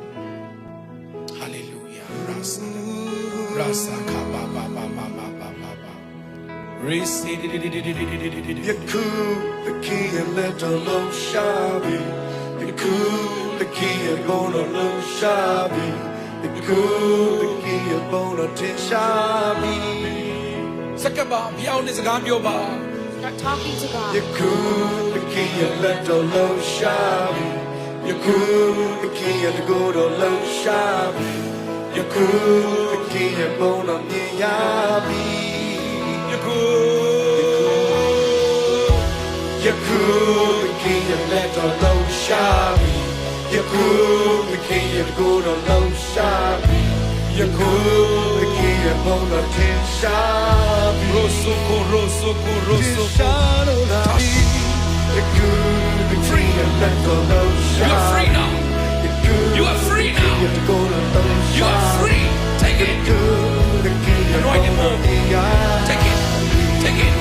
ဟာလေလု Rasa kaba ba ba ba ba ba ba ba. Risi di di di di di di di di di. Yaku, the key and let the low shabby. Yaku, the key and gonna low shabby. Yaku, the key and gonna tin shabby. Sakaba, beyond this gambio ba. Start talking to God. Yaku, the key and let the low shabby. Yaku, the key and go to low shabby. Yaku, the key and gonna yabi. Yaku, the king and let the low shabby. Yaku, the king and go to low shabby. Yaku, the king and go to tin shabby. Rosoko, rosoko, rosoko. Yaku, the king and let the low You are free shabby. now. You are free now. You are free. Take it. Anoint him more. Take it. Take it.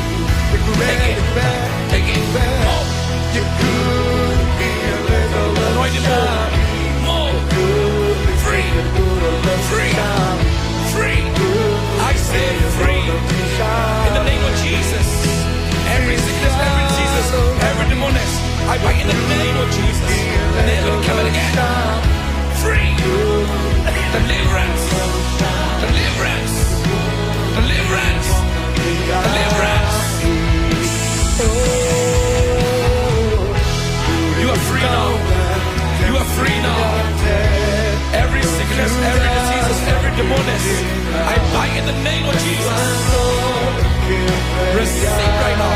Take it. Take it. More. Anoint him more. More. Free. Free. Free. I say free. In the name of Jesus. Every sickness, every disease, every demoness, I fight in the name of Jesus. And then will come again. Free. Deliverance. Deliverance. Deliverance. Deliverance. You are free now. You are free now. Every sickness, every disease, every demoness, I fight in the name of Jesus. Receive right now.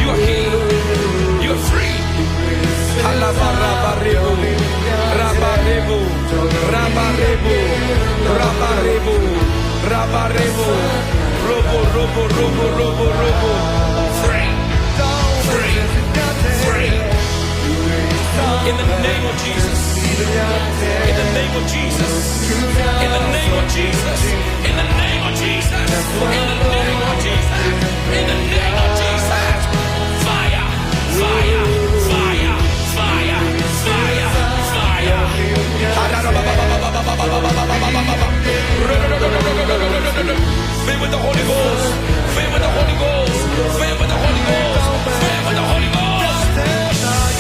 You are healed. You are free. Halabarabaribu, rabarebo, rabarebo, rabarebo, rabarebo, robo, robo, robo, robo, robo. Free. Free. Free. In the name of Jesus. In the name of Jesus. In the name of Jesus. In the name of Jesus. In the name of Jesus. In the name of Jesus. Fire. Fire. Fire. Fire. Fire. Fire. Fill with the Holy Ghost. Fill with the Holy Ghost. Fill with the Holy Ghost. Fill with the Holy Ghost.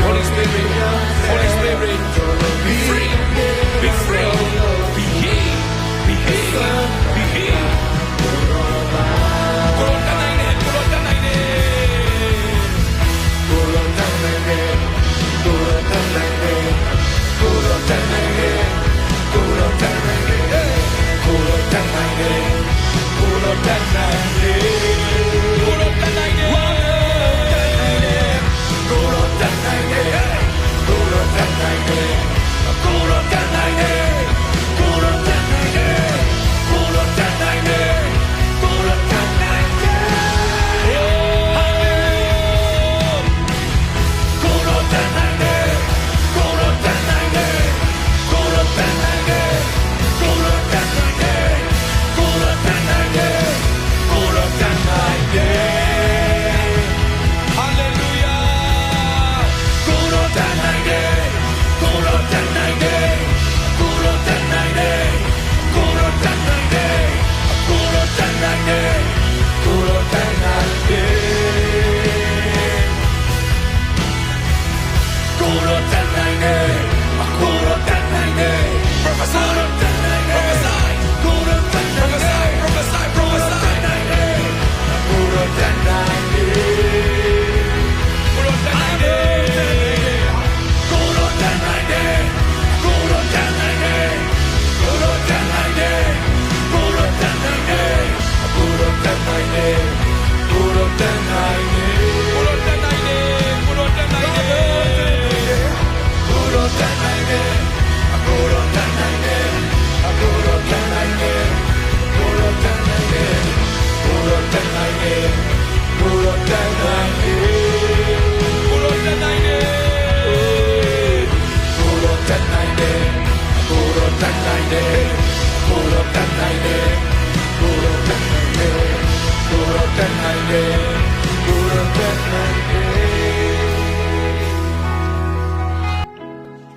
Holy Spirit, Holy Spirit, be free, be free, be healed, be healed, be healed.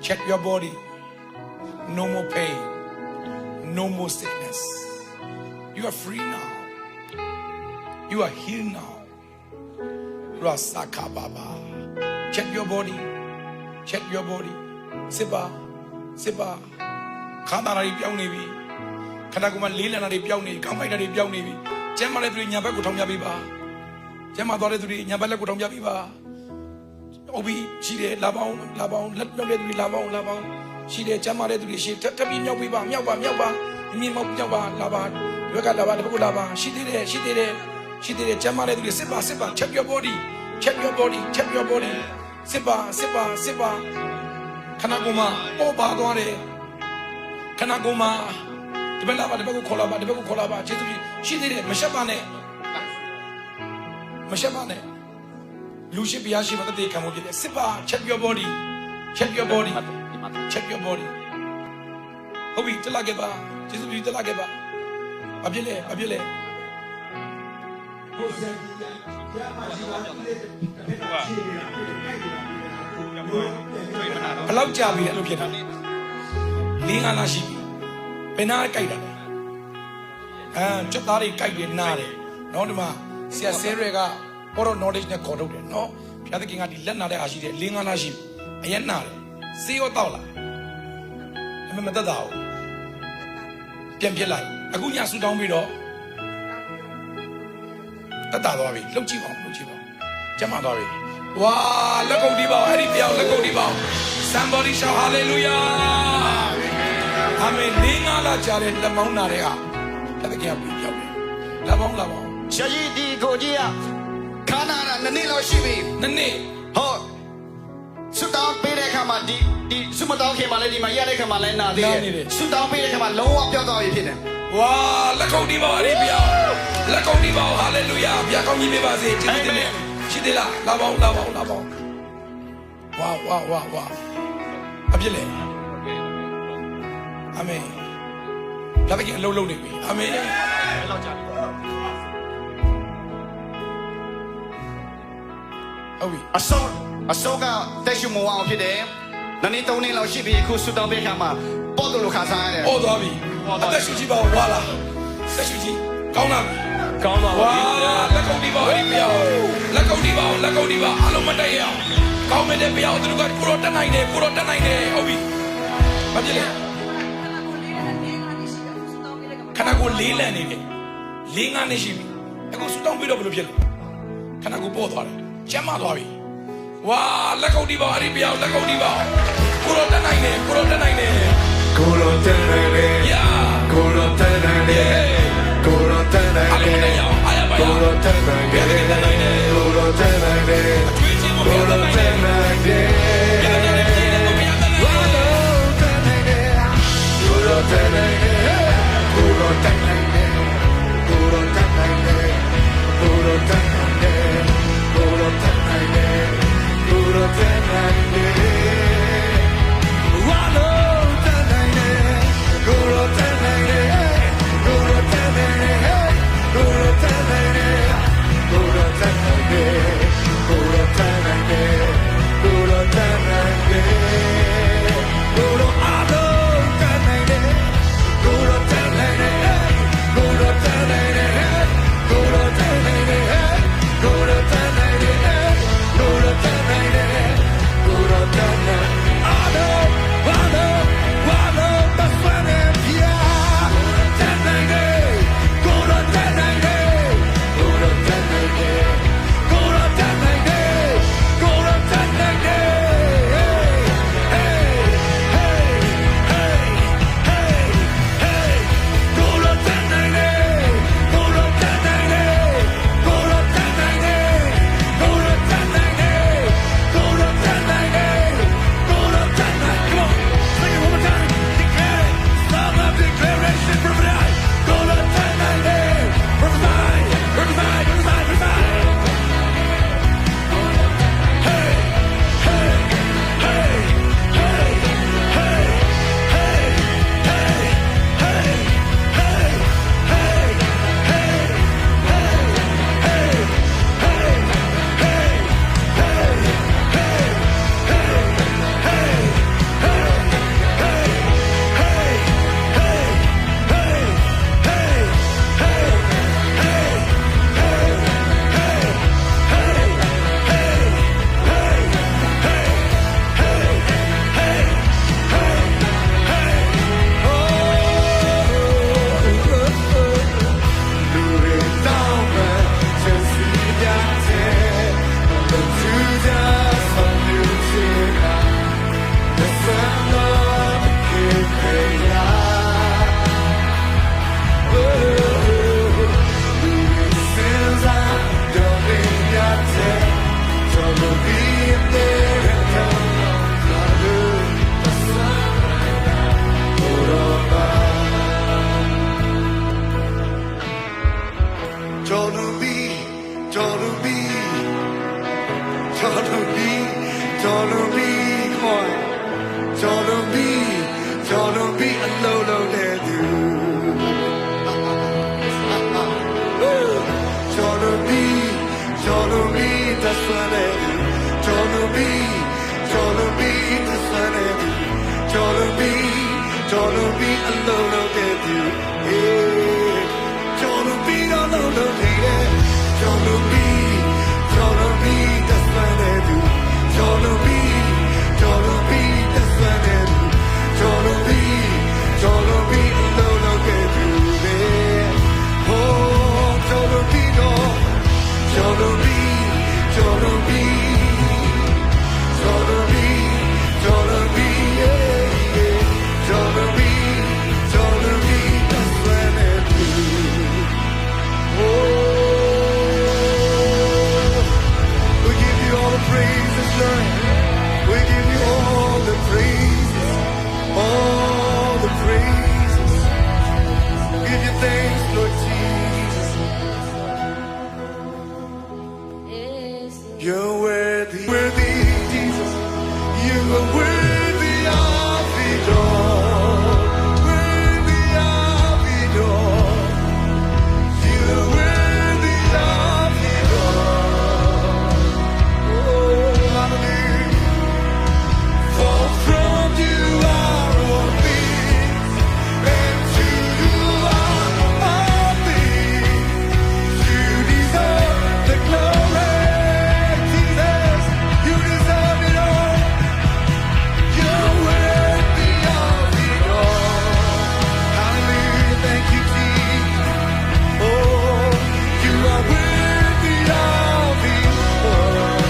check your body no more pain no more sickness you are free now you are healed now Rasaka Baba check your body check your body စစ်ပါခန္ဓာတွေပြောင်းနေပြီခန္ဓာကိုယ်မှာလေးလံတာတွေပြောင်းနေခေါင်းပိုက်တာတွေပြောင်းနေပြီကျမ်းမာတဲ့သူတွေညာဘက်ကိုထောင်ပြပေးပါကျမ်းမာသွားတဲ့သူတွေညာဘက်လက်ကိုထောင်ပြပေးပါဟုတ်ပြီရှိတယ်လာပေါင်းလက်ပြောင်းတဲ့သူတွေလာပေါင်းရှိတယ်ကျမ်းမာတဲ့သူတွေရှိတက်ပြီးမြောက်ပေးပါမြောက်ပါမြင်းမောက်မြောက်ပါလာပါဒီဘက်ကလာပါဒီဘက်ကလာပါရှိသေးတယ်ကျမ်းမာတဲ့သူတွေစစ်ပါ check your body စစ်ပါခန္ဓာကိုယ်မှာပေါ်ပါသွားတယ်ခန္ဓာကိုယ်မှာဒီဘက်လာပါဒီဘက်ကိုခေါ်လာပါကျေးဇူးရှိသေးတယ်မရှက်ပါနဲ့လူရှိပြားရှိမတည်ခံဖို့ဖြစ်တယ်စစ်ပါ check your body ဟုတ်ပြီတက်လာခဲ့ပါကျေးဇူးပြုတက်လာခဲ့ပါအပြစ်လဲဘလောက်ကြာပြီလဲလို့ဖြစ်တာ4-5 လရှိပြီဘယ်နာကြိုက်တာကျွတ်သားတွေကြိုက်တယ်နားတယ်နော်ဒီမှာဆရာဆဲရဲက oral knowledge နဲ့ခေါ်ထုတ်တယ်နော်ဘုရားသခင်ကဒီလက်နာတဲ့အားရှိတယ်4-5 လရှိပြီအရက်နာတယ်စေးရောတောက်လာမတတ်တာဘူးပြန်ပြစ်လိုက်အခုညဆူတောင်းပြီးတော့တတ်တာသွားပြီလှုပ်ကြည့်ပါကျမသွားပြီဝါလက်ကုပ်ဒီပါအဲ့ဒီပြောင်းလက်ကုပ်ဒီပါ somebody shout hallelujah အမေ4-5 လကြာတဲ့လက်မောင်းနာတဲ့ဟာတကယ်ပြီးပြောင်းတယ်လက်ပေါင်းဆရာကြီးဒီကိုကြီးကခါနာတာ2 နှစ်လောက်ရှိပြီ2 နှစ်ဟုတ်စွတ်တောင်းပေးတဲ့အခါမှာဒီစွတ်မတောင်းခင်မှာလည်းဒီမှာရတဲ့ခါမှာလည်းနာသေးတယ်စွတ်တောင်းပေးတဲ့ခါမှာလုံးဝပြောင်းသွားပြီဖြစ်တယ်ဝါလက်ကုပ်ဒီပါအဲ့ဒီပြောင်းလက်ကုပ်ဒီပါ hallelujah ဘုရားကောင်းကြီးပေးပါစေကျေးဇူးတင်တယ်ရှိသေးလားလာပေါင်းဝါအပြစ်လေအာမင်ဒါပဲအလုံးလုံးနေပြီအာမင်လောက်ကြပြီဟုတ်ပြီအစောကတက်ရှိမဝအောင်ဖြစ်တယ်။နှစ် 3 နှစ်လောက်ရှိပြီအခုဆူတောင်းပေးခါမှာပေါ်တယ်လို့ခါစားရတယ်။ပေါ်သွားပြီ။အသက်ရှူကြည့်ပါဦးဝါလာ။သက်ရှူကြည့်ကောင်းလား။ကောင်းပါပါ။ဝါလက်ကုပ်ဒီပါဟိပြောင်း။လက်ကုပ်ဒီပါအလုံးမတက်ရအောင်။ကောင်းမဲ့တဲ့ပြောင်းသူတို့ကကိုရောတက်နိုင်တယ်ဟုတ်ပြီ။ဘာဖြစ်လဲခန္ဓာကိုယ်လေးလံနေတယ်4-5 နှစ်ရှိပြီအခုဆူတောင်းပြီးတော့ဘယ်လိုဖြစ်လဲခန္ဓာကိုယ်ပေါ်သွားတယ်ကျမ်းမာသွားပြီဝါလက်ကုပ်ဒီပါအဲ့ဒီပြောင်းလက်ကုပ်ဒီပါကိုရောတက်နိုင်တယ်ယာကိုရောတက်နိုင်တယ်ကိုရောတက်နိုင်တယ်ကိုရောတက်နိုင်တယ်ကိုရောတက်နိုင်တယ်ကိုရောတက်နိုင်တယ်ကိုရောတက်နိုင်တယ် Jordan B, come on. Jordan B, Jordan B, a low, low there, dude. Jordan B, Jordan B, that's what I do. Jordan B, Jordan B, that's what I do. Jordan B, Jordan B, a low, low there, dude. Yeah. Jordan B, a low, low there. Jordan B, Jordan B, that's what I do. Jordan B, Jordan B, that's what I do. Jordan B, Jordan B, a low, low there, dude. Yeah. Oh, Jordan B, no. Jordan B, Jordan B, Jordan B, Jordan B, yeah, yeah. Jordan B, Jordan B, that's what I do. Oh, we give you all the praises, Lord. We give you all the praises, all the praises. Give you thanks, Lord Jesus. You're worthy, worthy, Jesus. You are worthy of it all. Worthy of it all. You are worthy of it all. Oh, hallelujah. For from you are all things, and to you are all things. You deserve the glory. Jesus, you deserve it all. You're worthy of it all. Hallelujah, thank you, Jesus. Oh, you are worthy of it all.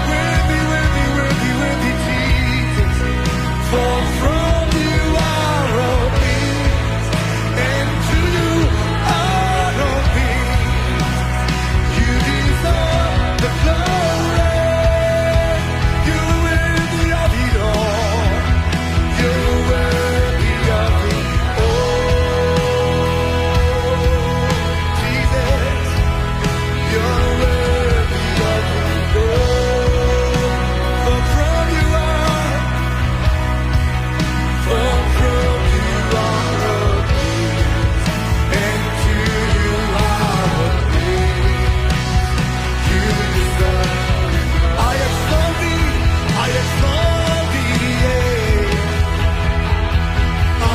Worthy, worthy, worthy, worthy, Jesus. For from you are all things, and to you are all things. You deserve the glory. You're worthy of it all. You're worthy of it all. Jesus, you're worthy of it all. For from you are all things, and to you are all things. You deserve. I exalt thee, I exalt thee, yeah. I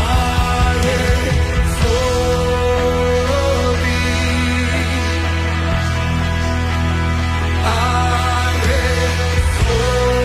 exalt thee. I exalt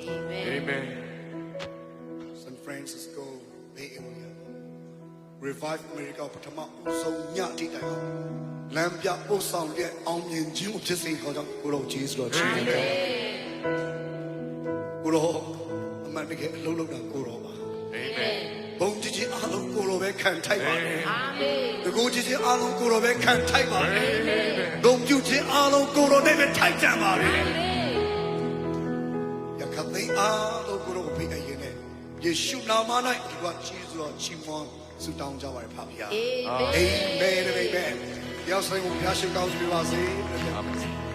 Amen. Amen. San Francisco Bay Area Revive America ပထမဆုံးညတိတိုင်အောင်လမ်းပြပို့ဆောင်တဲ့အောင်မြင်ခြင်းကိုဖြစ်စေခေါ်ကြောင့်ကိုတော်ကြီးဆိုတော်ချီးတယ်ကိုတော်အမှန်တကယ်အလုံးလုံးတာကိုတော်ပါအာမင်ဘုံကြီးအားလုံးကိုတော်ပဲခံထိုက်ပါအာမင်တကူကြီးအားလုံးကိုတော်ပဲခံထိုက်ပါအာမင်ဒုံပြုခြင်းအားလုံးကိုတော်နဲ့ပဲထိုက်ကြပါအာမင်ယခသိအားလုံးကိုတော်ကိုဖိတ်အပ်ရင်နဲ့ယေရှုနာမ၌ဒီကကြီးစွာချီးမွမ်းဆုတောင်းကြပါရဖပါဗျာအာမင်အာမင်ရောက်ဆိုင်ကိုဘုရားရှိခိုးကောင်းချီးပါစေအာမင်